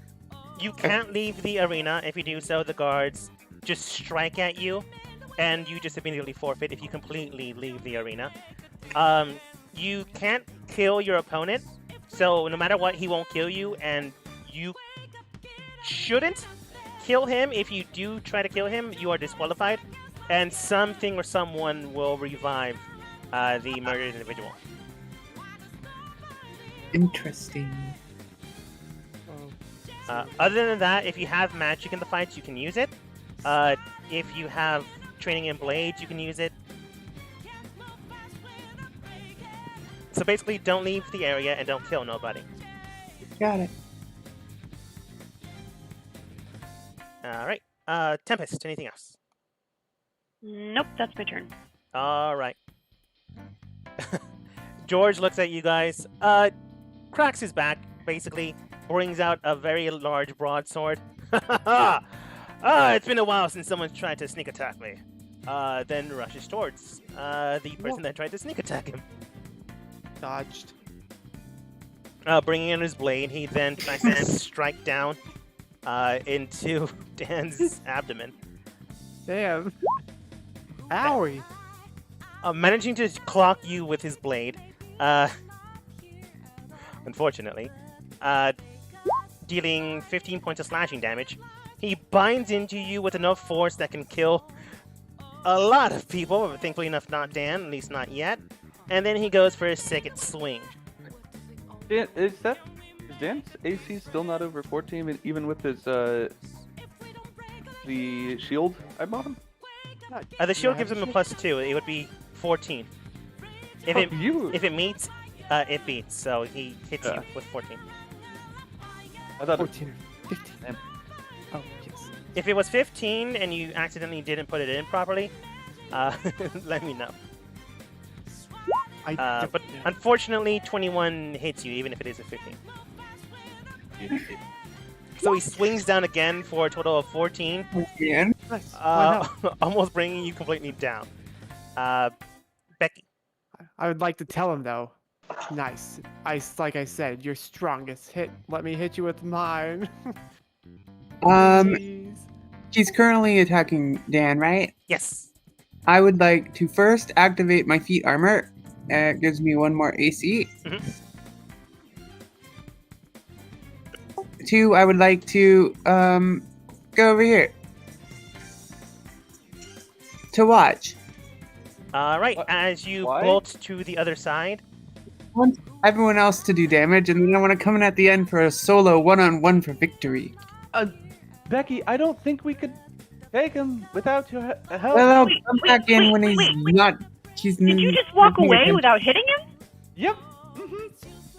You can't leave the arena. If you do so, the guards just strike at you, and you just immediately forfeit if you completely leave the arena. You can't kill your opponent, so no matter what, he won't kill you, and you shouldn't kill him. If you do try to kill him, you are disqualified, and something or someone will revive the murdered individual. Interesting. Oh, Other than that, if you have magic in the fights, you can use it. If you have training in blades, you can use it. So basically, don't leave the area and don't kill nobody. Got it. All right. Tempest, anything else? Nope, that's my turn. All right. George looks at you guys, cracks his back, basically, brings out a very large broadsword. It's been a while since someone's tried to sneak attack me. Then rushes towards the person that tried to sneak attack him. Dodged. Bringing in his blade, he then tries to strike down into Dan's abdomen. Damn. Owie. Managing to clock you with his blade, unfortunately, dealing 15 points of slashing damage. He binds into you with enough force that can kill a lot of people, but thankfully enough not Dan, at least not yet. And then he goes for his second swing. Is Dan's AC still not over 14, even with his the shield I bought him? The shield gives him a +2. It would be 14. If it meets, it beats. So he hits you with 14. I thought 14 or 15. Damn. Oh, yes. If it was 15 and you accidentally didn't put it in properly, let me know. But unfortunately, 21 hits you, even if it is a 15. So he swings down again for a total of 14. Again? Nice. Almost bringing you completely down. Becky. I would like to tell him though. Nice. Like I said, your strongest hit. Let me hit you with mine. Please. She's currently attacking Dan, right? Yes. I would like to first activate my feet armor. It gives me 1 more AC. Mhm. 2, I would like to go over here to watch. All right. What? As you Why? bolt to the other side. I want everyone else to do damage, and then I want to come in at the end for a solo one-on-one for victory. Becky, I don't think we could take him without your help. Well, I'll Wait, come wait, back in when wait, he's wait. not. He's Did you just walk not paying away attention. without hitting him? Yep.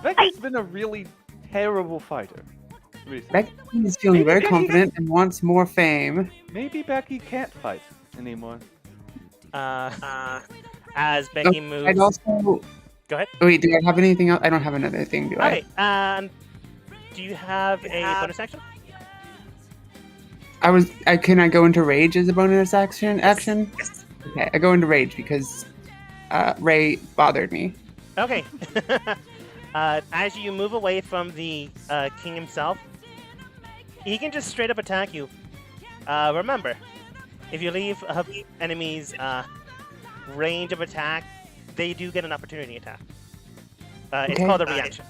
Becky's been a really terrible fighter recently. Becky is feeling Maybe very Becky confident and wants more fame. Maybe Becky can't fight anymore. As Becky moves. I'd also. Go ahead. Wait, do I have anything else? I don't have another thing, do I? Okay. Do you have a bonus action? Can I go into rage as a bonus action? Yes. Okay, I go into rage because Ray bothered me. Okay. As you move away from the king himself, he can just straight up attack you. Remember, if you leave enemies range of attack, they do get an opportunity attack. It's Okay. called a reaction.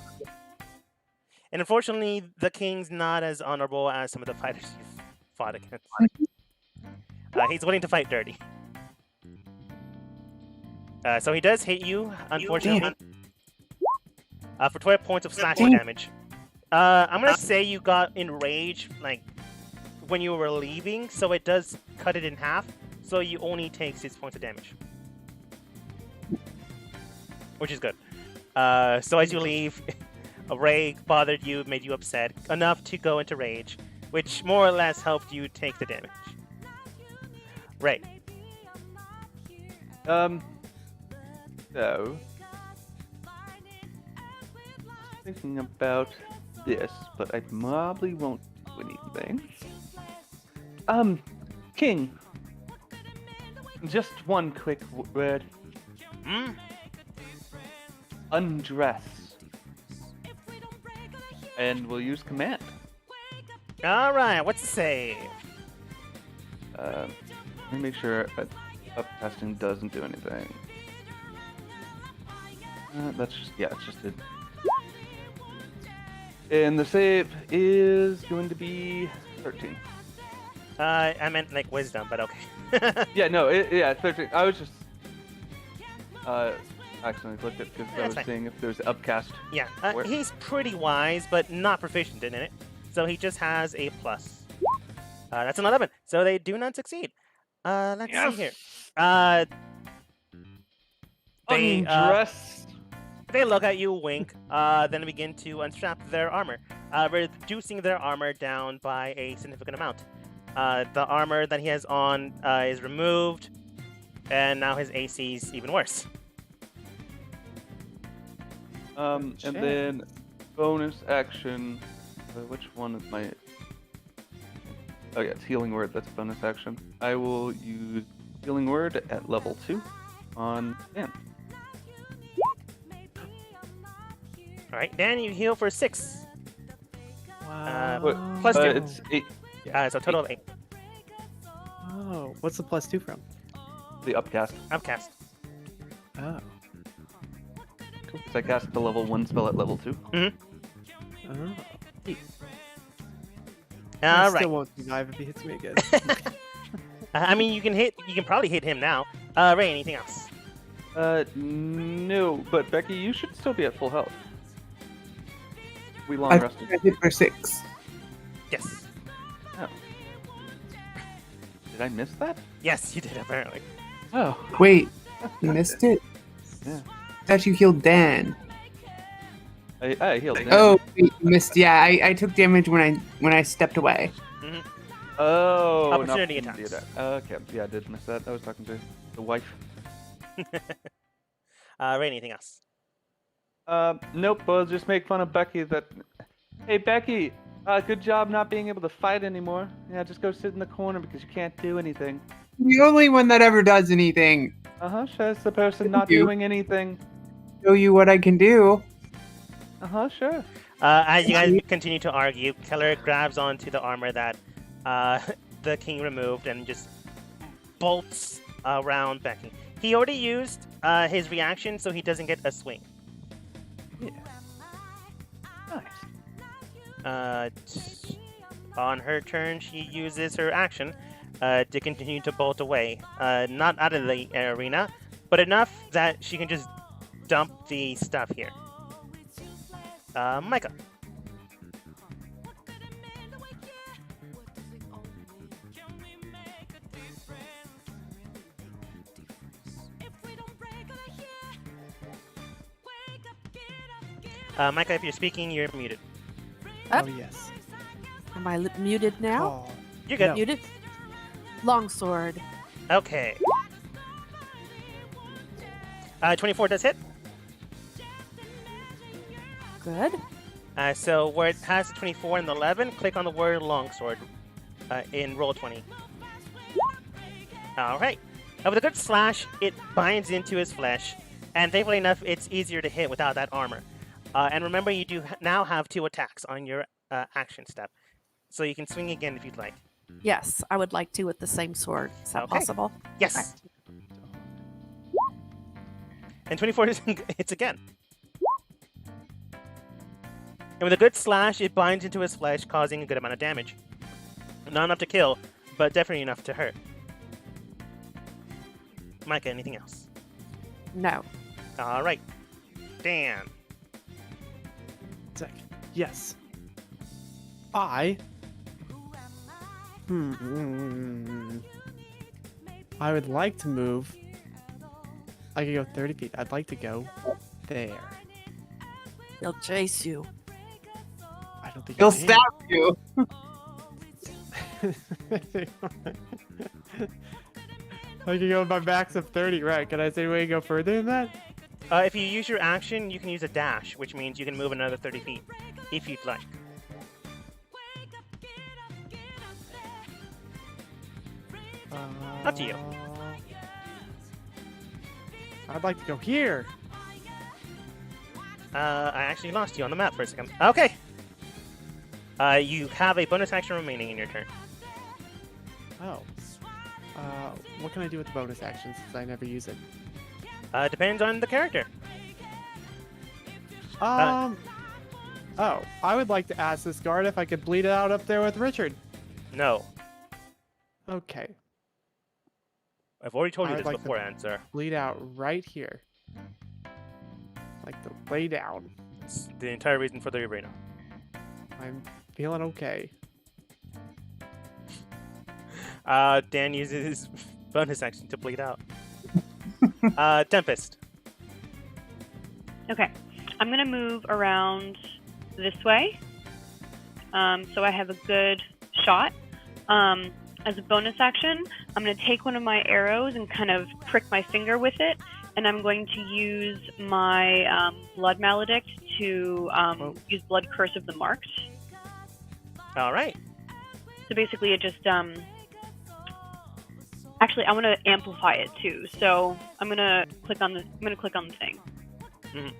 And unfortunately, the king's not as honorable as some of the fighters you've fought against. He's willing to fight dirty. So he does hit you, unfortunately, for 12 points of slashing damage. I'm gonna say you got enraged, like, when you were leaving, so it does cut it in half, so you only take 6 points of damage. Which is good. So as you leave, a Ray bothered you, made you upset, enough to go into rage, which more or less helped you take the damage. Ray. So thinking about this, but I probably won't do anything. King. Just one quick word. Hmm? Undress. And we'll use command. Alright, what's the save? Let me make sure up testing doesn't do anything. That's just, yeah, it's just it. And the save is going to be 13. I meant like wisdom, but okay. Yeah, no, yeah, 13. I was just accidentally clicked it because I That's was fine. seeing if there's upcast. Yeah, Where- he's pretty wise, but not proficient in it. So he just has a plus. That's an 11. So they do not succeed. Let's see here. They Undress. they look at you, wink, then begin to unstrap their armor, reducing their armor down by a significant amount. The armor that he has on is removed, and now his AC is even worse. And then bonus action. Which one is my? Oh yeah, it's healing word. That's bonus action. I will use healing word at level 2 on Dan. All right, Dan, you heal for 6. Wow. Plus 2. It's 8. So total of 8. Oh, what's the +2 from? The upcast. Upcast. Oh. Because I cast the level 1 spell at level 2. Oh. I All right. still won't survive if he hits me again. I mean, you can probably hit him now. Ray, anything else? No, but Becky, you should still be at full health. We long I rested. hit for 6. Yes. Oh. Did I miss that? Yes, you did apparently. Oh. Wait, you missed it? Yeah. I thought you healed Dan. I healed him. Oh, wait, you missed. Yeah, I took damage when I stepped away. Oh. Opportunity not attacks. the attack. Okay. Yeah, I did miss that. I was talking to the wife. Ray, anything else? Nope. We'll just make fun of Becky. Hey, Becky. Good job not being able to fight anymore. Yeah, just go sit in the corner because you can't do anything. The only one that ever does anything. Says the person not you. doing anything. Show you what I can do. Sure. As you guys continue to argue, Keller grabs onto the armor that the king removed and just bolts around Becky. He already used his reaction, so he doesn't get a swing. Yeah. Nice. On her turn, she uses her action to continue to bolt away. Not out of the arena, but enough that she can just dump the stuff here. Micah. Micah, if you're speaking, you're muted. Oh, yes. Am I muted now? Oh. You're good. No. Muted. Longsword. Okay. 24 does hit. Good. So where it has the 24 and the 11, click on the word longsword in roll 20. All right. With a good slash, it binds into his flesh, and thankfully enough, it's easier to hit without that armor. And remember, you do now have 2 attacks on your action step, so you can swing again if you'd like. Yes, I would like to with the same sword. Is that Okay. possible? Yes. And 24 hits again. And with a good slash, it binds into his flesh, causing a good amount of damage. Not enough to kill, but definitely enough to hurt. Micah, anything else? No. All right. Dan. Sec. Yes. I would like to move. I could go 30 feet. I'd like to go there. He'll chase you. I don't think He'll I can. stab you. I can go with my max of 30, right? Can I say we can go further than that? If you use your action, you can use a dash, which means you can move another 30 feet, if you'd like. Up to you. I'd like to go here. I actually lost you on the map for a second. Okay. You have a bonus action remaining in your turn. Oh. What can I do with the bonus action since I never use it? Depends on the character. Oh, I would like to ask this guard if I could bleed it out up there with Richard. No. Okay. I've already told you I'd this like to- beforehand, sir. Bleed out right here. Like to lay down. It's the entire reason for the arena. I'm feeling okay. Dan uses his bonus action to bleed out. Tempest. Okay, I'm gonna move around this way, so I have a good shot. As a bonus action, I'm gonna take one of my arrows and kind of prick my finger with it, and I'm going to use my blood maledict to use blood curse of the marked. All right. So basically, it just actually I want to amplify it too. So I'm gonna click on the thing. Mhm.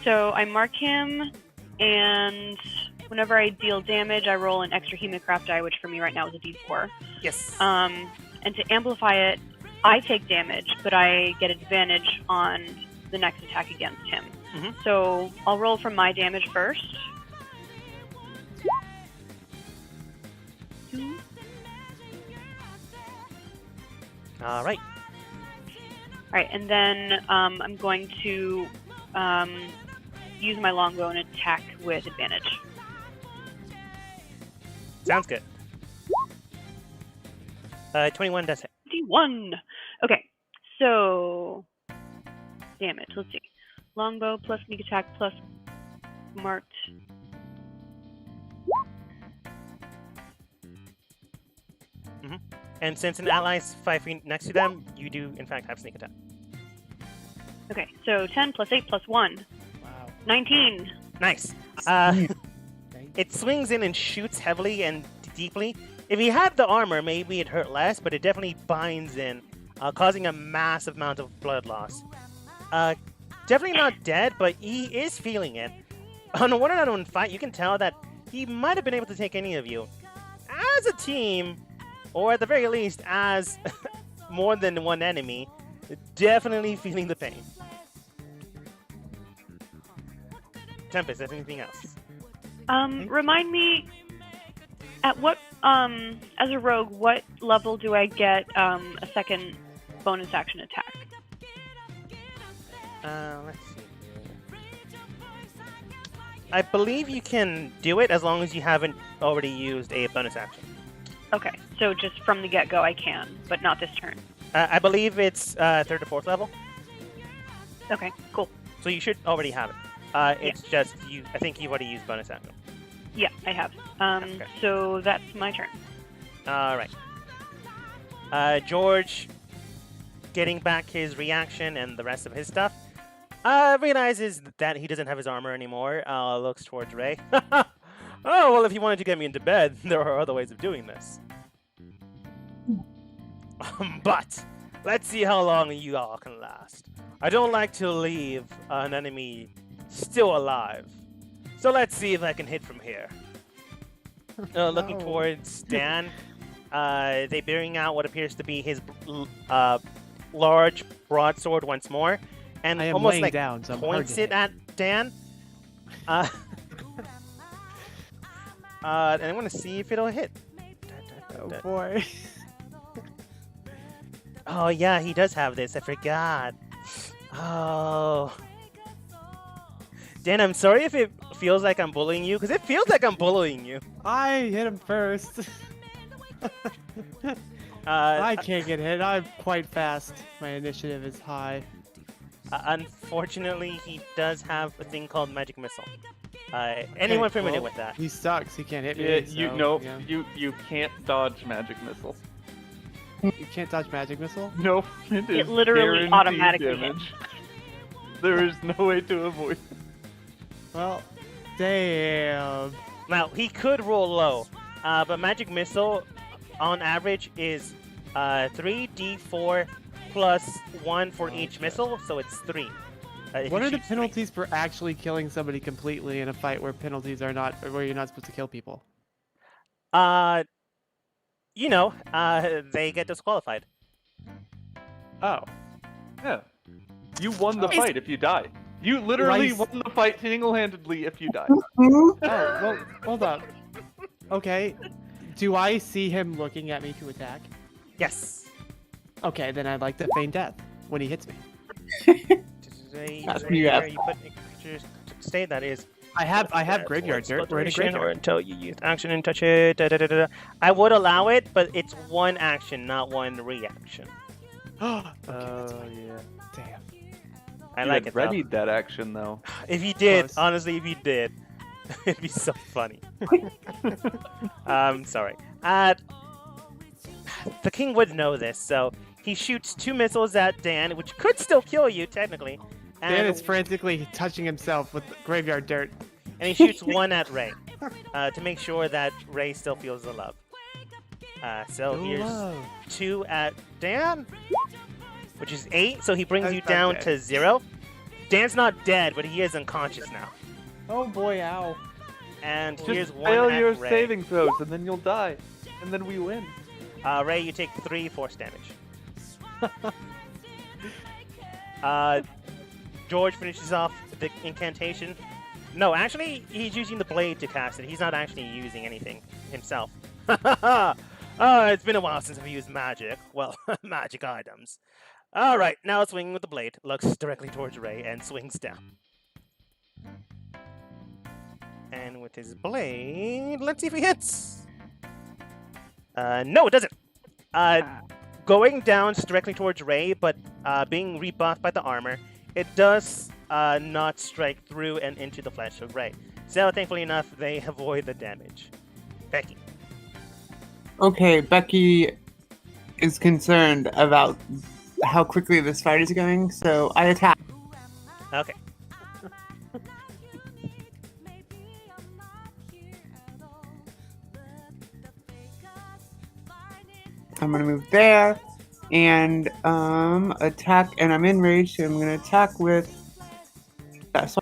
So I mark him, and whenever I deal damage, I roll an extra Hemocraft die, which for me right now is a D4. Yes. And to amplify it, I take damage, but I get advantage on the next attack against him. Mhm. So I'll roll from my damage first. 2. All right. All right, and then I'm going to use my longbow and attack with advantage. Sounds good. 21 does hit. 21. Okay, so damage. Let's see. Longbow plus sneak attack plus marked. And since an ally's 5 feet next to them, you do in fact have sneak attack. Okay, so 10 plus 8 plus 1. Wow. 19. Nice. It swings in and shoots heavily and deeply. If he had the armor, maybe it hurt less, but it definitely binds in, causing a massive amount of blood loss. Definitely not dead, but he is feeling it. On a one-on-one fight, you can tell that he might have been able to take any of you. As a team, or at the very least, as more than one enemy, definitely feeling the pain. Tempest, is anything else? Remind me, at what, as a rogue, what level do I get a second bonus action attack? Let's see here. I believe you can do it as long as you haven't already used a bonus action. Okay, so just from the get-go I can, but not this turn. I believe it's 3rd or 4th level, Okay, cool. so you should already have it. It's just you. I think you've already used bonus action. Yeah, I have. Okay. So that's my turn. All right. George, getting back his reaction and the rest of his stuff, realizes that he doesn't have his armor anymore. Looks towards Ray. Oh, well, if you wanted to get me into bed, there are other ways of doing this. But let's see how long you all can last. I don't like to leave an enemy still alive. So let's see if I can hit from here. Looking No. towards Dan, they bearing out what appears to be his large broadsword once more, and I am almost laying like down, so I'm hard points to it hit. at Dan. And I want to see if it'll hit. Oh boy. Oh yeah, he does have this. I forgot. Oh. Dan, I'm sorry if it feels like I'm bullying you, because it feels like I'm bullying you. I hit him first. I can't get hit. I'm quite fast. My initiative is high. Unfortunately, he does have a thing called Magic Missile. Anyone familiar well, with that? He sucks. He can't hit me. Yeah, so, you can't dodge magic missile. You can't dodge magic missile. No, it is literally guaranteed automatically damage. There is no way to avoid it. Well, damn. Now, he could roll low, but Magic Missile, on average, is 3d4 plus 1 for each missile, so it's 3. If What he are the shoots 3. penalties for actually killing somebody completely in a fight where penalties are not, or where you're not supposed to kill people? They get disqualified. Oh. Yeah. You won the Is- fight if you die. You literally Rice- won the fight single-handedly if you die. Oh, well, hold up. Okay. Do I see him looking at me to attack? Yes. Okay, then I'd like to feign death when he hits me. Today, That's where you you have. put creatures to stay, that is I have graveyard dirt. We're in a Or graveyard. until you use action and touch it. I would allow it, but it's one action, not one reaction. Okay, Oh that's fine. yeah. Damn. I You like had it though. readied that action though. If you did, Close. honestly, if you did, it'd be so funny. Sorry. The king would know this, so he shoots 2 missiles at Dan, which could still kill you technically. Dan And, is frantically touching himself with graveyard dirt. and he shoots 1 at Ray to make sure that Ray still feels the love. So here's Whoa. 2 at Dan, which is 8. So he brings I'm you down dead. to 0. Dan's not dead, but he is unconscious now. Oh boy, ow. And Just here's 1 fail at your Ray. saving throws and then you'll die. And then we win. Ray, you take 3 force damage. George finishes off the incantation. No, actually, he's using the blade to cast it. He's not actually using anything himself. It's been a while since I've used magic. Well, magic items. Alright, now swinging with the blade. Looks directly towards Ray and swings down. And with his blade, let's see if he hits. No, it doesn't. Going down directly towards Ray, but being rebuffed by the armor, it does not strike through and into the flesh of Ray. So, thankfully enough, they avoid the damage. Becky. Okay, Becky is concerned about how quickly this fight is going, so I attack. Okay. I'm gonna move there and attack, and I'm enraged, so I'm gonna attack with that. So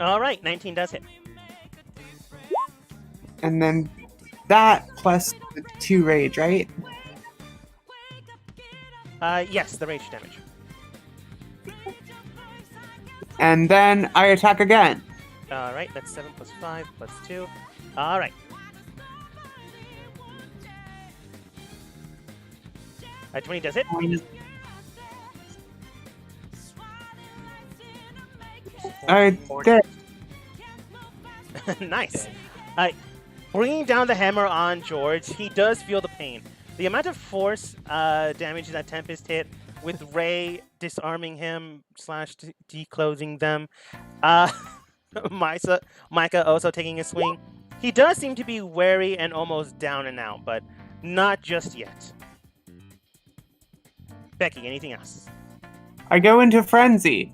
Alright, 19 does hit. and then that plus the 2 rage, right? Yes, the rage damage. And then I attack again. Alright, that's 7 plus 5 plus 2. Alright. Uh, 20 does hit. I did. Nice. Bringing down the hammer on George, he does feel the pain. The amount of force damage that Tempest hit, with Ray disarming him / declosing them, Micah also taking a swing. He does seem to be wary and almost down and out, but not just yet. Becky, anything else? I go into frenzy.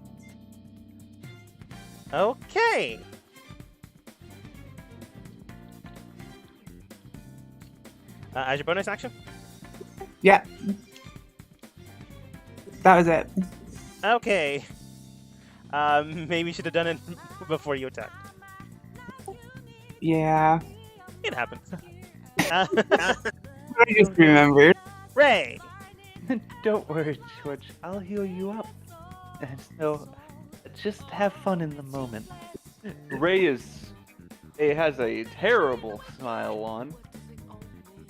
Okay. As your bonus action? Yeah. That was it. Okay. Maybe you should have done it before you attacked. Yeah. It happens. I just remembered. Ray! Don't worry, George. I'll heal you up. And so, just have fun in the moment. Ray has a terrible smile on,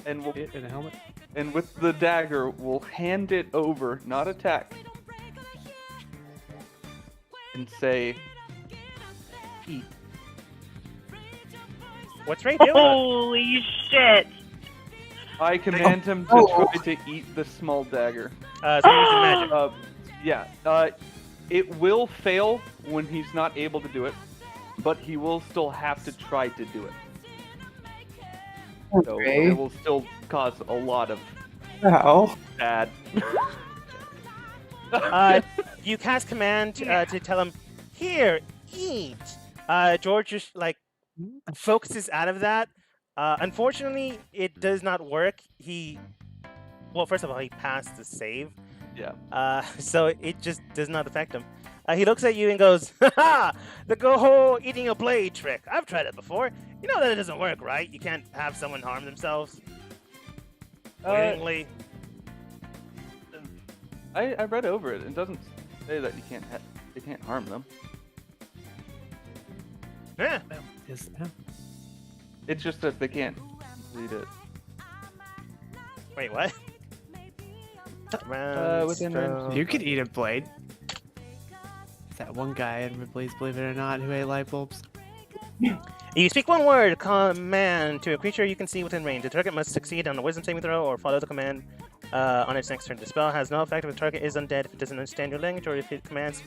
and will, In a helmet. and with the dagger, will hand it over, not attack, and say, "Eat." What's Ray doing? Holy shit! I command him to Oh. try to eat the small dagger. So you're using magic. Yeah. It will fail when he's not able to do it, but he will still have to try to do it. So Okay. it will still cause a lot of Oh. bad. You cast command to tell him, here, eat. George just focuses out of that. Unfortunately, it does not work. Well, first of all, he passed the save. Yeah. So it just does not affect him. He looks at you and goes, "Ha! The whole eating a blade trick. I've tried it before. You know that it doesn't work, right? You can't have someone harm themselves. Willingly." I read over it. It doesn't say that you can't harm them. Yeah. Yes. It's just that they can't complete it. Wait, what? Within range. You could eat a blade. Is that one guy in Ripley's, believe it or not, who ate light bulbs. You speak one word command to a creature you can see within range. The target must succeed on a wisdom saving throw or follow the command on its next turn. The spell has no effect if the target is undead, if it doesn't understand your language, or if it commands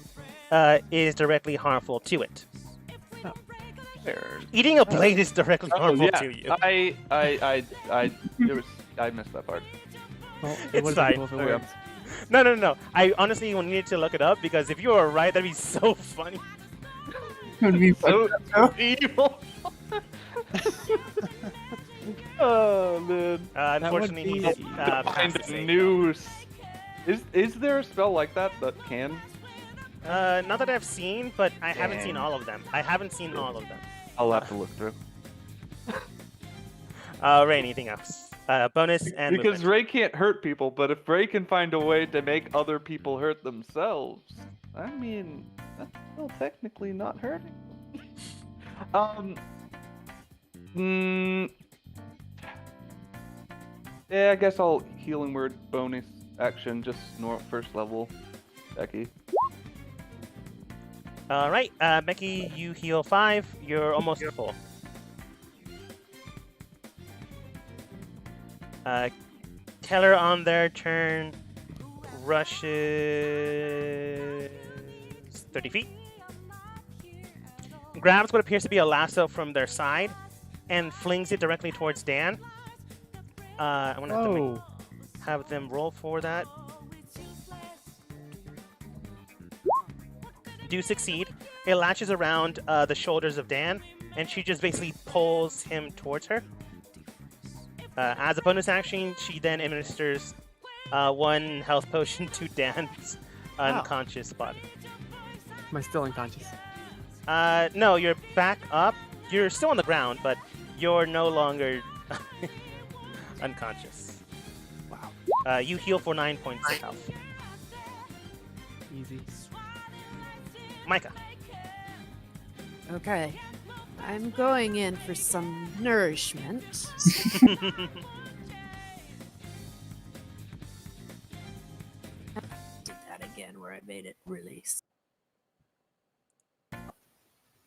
is directly harmful to it. Fair. Eating a blade is directly harmful yeah. to you. I missed that part. Well, It's would fine. be cool if it Okay. worked. No. I honestly needed to look it up because if you were right, that'd be so funny. It would be So fun. evil. Oh man. Unfortunately, he be- passed Find the a save. new. Is there a spell like that can? Not that I've seen, but I haven't seen Dang. all of them. I haven't seen all of them. I'll have to look through. Ray, anything else? Bonus and Because movement. Ray can't hurt people, but if Ray can find a way to make other people hurt themselves, I mean, that's still technically not hurting them. Yeah, I guess I'll healing word bonus action, just first level, Becky. All right, Becky, you heal 5. You're almost full. Keller on their turn rushes 30 feet. Grabs what appears to be a lasso from their side and flings it directly towards Dan. I'm gonna have to have them roll for that. Do succeed. It latches around the shoulders of Dan, and she just basically pulls him towards her. As a bonus action, she then administers 1 health potion to Dan's unconscious body. Am I still unconscious? No, you're back up. You're still on the ground, but you're no longer unconscious. Wow. You heal for 9 points of health. Easy. Micah. Okay. I'm going in for some nourishment. Did that again where I made it release.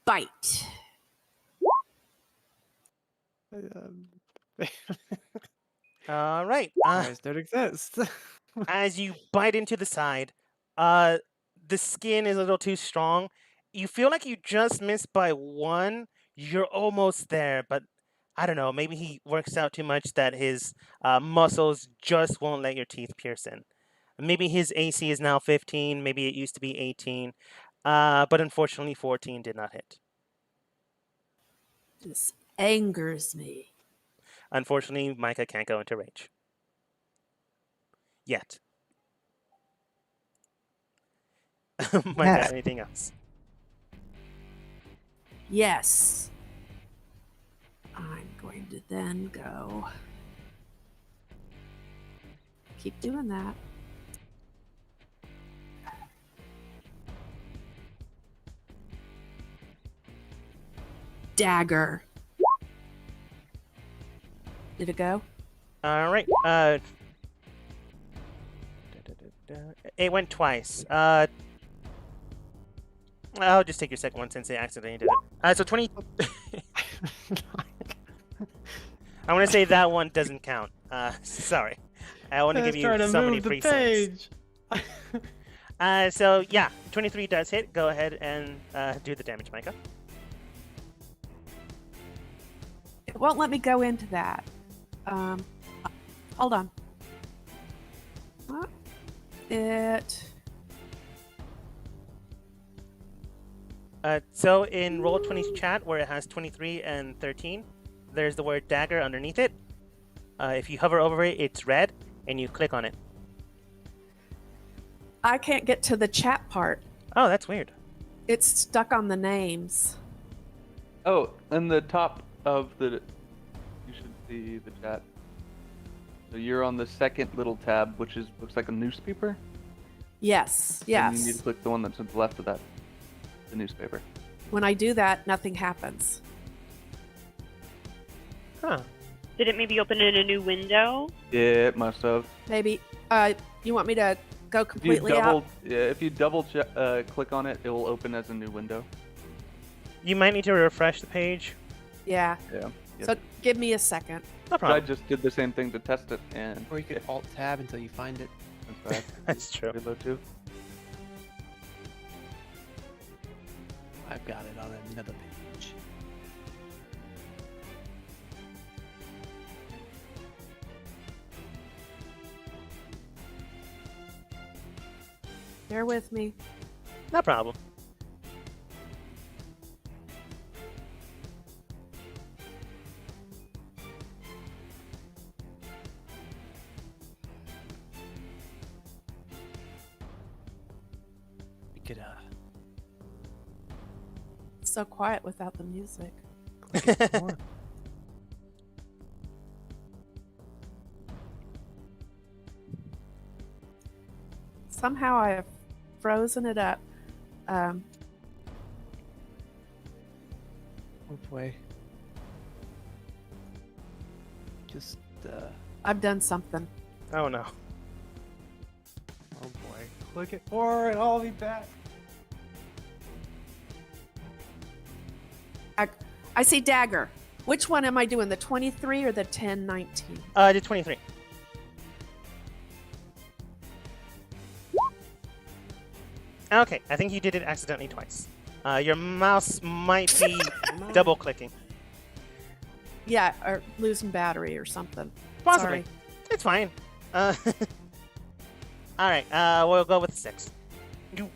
Bite. All right. Eyes don't exist. As you bite into the side, the skin is a little too strong. You feel like you just missed by 1. You're almost there, but I don't know. Maybe he works out too much that his muscles just won't let your teeth pierce in. Maybe his AC is now 15. Maybe it used to be 18. But unfortunately, 14 did not hit. This angers me. Unfortunately, Micah can't go into range. Yet. Micah, anything else? Yes. I'm going to then go. Keep doing that. Dagger. Did it go? All right. It went twice. I'll just take your second one since they accidentally did it. So 20. I want to say that one doesn't count. Sorry. I want to give you so many free cents. So yeah, 23 does hit. Go ahead and do the damage, Micah. It won't let me go into that. Hold on. So in Roll20's chat, where it has 23 and 13, there's the word dagger underneath it. If you hover over it, it's red, and you click on it. I can't get to the chat part. Oh, that's weird. It's stuck on the names. Oh, in the top of the, you should see the chat. So you're on the second little tab, which looks like a newspaper. Yes, And yes. you need to click the one that's to the left of that, the newspaper. When I do that, nothing happens. Huh. Did it maybe open in a new window? Yeah, it must have. Maybe. You want me to go If you completely out? if you double click on it, it will open as a new window. You might need to refresh the page. Yeah. Yeah. So give me a second. No I problem. just did the same thing to test it, and Or you could Alt Tab until you find it. that's what I have to That's true. reload too. I've got it on another page. Bear with me. No problem. We could It's so quiet without the music. click it some more. Somehow I have frozen it up. Oh boy. Just I've done something. Oh no. oh boy. Click it more and I'll be back. I see dagger. Which one am I doing? The 23 or the 1019? The 23. Okay, I think you did it accidentally twice. Your mouse might be double clicking. Yeah, or losing battery or something. Possibly. Sorry. It's fine. Alright, we'll go with 6. You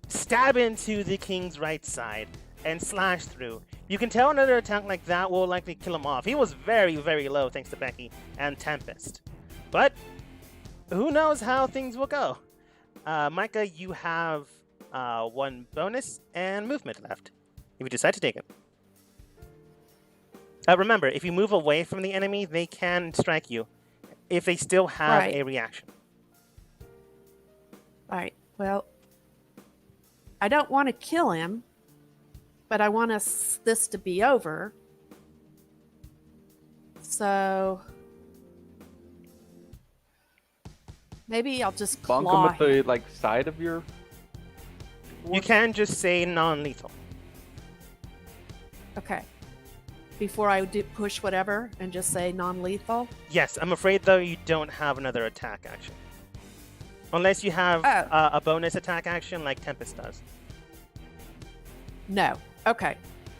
stab into the king's right side and slash through. You can tell another attack like that will likely kill him off. He was very, very low thanks to Becky and Tempest. But who knows how things will go. Micah, you have 1 bonus and movement left, if you decide to take it. Remember, if you move away from the enemy, they can strike you if they still have Right. a reaction. Right. Well, I don't want to kill him, but I want this to be over. So maybe I'll just Bonk claw him with the like side of your. You can just say non-lethal. Okay. Before I do push whatever and just say non-lethal. Yes, I'm afraid though you don't have another attack action. Unless you have Oh. a bonus attack action like Tempest does. No. Okay.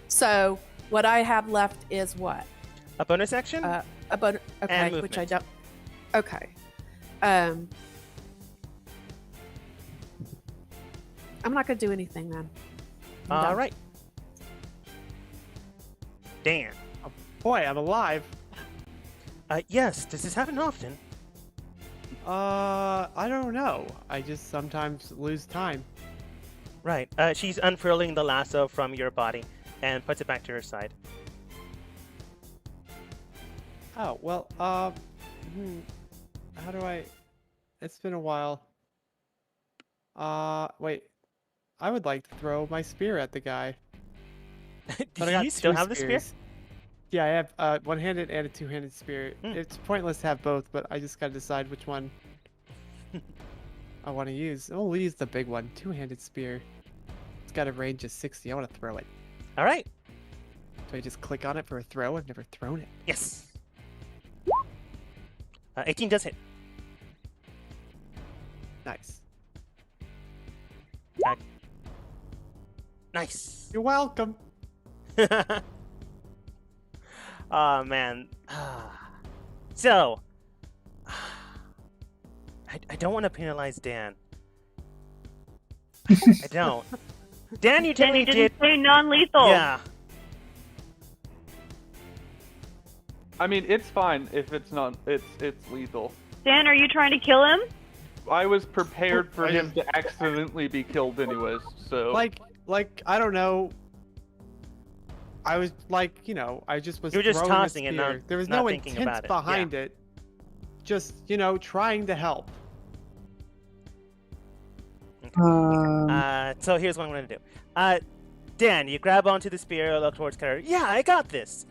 So what I have left is what? A bonus action? A bonus. Okay, And which I movement. don't. Okay. I'm not gonna do anything then. I'm done. Alright. Dan. Boy, I'm alive. Yes, does this happen often? I don't know. I just sometimes lose time. Right. She's unfurling the lasso from your body and puts it back to her side. Oh, well, how do I... It's been a while. Wait. I would like to throw my spear at the guy. Do But I got you still two have the spear? spears. Yeah, I have one-handed and a two-handed spear. Hmm. It's pointless to have both, but I just gotta decide which one I want to use. I'll use the big one, two-handed spear. It's got a range of 60. I want to throw it. Alright. Do I just click on it for a throw? I've never thrown it. Yes. 18 does hit. Nice. Nice. You're welcome. Oh man. So, I don't want to penalize Dan. I don't. Dan, you Then technically you did. didn't say non-lethal. Yeah. I mean, it's fine if it's not. It's lethal. Dan, are you trying to kill him? I was prepared for I him to accidentally be killed anyways, so. Like I don't know. I was like, I just was. You were just throwing a tossing it, not- spear. There was not no thinking intent about it. behind it. Just, trying to help. So here's what I'm gonna do. Dan, you grab onto the spear, look towards Cutter. Yeah, I got this.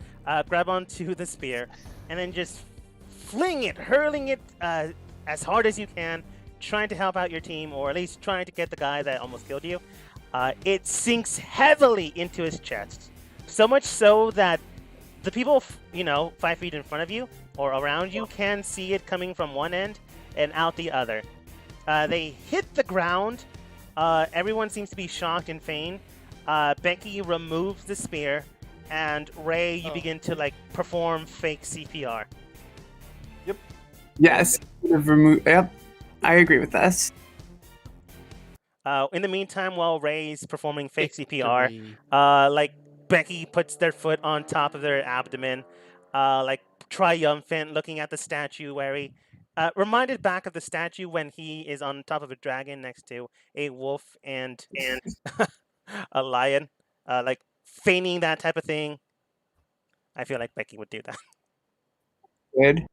Grab onto the spear, and then just fling it, hurling it as hard as you can trying to help out your team, or at least trying to get the guy that almost killed you, it sinks heavily into his chest. So much so that the people, 5 feet in front of you or around you can see it coming from one end and out the other. They hit the ground. Everyone seems to be shocked and faint. Becky removes the spear, and Ray, you begin to perform fake CPR. Yes. Yep. I agree with this. In the meantime, while Ray's performing fake CPR, Victory. Becky puts their foot on top of their abdomen, triumphant, looking at the statuary. Reminded back of the statue when he is on top of a dragon next to a wolf and a lion, feigning that type of thing. I feel like Becky would do that. Good.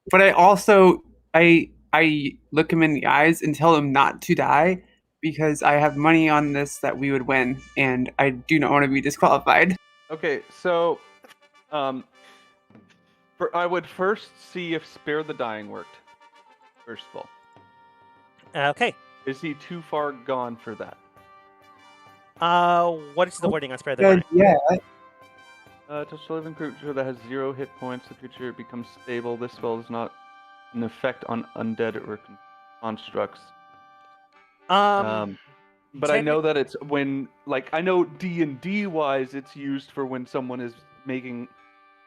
But I also I look him in the eyes and tell him not to die because I have money on this that we would win, and I do not want to be disqualified. Okay, so I would first see if Spare the Dying worked. First of all, Okay. is he too far gone for that? What is the wording on Spare the Dying? Yeah. Touch a living creature that has 0 hit points. The creature becomes stable. This spell is not an effect on undead or constructs. But I know that it's when, I know D&D wise, it's used for when someone is making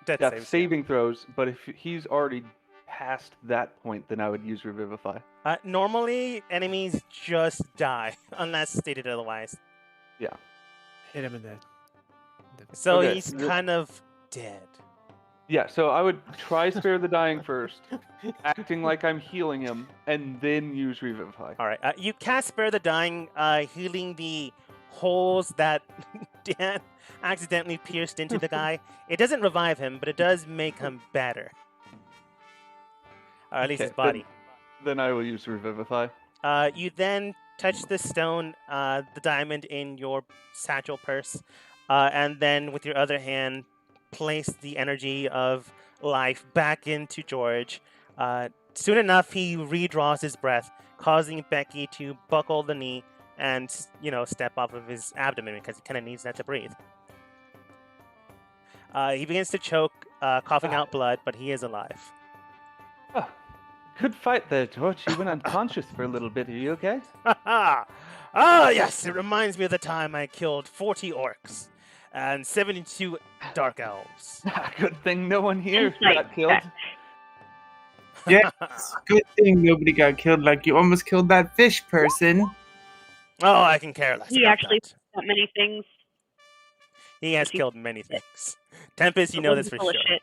death saving throws. But if he's already past that point, then I would use Revivify. Normally, enemies just die unless stated otherwise. Yeah. Hit him in the. So Okay, he's kind of dead. Yeah, so I would try Spare the Dying first, acting like I'm healing him, and then use Revivify. All right. You cast Spare the Dying, healing the holes that Dan accidentally pierced into the guy. It doesn't revive him, but it does make him better. Or at least his body. Then I will use Revivify. You then touch the stone, the diamond in your satchel purse, and then with your other hand, place the energy of life back into George. Soon enough, he redraws his breath, causing Becky to buckle the knee and, step off of his abdomen because he kind of needs that to breathe. He begins to choke, coughing out blood, but he is alive. Oh, good fight there, George. You went unconscious for a little bit. Are you okay? Yes, it reminds me of the time I killed 40 orcs and 72 dark elves. Good thing no one here Insight got killed. check. Yeah, good thing nobody got killed. Like you almost killed that fish person. Oh, I can care less. He about actually that. that many things. He has killed many things. Tempest, you know this for Full of sure.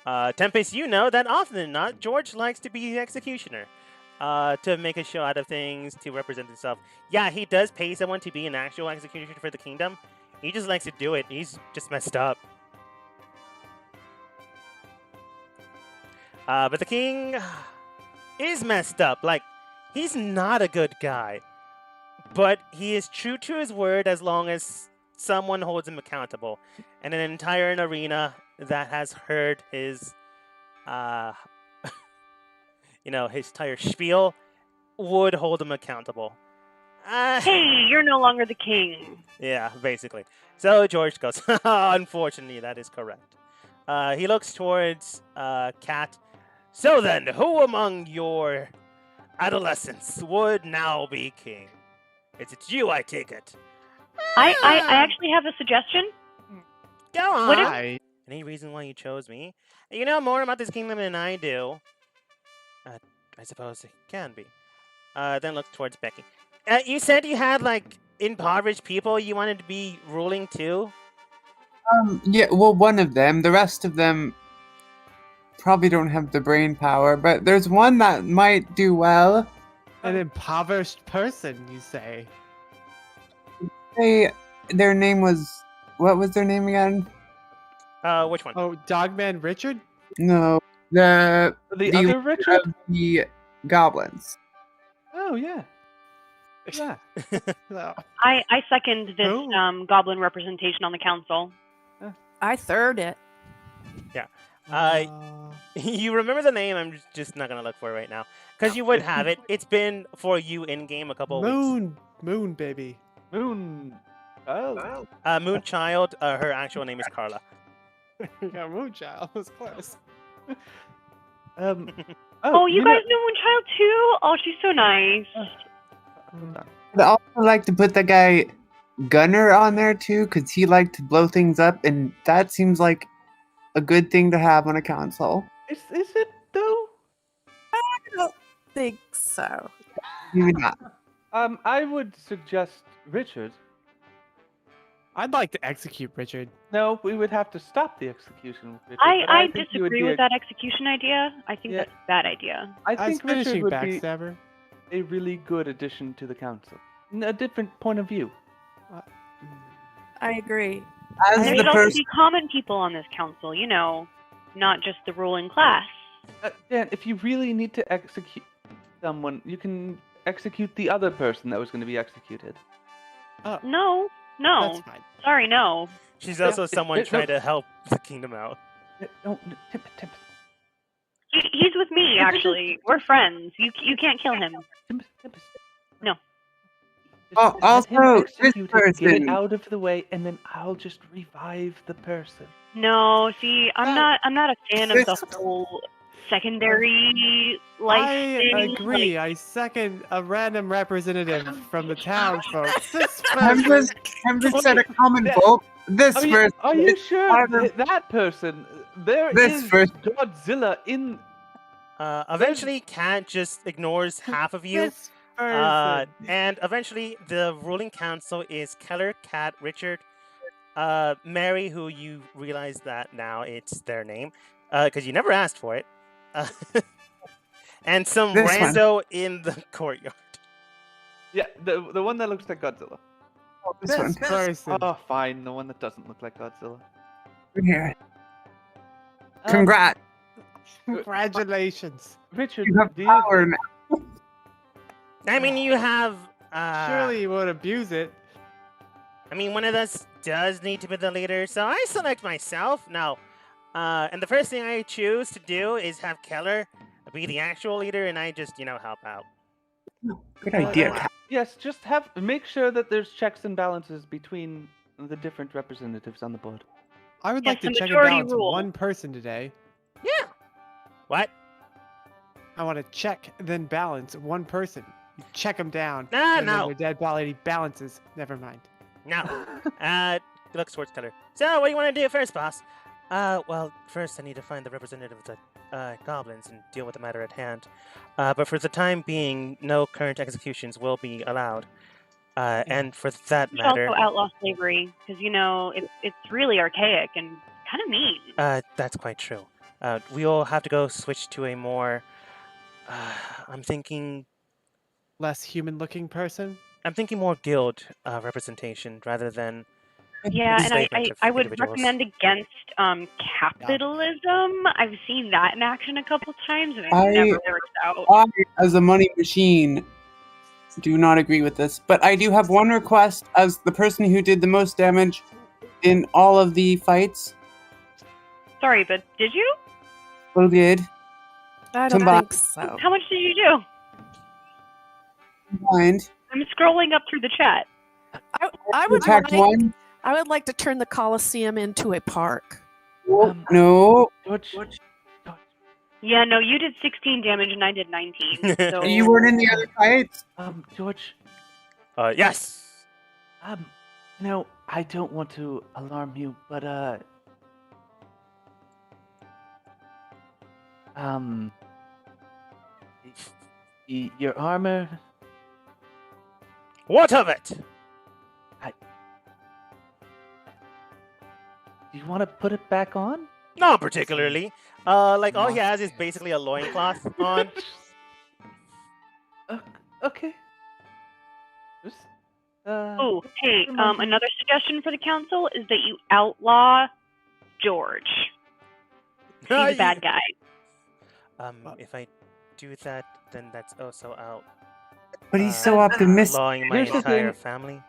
shit. Tempest, you know that often than not, George likes to be the executioner. To make a show out of things, to represent himself. Yeah, he does pay someone to be an actual executioner for the kingdom. He just likes to do it. He's just messed up. But the king is messed up. He's not a good guy. But he is true to his word as long as someone holds him accountable. And an entire arena that has heard his, his entire spiel would hold him accountable. Hey, you're no longer the king. Yeah, basically. So George goes, unfortunately, that is correct. He looks towards Kat. So then, who among your adolescents would now be king? It's you, I take it. I actually have a suggestion. Go on. What if- Hi. Any reason why you chose me? You know more about this kingdom than I do. I suppose it can be. Then look towards Becky. You said you had, impoverished people you wanted to be ruling too? Yeah, well, one of them. The rest of them probably don't have the brain power, but there's one that might do well. An impoverished person, you say? Their name was... What was their name again? Which one? Oh, Dogman Richard? No, the The other Richard? of the goblins. Oh, yeah. Yeah. No. I second this Who? goblin representation on the council. I third it. You remember the name? I'm just not gonna look for it right now because you would have it. It's been for you in game a couple of weeks. Moon, baby. Moon. Oh. Moonchild. Her actual name is Carla. Yeah, Moonchild was close. Oh, you know- guys know Moonchild too? Oh, she's so nice. hold on. I'd also like to put the guy Gunner on there too, because he liked to blow things up, and that seems like a good thing to have on a console. Is it though? I don't think so. Maybe not. I would suggest Richard. I'd like to execute Richard. No, we would have to stop the execution with Richard. but I think he would disagree be with a- that execution idea. I think Yeah. that's a bad idea. I I was think Richard finishing would be backstabber. a really good addition to the council. A different point of view. I agree. As There the should also person, be common people on this council, you know, not just the ruling class. Dan, if you really need to execute someone, you can execute the other person that was going to be executed. No, That's fine. sorry, no. She's also it- someone it- trying to help the kingdom out. Don't, Tim. He's with me, actually. We're friends. You can't kill him. No. Oh, Just let him also, this execute it, get it person- out of the way, and then I'll just revive the person. No, see, I'm not a fan of the This- whole secondary life I thing. agree. I second a random representative from the town, folks. This members, person, members said a common vote. This person, Are you sure However- that person? There This is person- Godzilla in. Eventually, Cat just ignores half of you. this person. And eventually, the ruling council is Keller, Cat, Richard, Mary, who you realize that now it's their name, because you never asked for it, and some This one. rando in the courtyard. Yeah, the one that looks like Godzilla. this one, This person. Oh, fine, the one that doesn't look like Godzilla. here. Um, Congrats, Congratulations. Richard, you have do you, power now. I mean, you have. Surely you won't abuse it. I mean, one of us does need to be the leader, so I select myself. No. And the first thing I choose to do is have Keller be the actual leader, and I just, help out. Good idea, Cat. yes, just make sure that there's checks and balances between the different representatives on the board. I would Yes, like to the check and majority balance rule. one person today. Yeah. What? I want to check, then balance one person. You check them down. No, and then no. their dead body balances. Never mind. No. Look, Sports Cutter. So, what do you want to do first, boss? Well, first I need to find the representative of the goblins and deal with the matter at hand. But for the time being, no current executions will be allowed. And for that We should matter, also outlaw slavery because it's really archaic and kind of mean. that's quite true. We'll have to go switch to a more. I'm thinking Less human-looking person. more guild representation rather than. Yeah, and enslavement of I would individuals. recommend against capitalism. I've seen that in action a couple times, and it I- never works out. I, as a money machine, do not agree with this. But I do have one request as the person who did the most damage in all of the fights. Sorry, but did you? Who did? I don't Combined. think so. How much did you do? Mind. I'm scrolling up through the chat. I would Attacked like, one. I would like to turn the Colosseum into a park. No. George, Yeah, no, you did 16 damage and I did 19. So You weren't in the other fights. George, Yes. no, I don't want to alarm you, but your armor. What of it? Do you want to put it back on? Not particularly. All he has is basically a loincloth on. Okay. Just, Oh, hey, Remind me. another suggestion for the council is that you outlaw George. He's a bad guy. If I do that, then that's also out. But he's so optimistic. Outlawing my Here's the entire thing. family.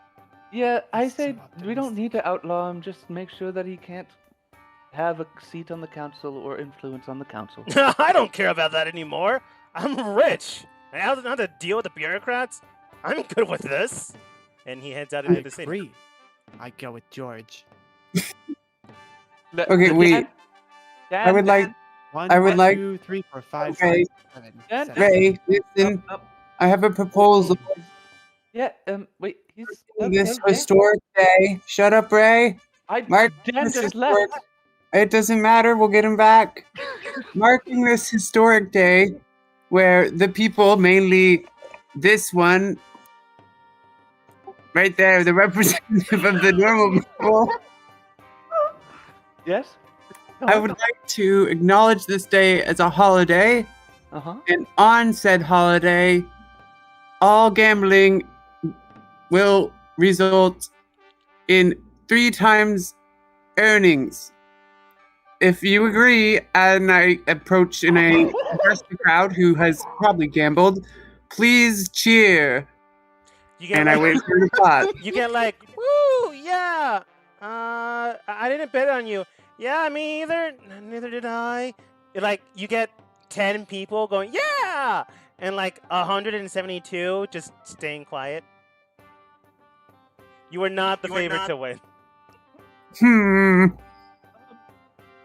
Yeah, I So say we don't need to outlaw him. Just make sure that he can't have a seat on the council or influence on the council. I don't care about that anymore. I'm rich. I don't have to deal with the bureaucrats. I'm good with this. And he heads out I into the city. agree. I go with George. Okay, wait. I would like. One, I would like- 2, 3, 4, 5, Okay. 6, 7, Dan, 7. Ray, listen. I have a proposal. Yeah. Wait. He's This okay. historic day. Shut up, Ray. Dan this just historic- left. It doesn't matter. We'll get him back. Marking this historic day, where the people, mainly this one, right there, the representative of the normal people. Yes. I would like to acknowledge this day as a holiday, and on said holiday, all gambling will result in 3 times earnings. If you agree, and I approach and I address the crowd who has probably gambled, please cheer. You get And I like, wait for the applause. you get like, woo, yeah. I didn't bet on you. Yeah, me either. Neither did I. Like, you get 10 people going, yeah, and like 172 just staying quiet. You were not the favorite to win.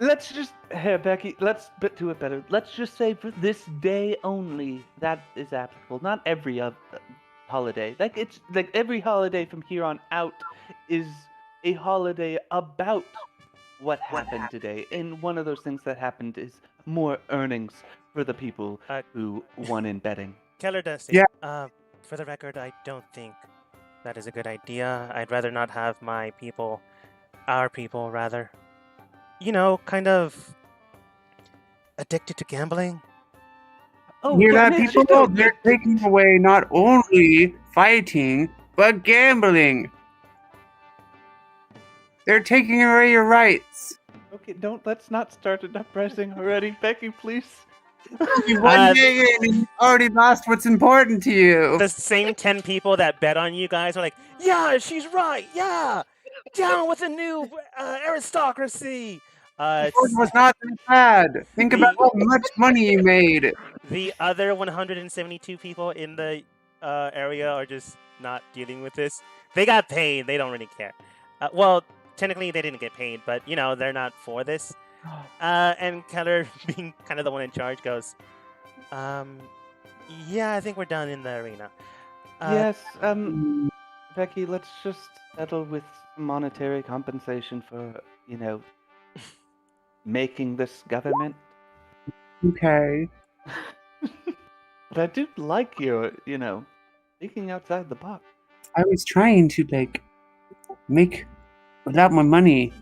Let's just, hey, Becky, let's do it better. Let's just say for this day only, that is applicable. Not every holiday. Like, it's like every holiday from here on out is a holiday about what happened today. And one of those things that happened is more earnings for the people who won in betting. Keller Dusty. Yeah. For the record, I don't think that is a good idea. I'd rather not have my people, our people, rather, kind of addicted to gambling. Oh, Hear yeah, that, it's people? just a- They're taking away not only fighting, but gambling. They're taking away your rights. Okay, let's not start an uprising already. Becky, please. You one day in and you've already lost what's important to you. The same 10 people that bet on you guys are like, yeah, she's right. Yeah. Down with the new aristocracy. It was not that bad. Think about how much money you made. The other 172 people in the area are just not dealing with this. They got paid. They don't really care. Well, technically they didn't get paid, but they're not for this. And Keller, being kind of the one in charge, goes, yeah, I think we're done in the arena. Yes, Becky, let's just settle with monetary compensation for, making this government. Okay. But I do like your, thinking outside the box. I was trying to, make without my money.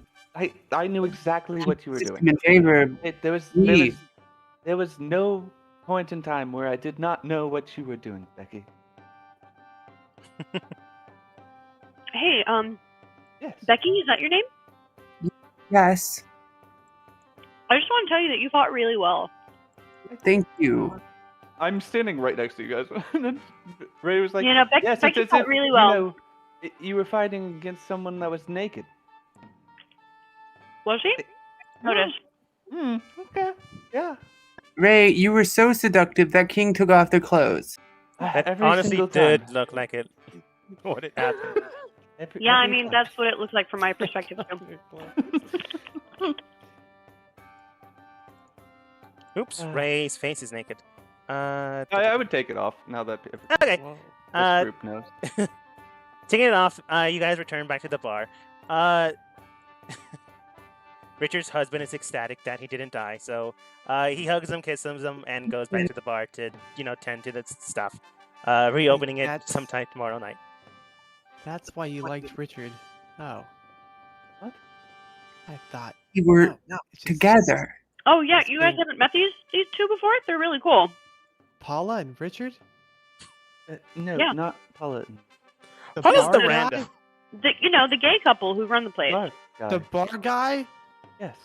I knew exactly what you were doing. In favor of There was no point in time where I did not know what you were doing, Becky. Hey, Yes. Becky, is that your name? Yes. I just want to tell you that you fought really well. Thank you. I'm standing right next to you guys. And then Ray was like, Becky, yes, Becky it's fought really well. You were fighting against someone that was naked. Was she? Notice. Okay. Yeah. Ray, you were so seductive that King took off their clothes. It Every honestly single did time. look like it. What it happened. Yeah, I Every mean, time. that's what it looks like from my perspective, too. Oops, Ray's face is naked. I would take it off now that Okay. this group knows. Taking it off, you guys return back to the bar. Richard's husband is ecstatic that he didn't die, so he hugs him, kisses him, and goes back to the bar to, tend to the stuff. Reopening it That's- sometime tomorrow night. That's why you liked Richard. Oh. What? I thought. We were No, it's just together. Oh, yeah, you guys haven't met these two before? They're really cool. Paula and Richard? No, Yeah. not Paula. The Paula's bar the guy? random. The gay couple who run the place. Bar guy. The bar guy? Yes.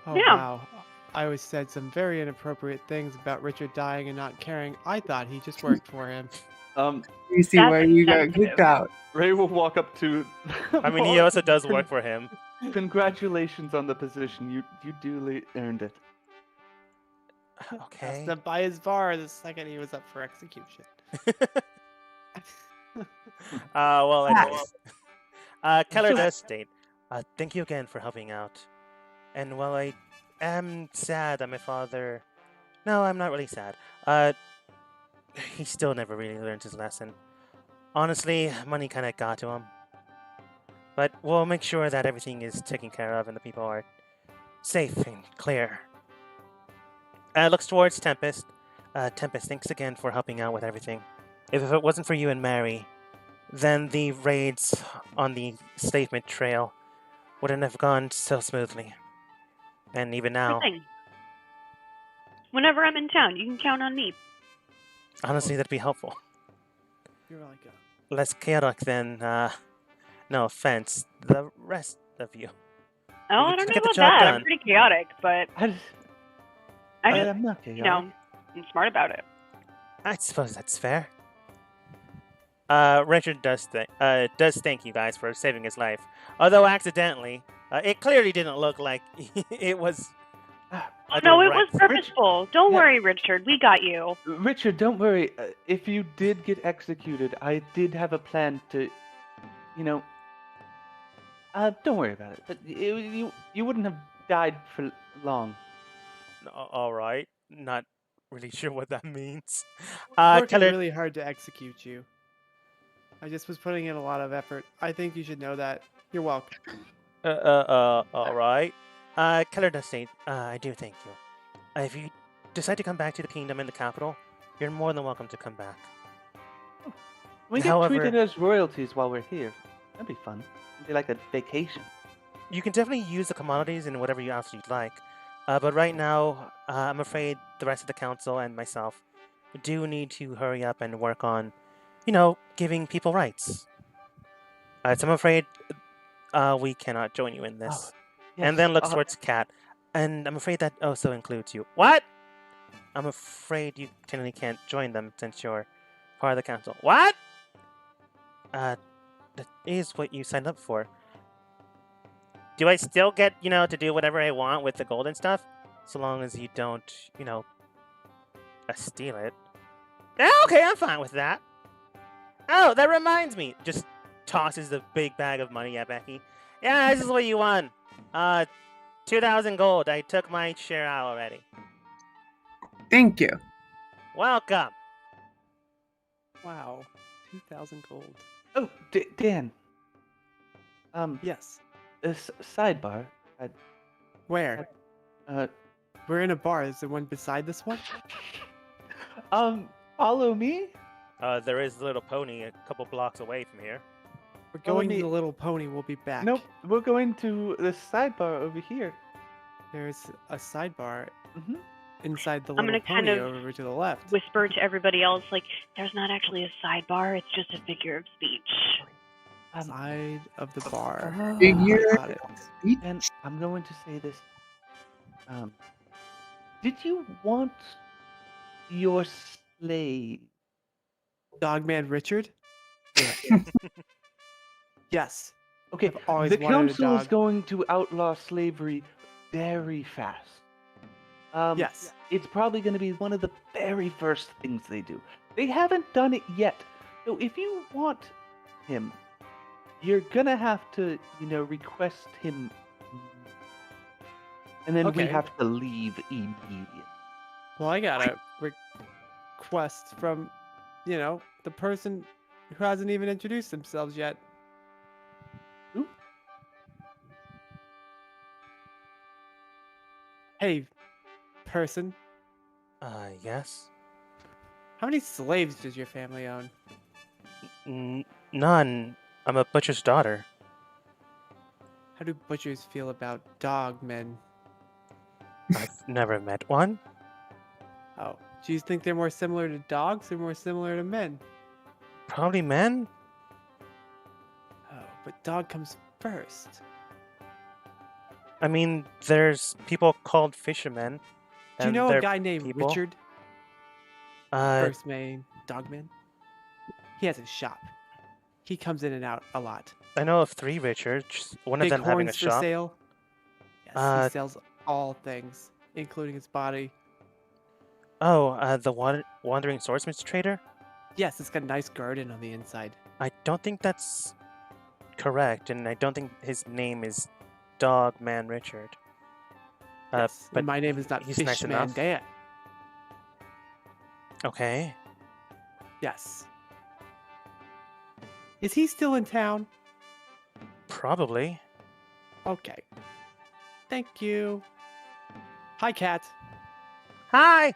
Oh, Yeah. wow. I always said some very inappropriate things about Richard dying and not caring. I thought he just worked for him. You see That's why you got insensitive. kicked out. Ray will walk up to. I mean, he also does work for him. Congratulations on the position. You duly earned it. Okay. Passed him by his bar the second he was up for execution. Well, anyways. Keller So- does state, thank you again for helping out. And while I am sad that my father... No, I'm not really sad. He still never really learned his lesson. Honestly, money kind of got to him. But we'll make sure that everything is taken care of and the people are safe and clear. Looks towards Tempest. Tempest, thanks again for helping out with everything. If it wasn't for you and Mary, then the raids on the enslavement trail wouldn't have gone so smoothly. And even Sure now, thing. Whenever I'm in town, you can count on me. honestly, that'd be helpful. You're like Less chaotic than, no offense, the rest of you. Oh, I could don't know get the about job that. done. I'm pretty chaotic, but I just, I just, I'm not chaotic. you know, I'm smart about it. I suppose that's fair. Richard does thank you guys for saving his life, although accidentally. It clearly didn't look like it was. A No, it was direct- purposeful. Don't Yeah. worry, Richard. We got you. Richard, don't worry. If you did get executed, I did have a plan to, you know. Don't worry about it. But you wouldn't have died for long. All right, not really sure what that means. working Keller, really hard to execute you. I just was putting in a lot of effort. I think you should know that. You're welcome. all right. Keller does say, I do thank you. If you decide to come back to the kingdom in the capital, you're more than welcome to come back. We get However- treated as royalties while we're here. That'd be fun. It'd be like a vacation. You can definitely use the commodities in whatever else you'd like. But right now, I'm afraid the rest of the council and myself do need to hurry up and work on, giving people rights. So I'm afraid we cannot join you in this. And then looks towards Cat. And I'm afraid that also includes you. What? I'm afraid you technically can't join them since you're part of the council. What? That is what you signed up for. Do I still get, to do whatever I want with the gold and stuff? So long as you don't, steal it. Okay, I'm fine with that. Oh, that reminds me. Just tosses the big bag of money at Becky. Yeah, this is what you won. 2,000 gold. I took my share out already. Thank you. Welcome. Wow. 2,000 gold. Oh, Dan. Yes. Sidebar. Where? We're in a bar. Is there one beside this one? Follow me. There is the little pony a couple blocks away from here. We're Follow going to me. the little pony. We'll be back. Nope, we're going to the sidebar over here. There's a sidebar Mhm. inside the I'm little gonna kind pony of over to the left. Whisper to everybody else, like, there's not actually a sidebar. It's just a figure of speech. Side of the bar. Figure Got it. And I'm going to say this. Did you want your slave? Dogman Richard? Yes. Okay, I've always the wanted a council is dog. going to outlaw slavery very fast. Yes. It's probably going to be one of the very first things they do. They haven't done it yet. So if you want him, you're going to have to, request him. And then we Okay. have to leave immediately. Well, I got a request from, the person who hasn't even introduced themselves yet. Who? Hey, person. Yes? How many slaves does your family own? None. I'm a butcher's daughter. How do butchers feel about dog men? I've never met one. Oh, do you think they're more similar to dogs or more similar to men? Probably men? Oh, but dog comes first. I mean, there's people called fishermen. Do you and know they're a guy named people. Richard? Uh, First main dogman. He has a shop. He comes in and out a lot. I know of 3 Richards. One of Big them having a horns for shop. sale. Yes, Uh, he sells all things, including his body. Oh, the wandering swordsman's trader. Yes, it's got a nice garden on the inside. I don't think that's correct, and I don't think his name is Dogman Richard. Yes, but and my name is not he's nice Fishman enough. Dan. Okay. Yes. Is he still in town? Probably. Okay. Thank you. Hi, Cat. Hi.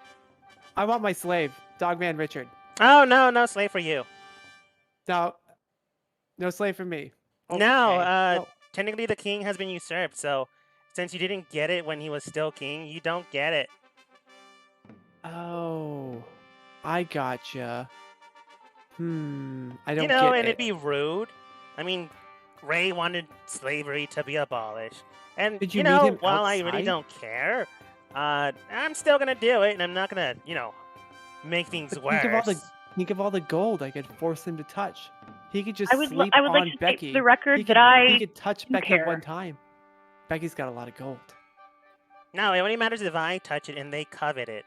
I want my slave, Dogman Richard. Oh no, no slave for you. No, no slave for me. No, Okay. Oh, technically the king has been usurped, so since you didn't get it when he was still king, you don't get it. oh, I gotcha. I don't You know, get and it. it'd be rude. I mean, Ray wanted slavery to be abolished. And, Did you you meet know, him while I really outside? don't care, I'm still gonna do it, and I'm not gonna, make things But worse. think of all the gold I could force him to touch. He could just I would sleep like on to state Becky. for the record he that could, I he could touch do Becky care. one time. Becky's got a lot of gold. No, it only matters if I touch it and they covet it.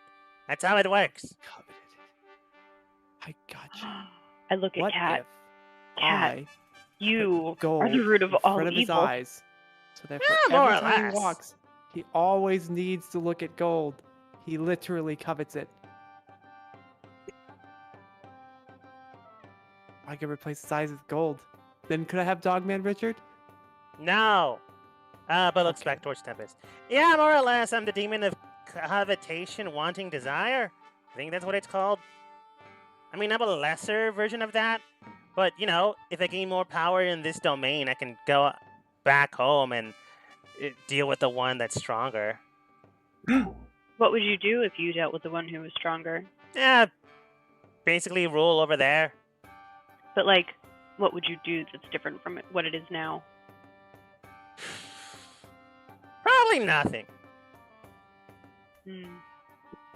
That's how it works. Coveted it. I gotcha. I look at What Cat. if Cat, I you gold are the root of in all front of his evil. eyes, so that for Yeah, more every or time less. he walks, he always needs to look at gold. He literally covets it. I could replace his eyes with gold. Then could I have Dogman Richard? No. But looks Okay. back towards Tempest. Yeah, more or less, I'm the demon of covetation, wanting desire. I think that's what it's called. I mean, I'm a lesser version of that. But, if I gain more power in this domain, I can go back home and deal with the one that's stronger. What would you do if you dealt with the one who was stronger? Yeah, basically rule over there. But like, what would you do that's different from what it is now? Probably nothing. Hmm.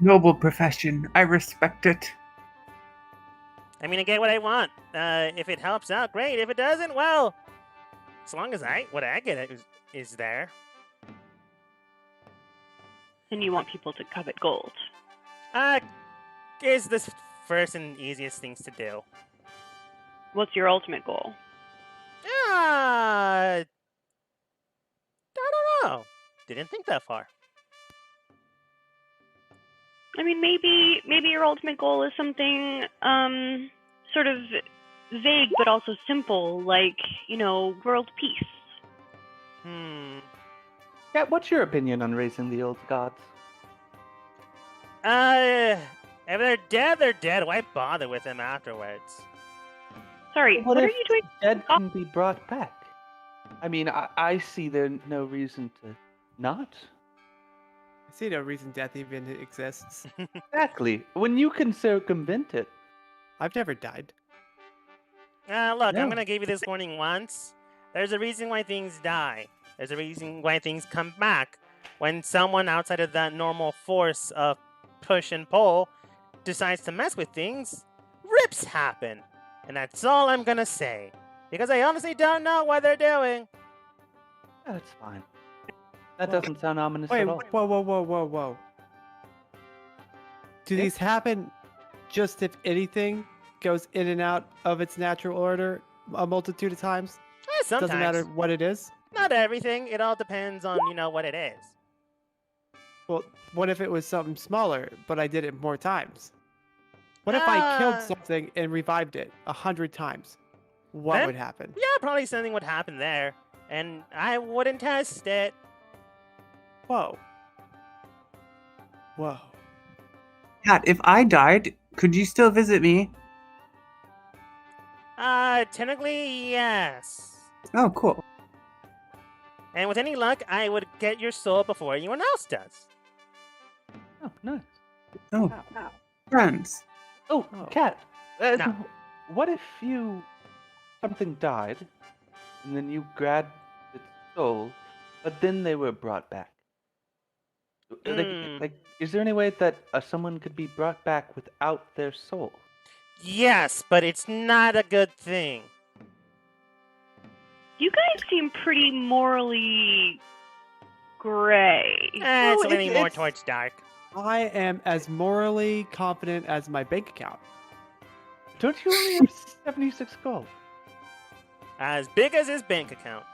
Noble profession. I respect it. I mean, I get what I want. If it helps out, great. If it doesn't, well, as long as what I get is there. And you want people to covet gold. Is the first and easiest things to do. What's your ultimate goal? I don't know. Didn't think that far. I mean, maybe your ultimate goal is something sort of vague but also simple, like world peace. Yeah, what's your opinion on raising the old gods? If they're dead, they're dead. Why bother with them afterwards? Sorry, what are if you doing? dead can be brought back? I mean, I see there no reason to not. I see no reason death even exists. Exactly. When you can circumvent it. I've never died. Look, No. I'm gonna give you this warning once. There's a reason why things die. There's a reason why things come back. When someone outside of that normal force of push and pull decides to mess with things, rips happen. And that's all I'm gonna say. Because I honestly don't know what they're doing. That's fine. That Well, doesn't sound ominous Wait, at all. whoa. Do Yeah. these happen just if anything goes in and out of its natural order a multitude of times? Sometimes. Doesn't matter what it is? Not everything. It all depends on, what it is. Well, what if it was something smaller, but I did it more times? What if I killed Ah. something and revived it 100 times? What Then- would happen? Yeah, probably something would happen there. And I wouldn't test it. Whoa. Cat, if I died, could you still visit me? Technically, yes. Oh, cool. And with any luck, I would get your soul before anyone else does. Oh, nice. Oh, friends. Oh, Oh. Cat. No. What if something died, and then you grabbed its soul, but then they were brought back? Hmm. Like, is there any way that someone could be brought back without their soul? Yes, but it's not a good thing. You guys seem pretty morally gray. It's No, leaning more it's- towards dark. I am as morally confident as my bank account. Don't you only have 76 gold? As big as his bank account.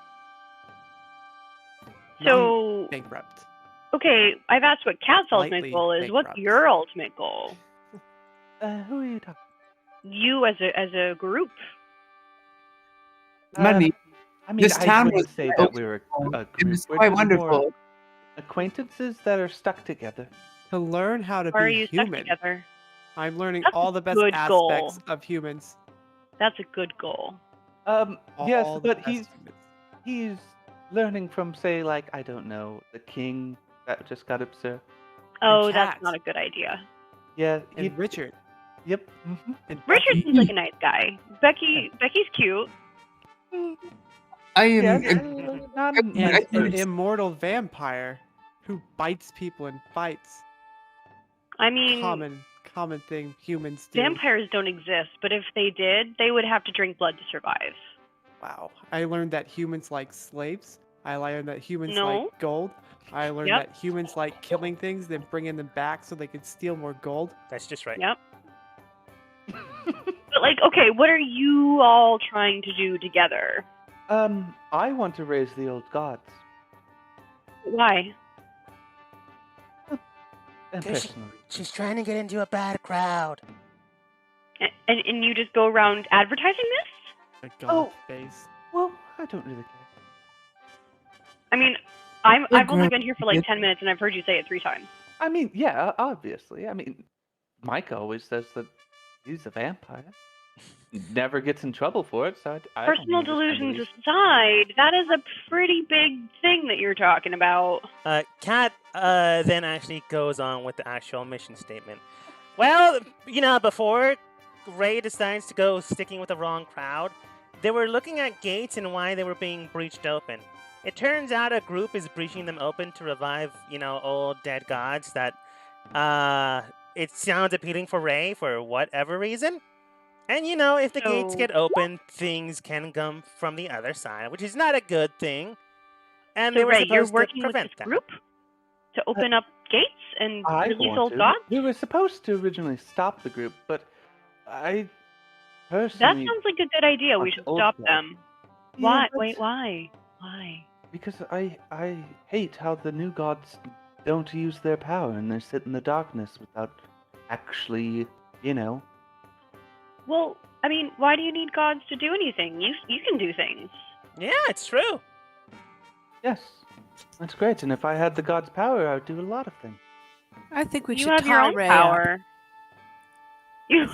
So, Bankrupt. okay, I've asked what Cat's ultimate Slightly goal is. What's bankrupt. your ultimate goal? Who are you talking? You as a group. Money. I mean, This I town wouldn't was say built that we were a It group. was We're quite just more wonderful. acquaintances that are stuck together. To learn how to Or are be you stuck human. together? I'm learning That's a all the best good aspects goal. of humans. That's a good goal. Yes, All the but best he's humans. learning from, say, like, I don't know, the king that just got observed. Oh, Cat. that's not a good idea. Yeah, And Richard. Yep. Mhm. And Richard Becky. seems like a nice guy. Becky's cute. I am. Yeah, not an And I- an immortal vampire who bites people in fights. I mean, Common thing humans do. vampires don't exist, but if they did, they would have to drink blood to survive. Wow. I learned that humans like slaves. I learned that humans No. like gold. I learned Yep. that humans like killing things, then bringing them back so they could steal more gold. That's just right. Yep. But like, okay, what are you all trying to do together? I want to raise the old gods. Why? And Does she- personally. She's trying to get into a bad crowd. And you just go around advertising this? A god face. Well, I don't really care. I mean, Good I've only girl. been here for like 10 minutes and I've heard you say it 3 times. I mean, yeah, obviously. I mean, Mike always says that he's a vampire. He never gets in trouble for it, so I don't Personal understand delusions these- aside, that is a pretty big thing that you're talking about. Kat then actually goes on with the actual mission statement. Well, before Ray decides to go sticking with the wrong crowd, they were looking at gates and why they were being breached open. It turns out a group is breaching them open to revive, old dead gods that it sounds appealing for Ray for whatever reason. And if the gates So- get open, things can come from the other side, which is not a good thing. And So they were Ray, you're supposed working to with prevent this that. group to open up gates and I release want old to. gods? We were supposed to originally stop the group, but I That personally sounds like a good idea. We want should old stop gods. them. Yeah, Why? but- Wait, why? Why? Because I hate how the new gods don't use their power and they sit in the darkness without actually, Well, I mean, why do you need gods to do anything? You can do things. Yeah, it's true. Yes, that's great. And if I had the god's power, I would do a lot of things. I think we You should have your tie own Ray power. You.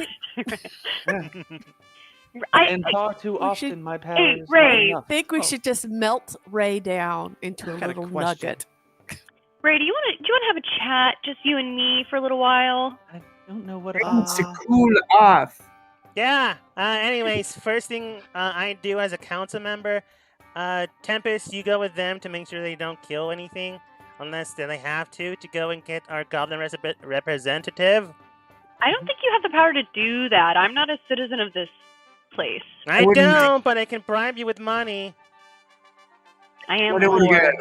And far too we often, should- my power Hey, is Ray. not I enough. think we Oh. should just melt Ray down into a Got a little question. nugget. Ray, do you want to have a chat, just you and me, for a little while? I don't know what Wants to Uh, cool off. Yeah. Anyways, first thing I do as a council member, Tempest, you go with them to make sure they don't kill anything, unless they have to go and get our goblin representative. I don't think you have the power to do that. I'm not a citizen of this place. I wouldn't- don't, but I can bribe you with money. I am What do we poor. get?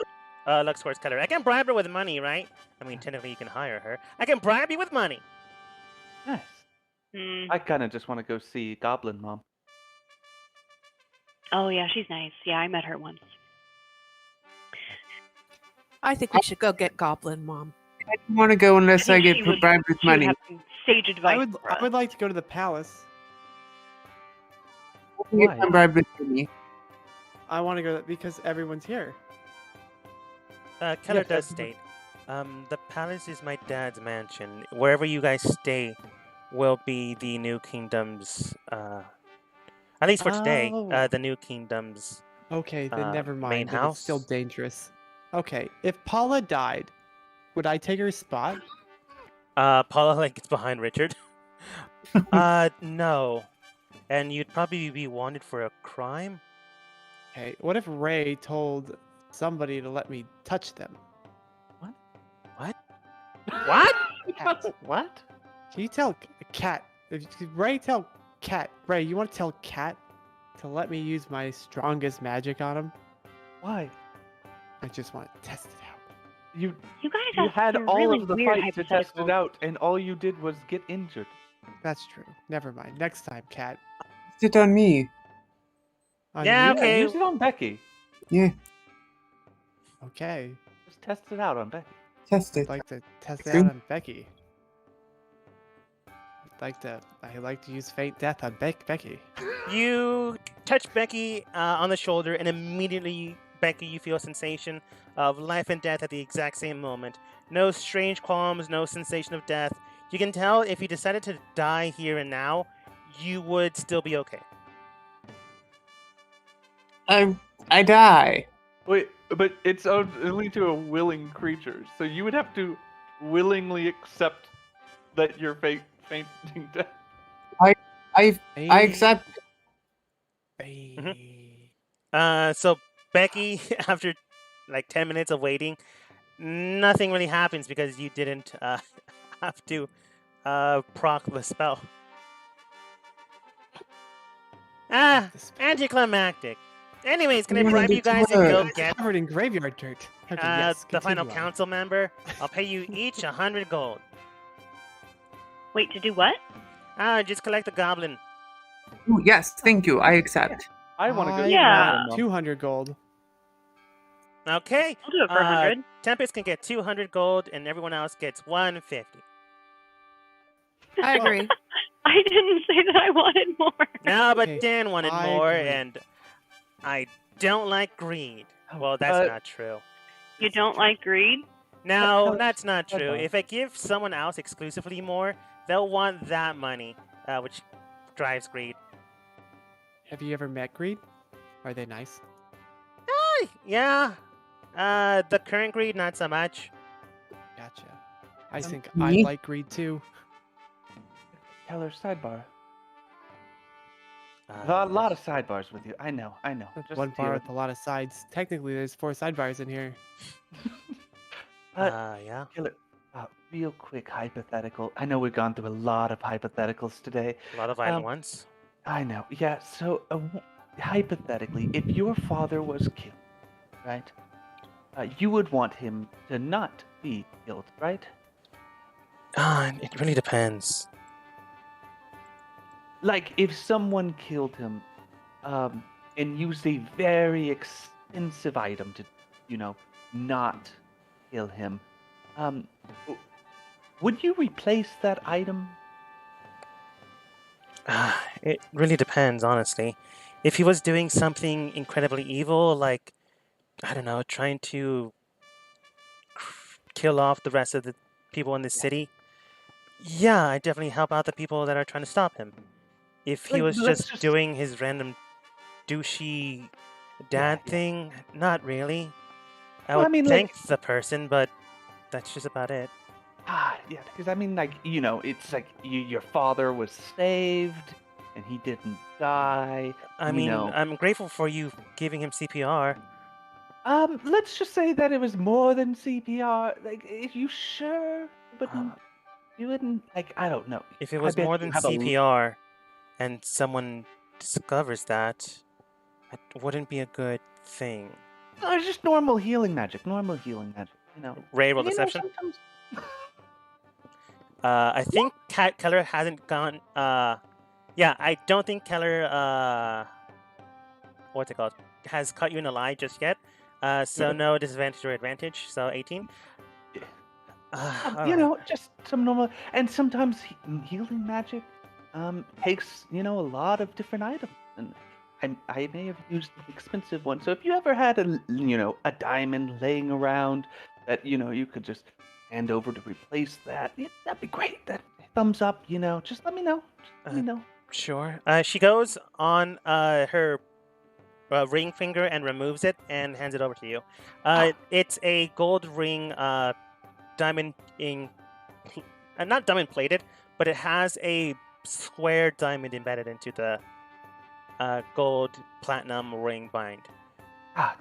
Luxfor's color. I can bribe her with money, right? I mean, technically you can hire her. I can bribe you with money. Nice. Hmm. I kind of just want to go see Goblin Mom. Oh yeah, she's nice. Yeah, I met her once. I think we should go get Goblin Mom. I don't want to go unless I think get she would- bribed with She would money. have some sage advice. I would for us. like to go to the palace. If Why? I'm bribed with money. I want to go because everyone's here. Keller Yes, does absolutely. state, the palace is my dad's mansion. Wherever you guys stay will be the new kingdom's, at least for today, Oh. the new kingdom's. Okay, then never main mind. But it's still house? dangerous. Okay, if Paula died, would I take her spot? Paula like gets behind Richard. No. And you'd probably be wanted for a crime? Okay, what if Ray told somebody to let me touch them? What? Cat. What? Can you tell Cat? If Ray tell Cat, Ray, you want to tell Cat to let me use my strongest magic on him. Why? I just want to test it out. You You guys you have had some all really of the weird fight to test it hypotheticals. out, and all you did was get injured. That's true. Never mind. Next time, Cat. Sit on me. On Yeah, you? okay. Use it on Becky. Yeah, Okay. Just test it out on Becky. test I'd it. like to test it Good. out on Becky. I like to use faint death on Becky. You touch Becky on the shoulder, and immediately, Becky, you feel a sensation of life and death at the exact same moment. No strange qualms, no sensation of death. You can tell if you decided to die here and now, you would still be okay. I die. Wait, but it's only to a willing creature, so you would have to willingly accept that you're fainting death. I accept. So Becky, after like 10 minutes of waiting, nothing really happens because you didn't have to proc the spell. Anticlimactic. Anyways, can I You bribe wanted you guys to and go work. get Covered in graveyard dirt. Okay, yes, the final continue on. council member? I'll pay you each 100 gold. Wait, to do what? Just collect the goblin. Ooh, yes, thank you. I accept. I want to go. I Yeah. want 200 gold. Okay. I'll do it for 100. Tempest can get 200 gold, and everyone else gets 150. I agree. I didn't say that I wanted more. No, but Okay, Dan wanted I more, agree. and I don't like greed. Oh, Well, that's not true. You don't like greed? No, Tell- that's not tell true. us. If I give someone else exclusively more, they'll want that money, which drives greed. Have you ever met Greed? Are they nice? Yeah. The current greed, not so much. Gotcha. I Um, think me? I like Greed too. Keller, sidebar. Uh, A lot of sidebars with you. I know. That's Just one bar deal with a lot of sides. Technically, there's 4 sidebars in here. yeah. Keller, real quick hypothetical. I know we've gone through a lot of hypotheticals today. A lot of violent ones. I know. Yeah. So hypothetically, if your father was killed, right? You would want him to not be killed, right? It really depends. Like if someone killed him, and used a very expensive item to, not kill him, would you replace that item? It really depends, honestly. If he was doing something incredibly evil, like, I don't know, trying to kill off the rest of the people in the city, yeah, I definitely help out the people that are trying to stop him. If he Like, was let's just just- doing his random douchey dad Yeah. thing, not really. I Well, I would mean, thank the person, but that's just about it. Yeah, because I mean, like, it's like your father was saved and he didn't die. I You mean, know. I'm grateful for you giving him CPR. Let's just say that it was more than CPR. Like, if you sure, but you wouldn't, like, I don't know. If it I was bet more you than have a l- CPR and someone discovers that, it wouldn't be a good thing. No, it's just normal healing magic. Ray, roll You know, deception. sometimes- I think Keller hasn't gone. Yeah, I don't think Keller. What's it called? Has cut you in a lie just yet. So no disadvantage or advantage. So 18. Yeah. Alright. Just some normal. And sometimes healing magic takes, a lot of different items. And I may have used an expensive one. So if you ever had a diamond laying around that, you could just hand over to replace that, that'd be great. That thumbs up, just let me know. Let me know. Sure. She goes on her ring finger and removes it and hands it over to you. It's a gold ring, diamond in, not diamond plated, but it has a square diamond embedded into the gold platinum ring bind.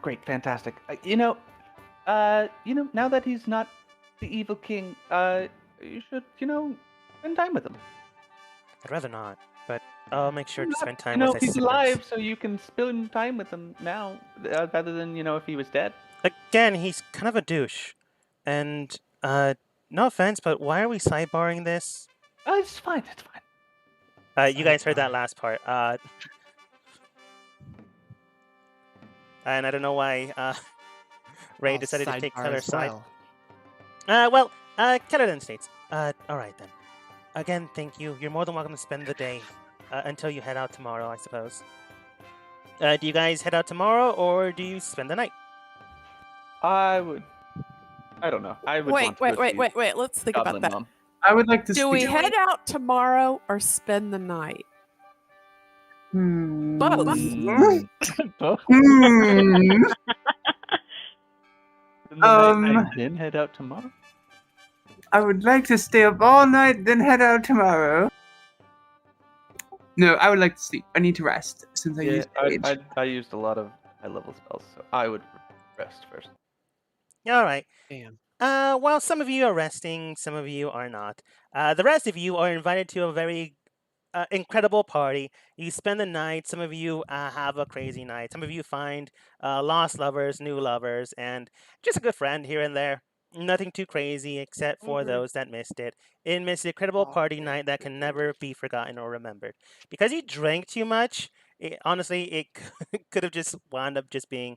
Great, fantastic. Now that he's not the evil king, you should, spend time with him. I'd rather not, but I'll make sure to Not- spend time you know, with if his he's siblings. alive, so you can spend time with him now, rather than if he was dead. Again, he's kind of a douche. And, no offense, but why are we sidebarring this? It's fine. It's fine. You guys heard that Sidebar. last part. And I don't know why, Ray I'll decided to take sidebar Keller's as side. well. Keller then states, alright then. Again, thank you. You're more than welcome to spend the day, until you head out tomorrow, I suppose. Do you guys head out tomorrow, or do you spend the night? I don't know. I would want Wait, to go wait, see wait, wait. Let's think Goblin about that. Mom. I would like to Do we speak. head out tomorrow or spend the night? Both. Mm. Both? Hmm. Spend the night Um, and then head out tomorrow? I would like to stay up all night, then head out tomorrow. No, I would like to sleep. I need to rest since I Yeah, used rage. I used a lot of high-level spells, so I would rest first. Alright. Damn. Well, some of you are resting, some of you are not. The rest of you are invited to a very incredible party. You spend the night. Some of you have a crazy night. Some of you find lost lovers, new lovers, and just a good friend here and there. Nothing too crazy except for Mhm. those that missed it. It missed an incredible Oh, party yeah, night that can never be forgotten or remembered. Because you drank too much, honestly, it could have just wound up just being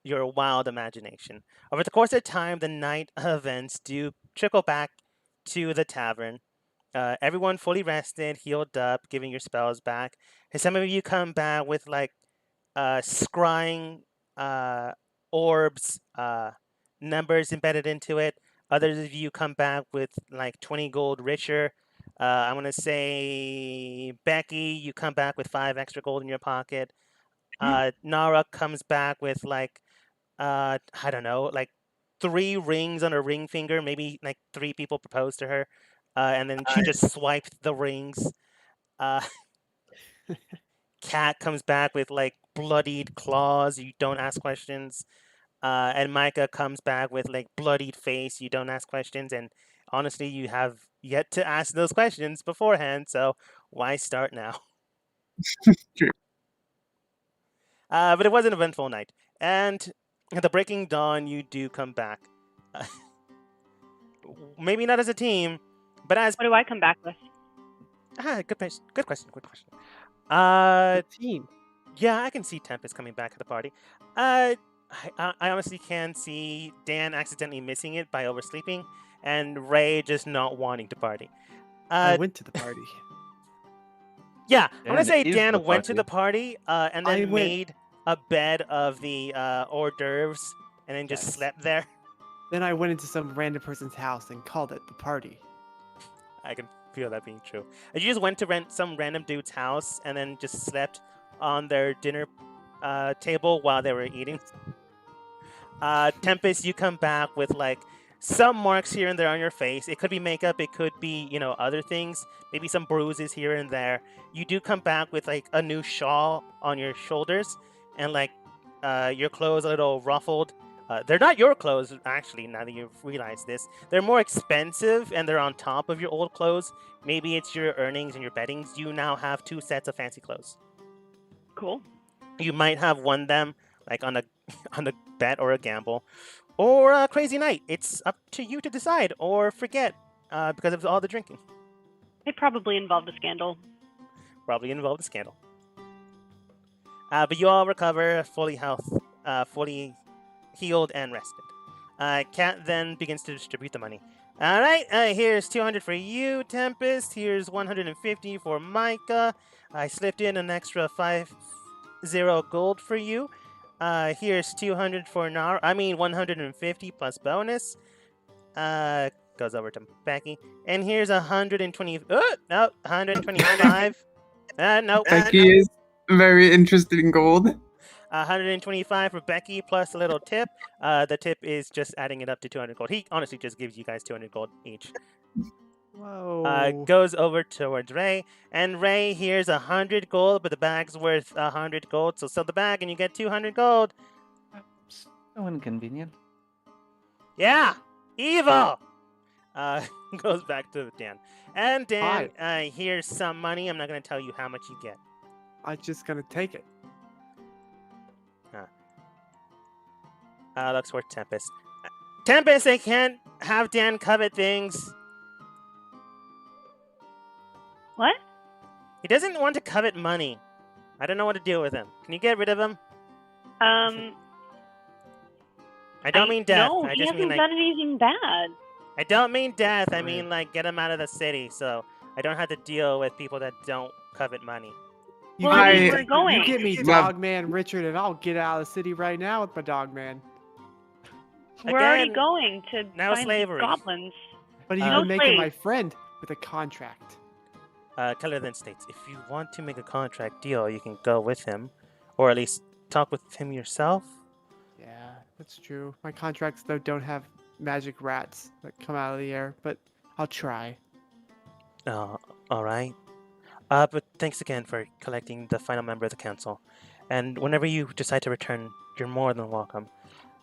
your wild imagination. Over the course of time, the night events do trickle back to the tavern. Everyone fully rested, healed up, giving your spells back. And some of you come back with like scrying uh, orbs, numbers embedded into it. Others of you come back with like 20 gold richer. I'm going to say, Becky, you come back with 5 extra gold in your pocket. Nara comes back with like, I don't know, like 3 rings on her ring finger. Maybe like 3 people proposed to her. And then she just swiped the rings. Uh, Cat comes back with like bloodied claws. You don't ask questions. And Micah comes back with like bloodied face. You don't ask questions. And honestly, you have yet to ask those questions beforehand. So why start now? True. But it was an eventful night. And at the breaking dawn, you do come back. Maybe not as a team, but as What do I come back with? good question. Good question. Good question. The team. Yeah, I can see Tempest coming back at the party. I honestly can see Dan accidentally missing it by oversleeping, and Ray just not wanting to party. I went to the party. Yeah, I'm gonna Dan say is Dan the went to the party. party, and I then went- made a bed of the hors d'oeuvres, and then just Yes. slept there. Then I went into some random person's house and called it the party. I can feel that being true. You just went to rent some random dude's house and then just slept on their dinner table while they were eating. Tempest, you come back with like some marks here and there on your face. It could be makeup, it could be, other things, maybe some bruises here and there. You do come back with like a new shawl on your shoulders and like your clothes a little ruffled. They're not your clothes, actually, now that you've realized this. They're more expensive and they're on top of your old clothes. Maybe it's your earnings and your bettings. You now have 2 sets of fancy clothes. Cool. You might have won them like on a on a bet or a gamble or a crazy night. It's up to you to decide or forget because of all the drinking. It probably involved a scandal. Probably involved a scandal. But you all recover fully healed and rested. Cat then begins to distribute the money. All right, here's 200 for you, Tempest. Here's 150 for Micah. I slipped in an extra 50 gold for you. Here's 200 for Nara. 150 plus bonus. Goes over to Becky. And here's 120. No, 125. No. Becky is very interested in gold. 125 for Becky plus a little tip. The tip is just adding it up to 200 gold. He honestly just gives you guys 200 gold each. Whoa. Goes over towards Ray. And Ray, here's 100 gold, but the bag's worth 100 gold. So sell the bag and you get 200 gold. So inconvenient. Yeah, evil. uh, goes back to Dan. And Dan, Hi. here's some money. I'm not going to tell you how much you get. I'm just gonna take it. Looks for Tempest. Tempest, I can't have Dan covet things. What? He doesn't want to covet money. I don't know what to do with him. Can you get rid of him? I don't mean death. No, I he just hasn't mean done anything bad. I don't mean death. I Right. mean get him out of the city, so I don't have to deal with people that don't covet money. You Well, get I me, mean, we're going. You get me, Love- Dogman Richard, and I'll get out of the city right now with my Dogman. We're already Again, going to now find slavery. goblins. But you No can make him my slave. friend with a contract. Keller then states, if you want to make a contract deal, you can go with him, or at least talk with him yourself. Yeah, that's true. My contracts though don't have magic rats that come out of the air, but I'll try. All right. But thanks again for collecting the final member of the council. And whenever you decide to return, you're more than welcome.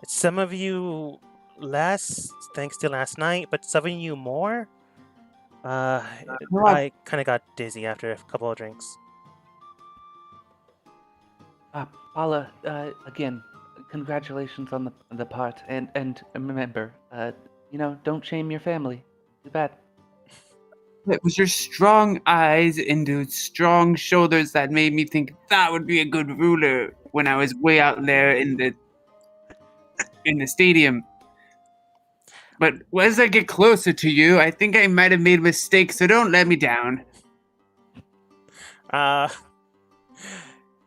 Some of you less, thanks to last night, but some of you more. I kind of got dizzy after a couple of drinks. Paula, again, congratulations on the part, and remember, don't shame your family. Too bad. It was your strong eyes and those strong shoulders that made me think that would be a good ruler when I was way out there in the stadium. But as I get closer to you, I think I might have made a mistake, so don't let me down.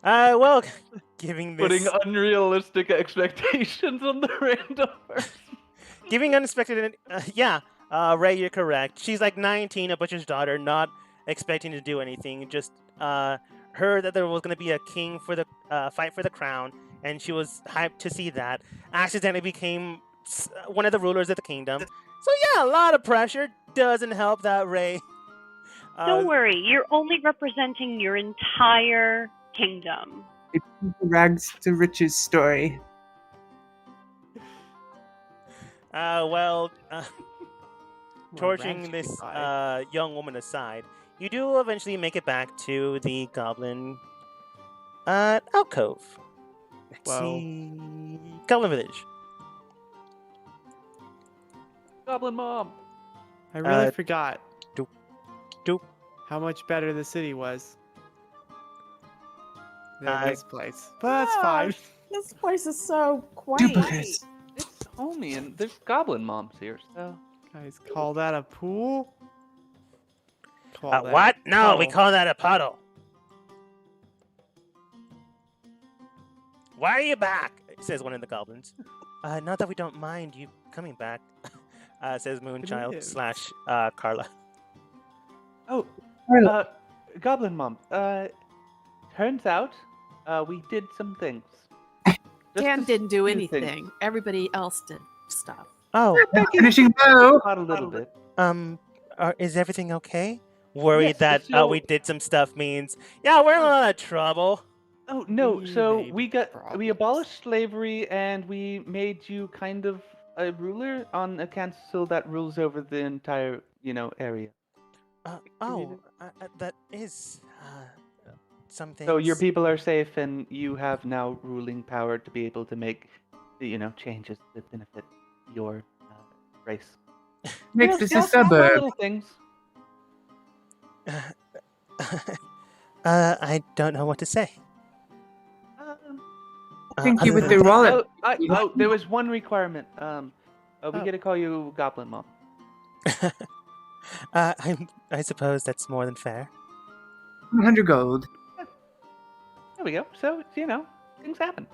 Well, giving this Putting unrealistic expectations on the random person. giving unexpected, Ray, you're correct. She's like 19, a butcher's daughter, not expecting to do anything. Just heard that there was going to be a king for the fight for the crown, and she was hyped to see that. Accidentally became one of the rulers of the kingdom. So yeah, a lot of pressure doesn't help that Ray. Don't worry, you're only representing your entire kingdom. It's the rags to riches story. Well, Well, torching rags this to buy. young woman aside, you do eventually make it back to the goblin alcove. Let's Whoa. see. Goblin village. Goblin Mom. I really Uh, forgot doop. how much better the city was than I- this place. But that's Yeah. fine. This place is so quaint. Duplicate. It's homey, and there's Goblin Moms here, so. Guys, call that a pool? Call that a What? No, we puddle. call that a puddle. Why are you back? Says one of the goblins. Not that we don't mind you coming back, says Moonchild is. slash Carla. Oh, Goblin Mom. Turns out, we did some things. Just Dan a didn't do few things. anything. Everybody else did stuff. Oh, Finishing blow. Not a little bit. is everything okay? Worried Yes, that so- we did some stuff means, yeah, we're in a lot of trouble. Oh no! We So made we problems. abolished slavery, and we made you kind of a ruler on a council that rules over the entire, area. That is something. So your people are safe, and you have now ruling power to be able to make, changes that benefit your race. Makes Yes, this a yes, suburb. Little things. I don't know what to say. Thank you Other with than the that- wallet. There was one requirement. We Oh. get to call you Goblin Mom. I suppose that's more than fair. 100 gold. There we go. So things happen.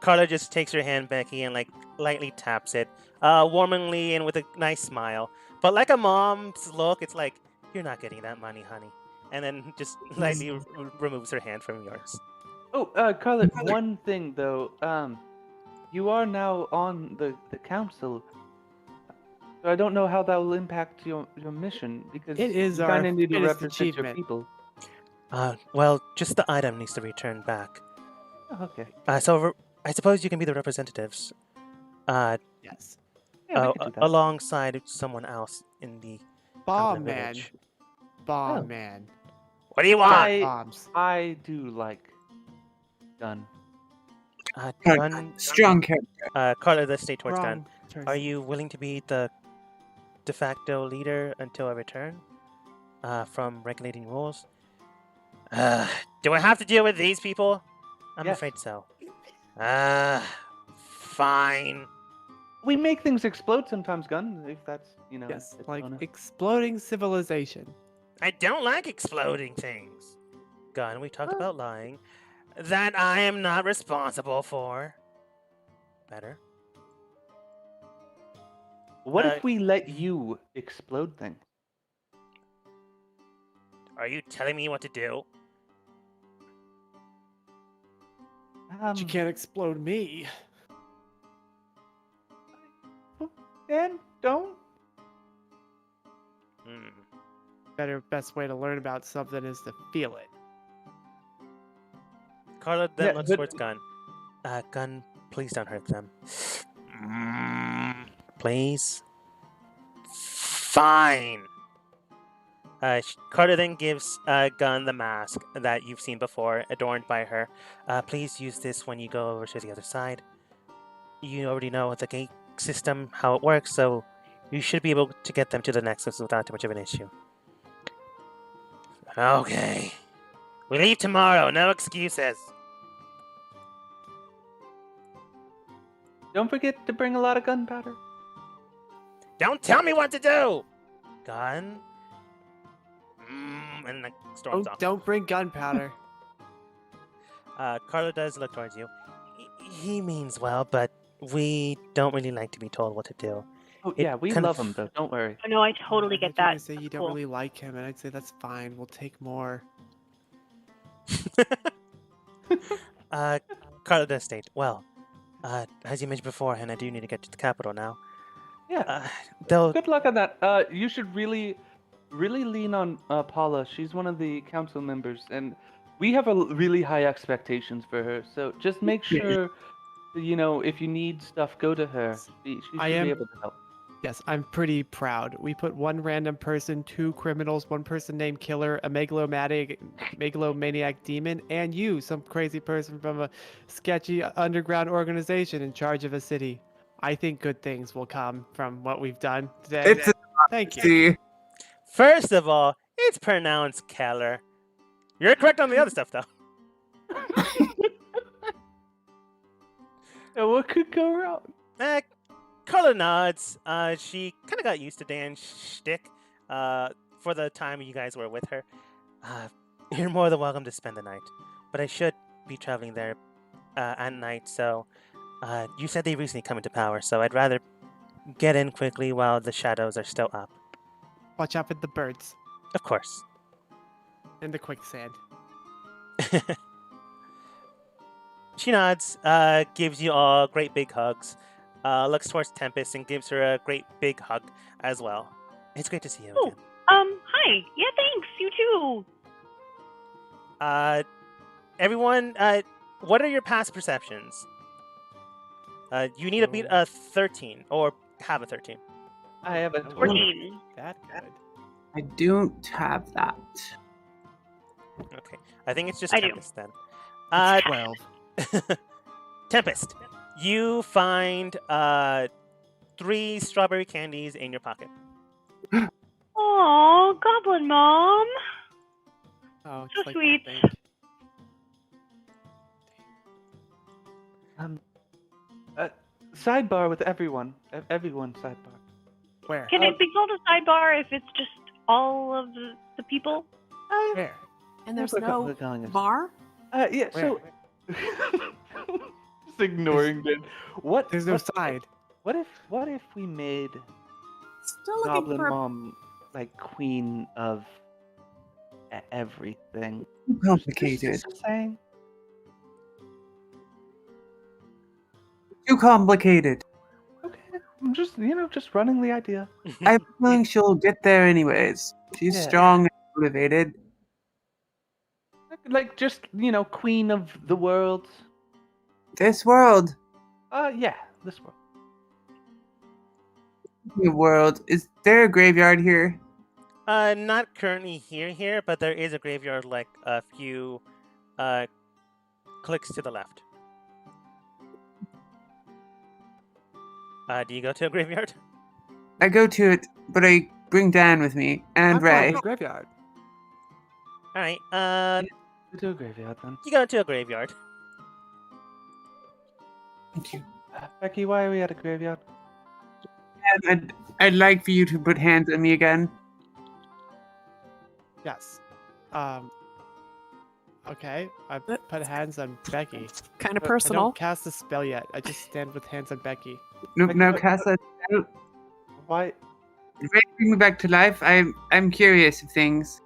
Carla just takes her hand, Becky, and lightly taps it, warmingly and with a nice smile. But like a mom's look, it's like, you're not getting that money, honey. And then just lightly removes her hand from yours. Oh, Carla, one thing though. You are now on the council. So I don't know how that will impact your mission, because It is you our kind of need to greatest represent your achievement. people. Well, just the item needs to return back. Oh, okay. So I suppose you can be the representatives. Yes. Yeah, we could do that. alongside someone else in the Bomb Goblin man. village. Bomb Oh. man. What do you want? Bombs. I do like Gun. Gun. Strong character. Carla does stay towards Gun. Wrong person. Are you willing to be the de facto leader until I return? From regulating rules. Do I have to deal with these people? I'm Yes. afraid so. Fine. We make things explode sometimes, Gun. If that's Yes, it's like bonus. exploding civilization. I don't like exploding things. Gun, we talked about lying. That I am not responsible for. Better. What uh, if we let you explode things? Are you telling me what to do? But you can't explode me. And don't. Best way to learn about something is to feel it. Carla then Yeah, looks but- towards Gun. Gun, please don't hurt them. Please? Fine. Carla then gives Gun the mask that you've seen before, adorned by her. Please use this when you go over to the other side. You already know the gate system, how it works, so you should be able to get them to the Nexus without too much of an issue. Okay. We leave tomorrow, no excuses. Don't forget to bring a lot of gunpowder. Don't tell me what to do! Gun? And the storms off. Don't bring gunpowder. Carla does look towards you. He means well, but we don't really like to be told what to do. Oh It yeah, we conf- love him though. Don't worry. Oh, no, I totally I get thought you that. were gonna say you That's don't cool. really like him, and I'd say that's fine. We'll take more. Carla does state, well, as you mentioned before, and I do need to get to the capital now. Yeah. They'll Good luck on that. You should really lean on Paula. She's one of the council members, and we have really high expectations for her. So just make sure, if you need stuff, go to her. She should I be am- able to help. Yes, I'm pretty proud. We put one random person, 2 criminals, 1 person named Killer, a megalomaniac demon, and you, some crazy person from a sketchy underground organization in charge of a city. I think good things will come from what we've done today. It's a Thank you. see. First of all, it's pronounced Keller. You're correct on the other stuff, though. Yeah, what could go wrong? Carla nods. She kind of got used to Dan's shtick for the time you guys were with her. You're more than welcome to spend the night. But I should be traveling there at night, so you said they recently come into power, so I'd rather get in quickly while the shadows are still up. Watch out for the birds Of course. and the quicksand. She nods, gives you all great big hugs, looks towards Tempest and gives her a great big hug as well. It's great to see you Oh. again. Hi. Yeah, thanks. You too. Everyone, what are your past perceptions? You need to beat a 13, or have a 13. I have a 14. That good. I don't have that. Okay. I think it's just I do. Tempest then. It's 12. Tempest, you find 3 strawberry candies in your pocket. Aw, Goblin Mom. Oh, it's So like sweet. the bank. Sidebar with everyone. Everyone sidebar. Where? Can it be called a sidebar if it's just all of the people? Where? And there's We're no calling it- bar? Yeah. So. Just ignoring it. What? There's no what- side. What if we made Still looking Goblin for Mom like queen of everything? Too complicated. Just saying. Too complicated. Okay. I'm just running the idea. I'm feeling she'll get there anyways. She's Yeah. strong and motivated. Like just queen of the world. This world. Yeah, this world. the world, is there a graveyard here? Not currently here, but there is a graveyard like a few clicks to the left. Do you go to a graveyard? I go to it, but I bring Dan with me and I'm going Ray. to the graveyard. All right. Go to a graveyard then. You go to a graveyard. Thank you. Becky, why are we at a graveyard? And I'd like for you to put hands on me again. Yes. Okay. I put hands on Becky. Kind of I personal. don't cast a spell yet. I just stand with hands on Becky. No, Like, no, what- Casa. Why? Ray, bring me back to life. I'm curious of things.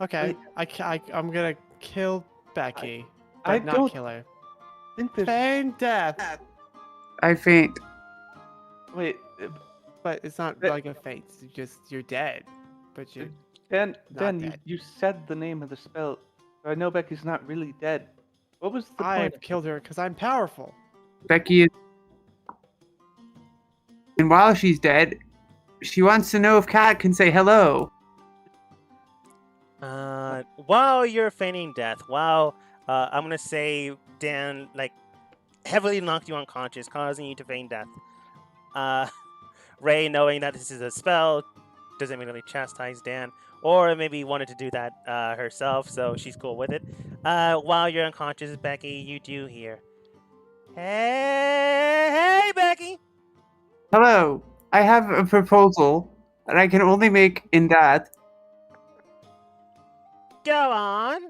Okay. I'm gonna kill Becky, but I not don't kill her. think there's. Feign death. I faint. Wait, But it's not But- like a feint. You're dead. But you're Dan, Not you, dead. you said the name of the spell. So I know Becky's not really dead. What was the I point? have killed her because I'm powerful. Becky is. And while she's dead, she wants to know if Cat can say hello. While you're feigning death, I'm gonna say Dan heavily knocked you unconscious, causing you to feign death. Ray, knowing that this is a spell, doesn't immediately chastise Dan, or maybe wanted to do that herself, so she's cool with it. While you're unconscious, Becky, you do hear, "Hey, Becky." Hello. I have a proposal that I can only make in that. Go on.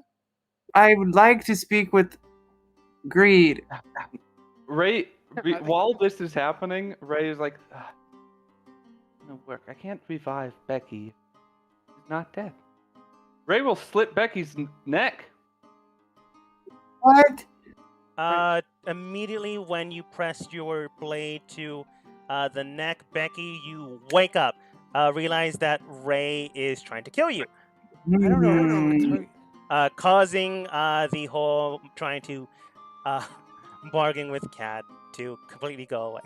I I would like to speak with Greed. Ray, while this is happening, Ray is like, no work. I can't revive Becky. She's not dead. Ray will slit Becky's neck. What? Immediately when you press your blade to the neck, Becky, you wake up. Realize that Ray is trying to kill you. I don't know. Hmm. Causing the whole trying to bargain with Cat to completely go away.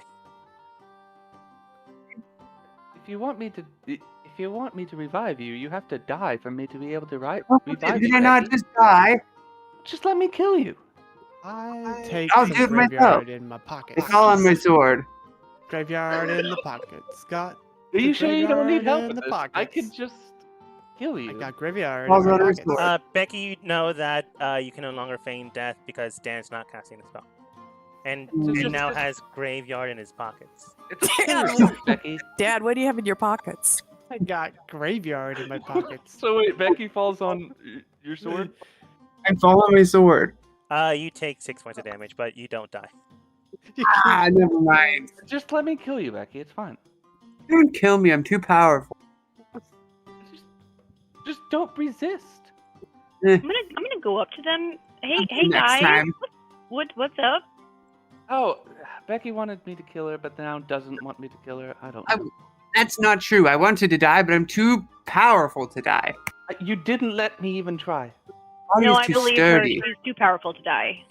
If you want me to revive you, you have to die for me to be able to revive Did you. I not Becky. just die? Just let me kill you. I take I'll the do it myself. graveyard in my pocket. It's all on my sword. Graveyard in the pockets. Got Are you the sure you don't need graveyard help in with the this? I could pockets. just kill I you. got graveyard I'll in my go to pockets. restore. Becky, you know that you can no longer feign death because Dan's not casting the spell. And So he just- now just- has graveyard in his pockets. It's a killer suit, Becky. Dad, what do you have in your pockets? I got graveyard in my pockets. So wait, Becky falls on your sword? I fall on my sword. You take 6 points of damage, but you don't die. Ah, never mind. Just let me kill you, Becky. It's fine. Don't kill me. I'm too powerful. Just don't resist. I'm gonna go up to them. Hey Next guys, time. what's up? Oh, Becky wanted me to kill her, but now doesn't want me to kill her. I don't I- know. That's not true. I wanted to die, but I'm too powerful to die. You didn't let me even try. Body No, is I too believe sturdy. her. She's too powerful to die.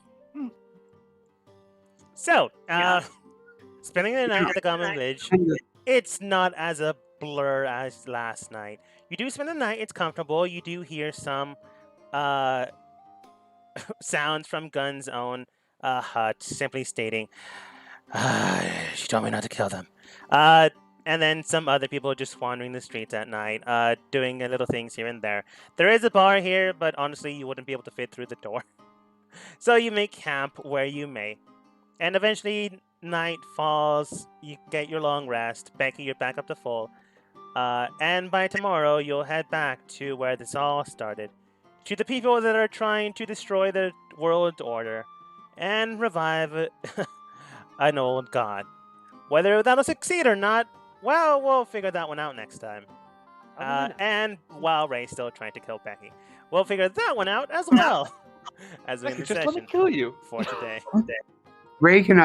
So, spending the night at the Goblin Village, it's not as a blur as last night. You do spend the night, it's comfortable. You do hear some sounds from Gun's own hut, simply stating, she told me not to kill them. And then some other people just wandering the streets at night, doing little things here and there. There is a bar here, but honestly, you wouldn't be able to fit through the door. So you make camp where you may. And eventually, night falls, you get your long rest. Becky, you're back up to full. And by tomorrow, you'll head back to where this all started. To the people that are trying to destroy the world order and revive an old god. Whether that'll succeed or not, well, we'll figure that one out next time. And while Ray's still trying to kill Becky, we'll figure that one out as well. As we end Becky, the just let me session kill you. for today. Ray cannot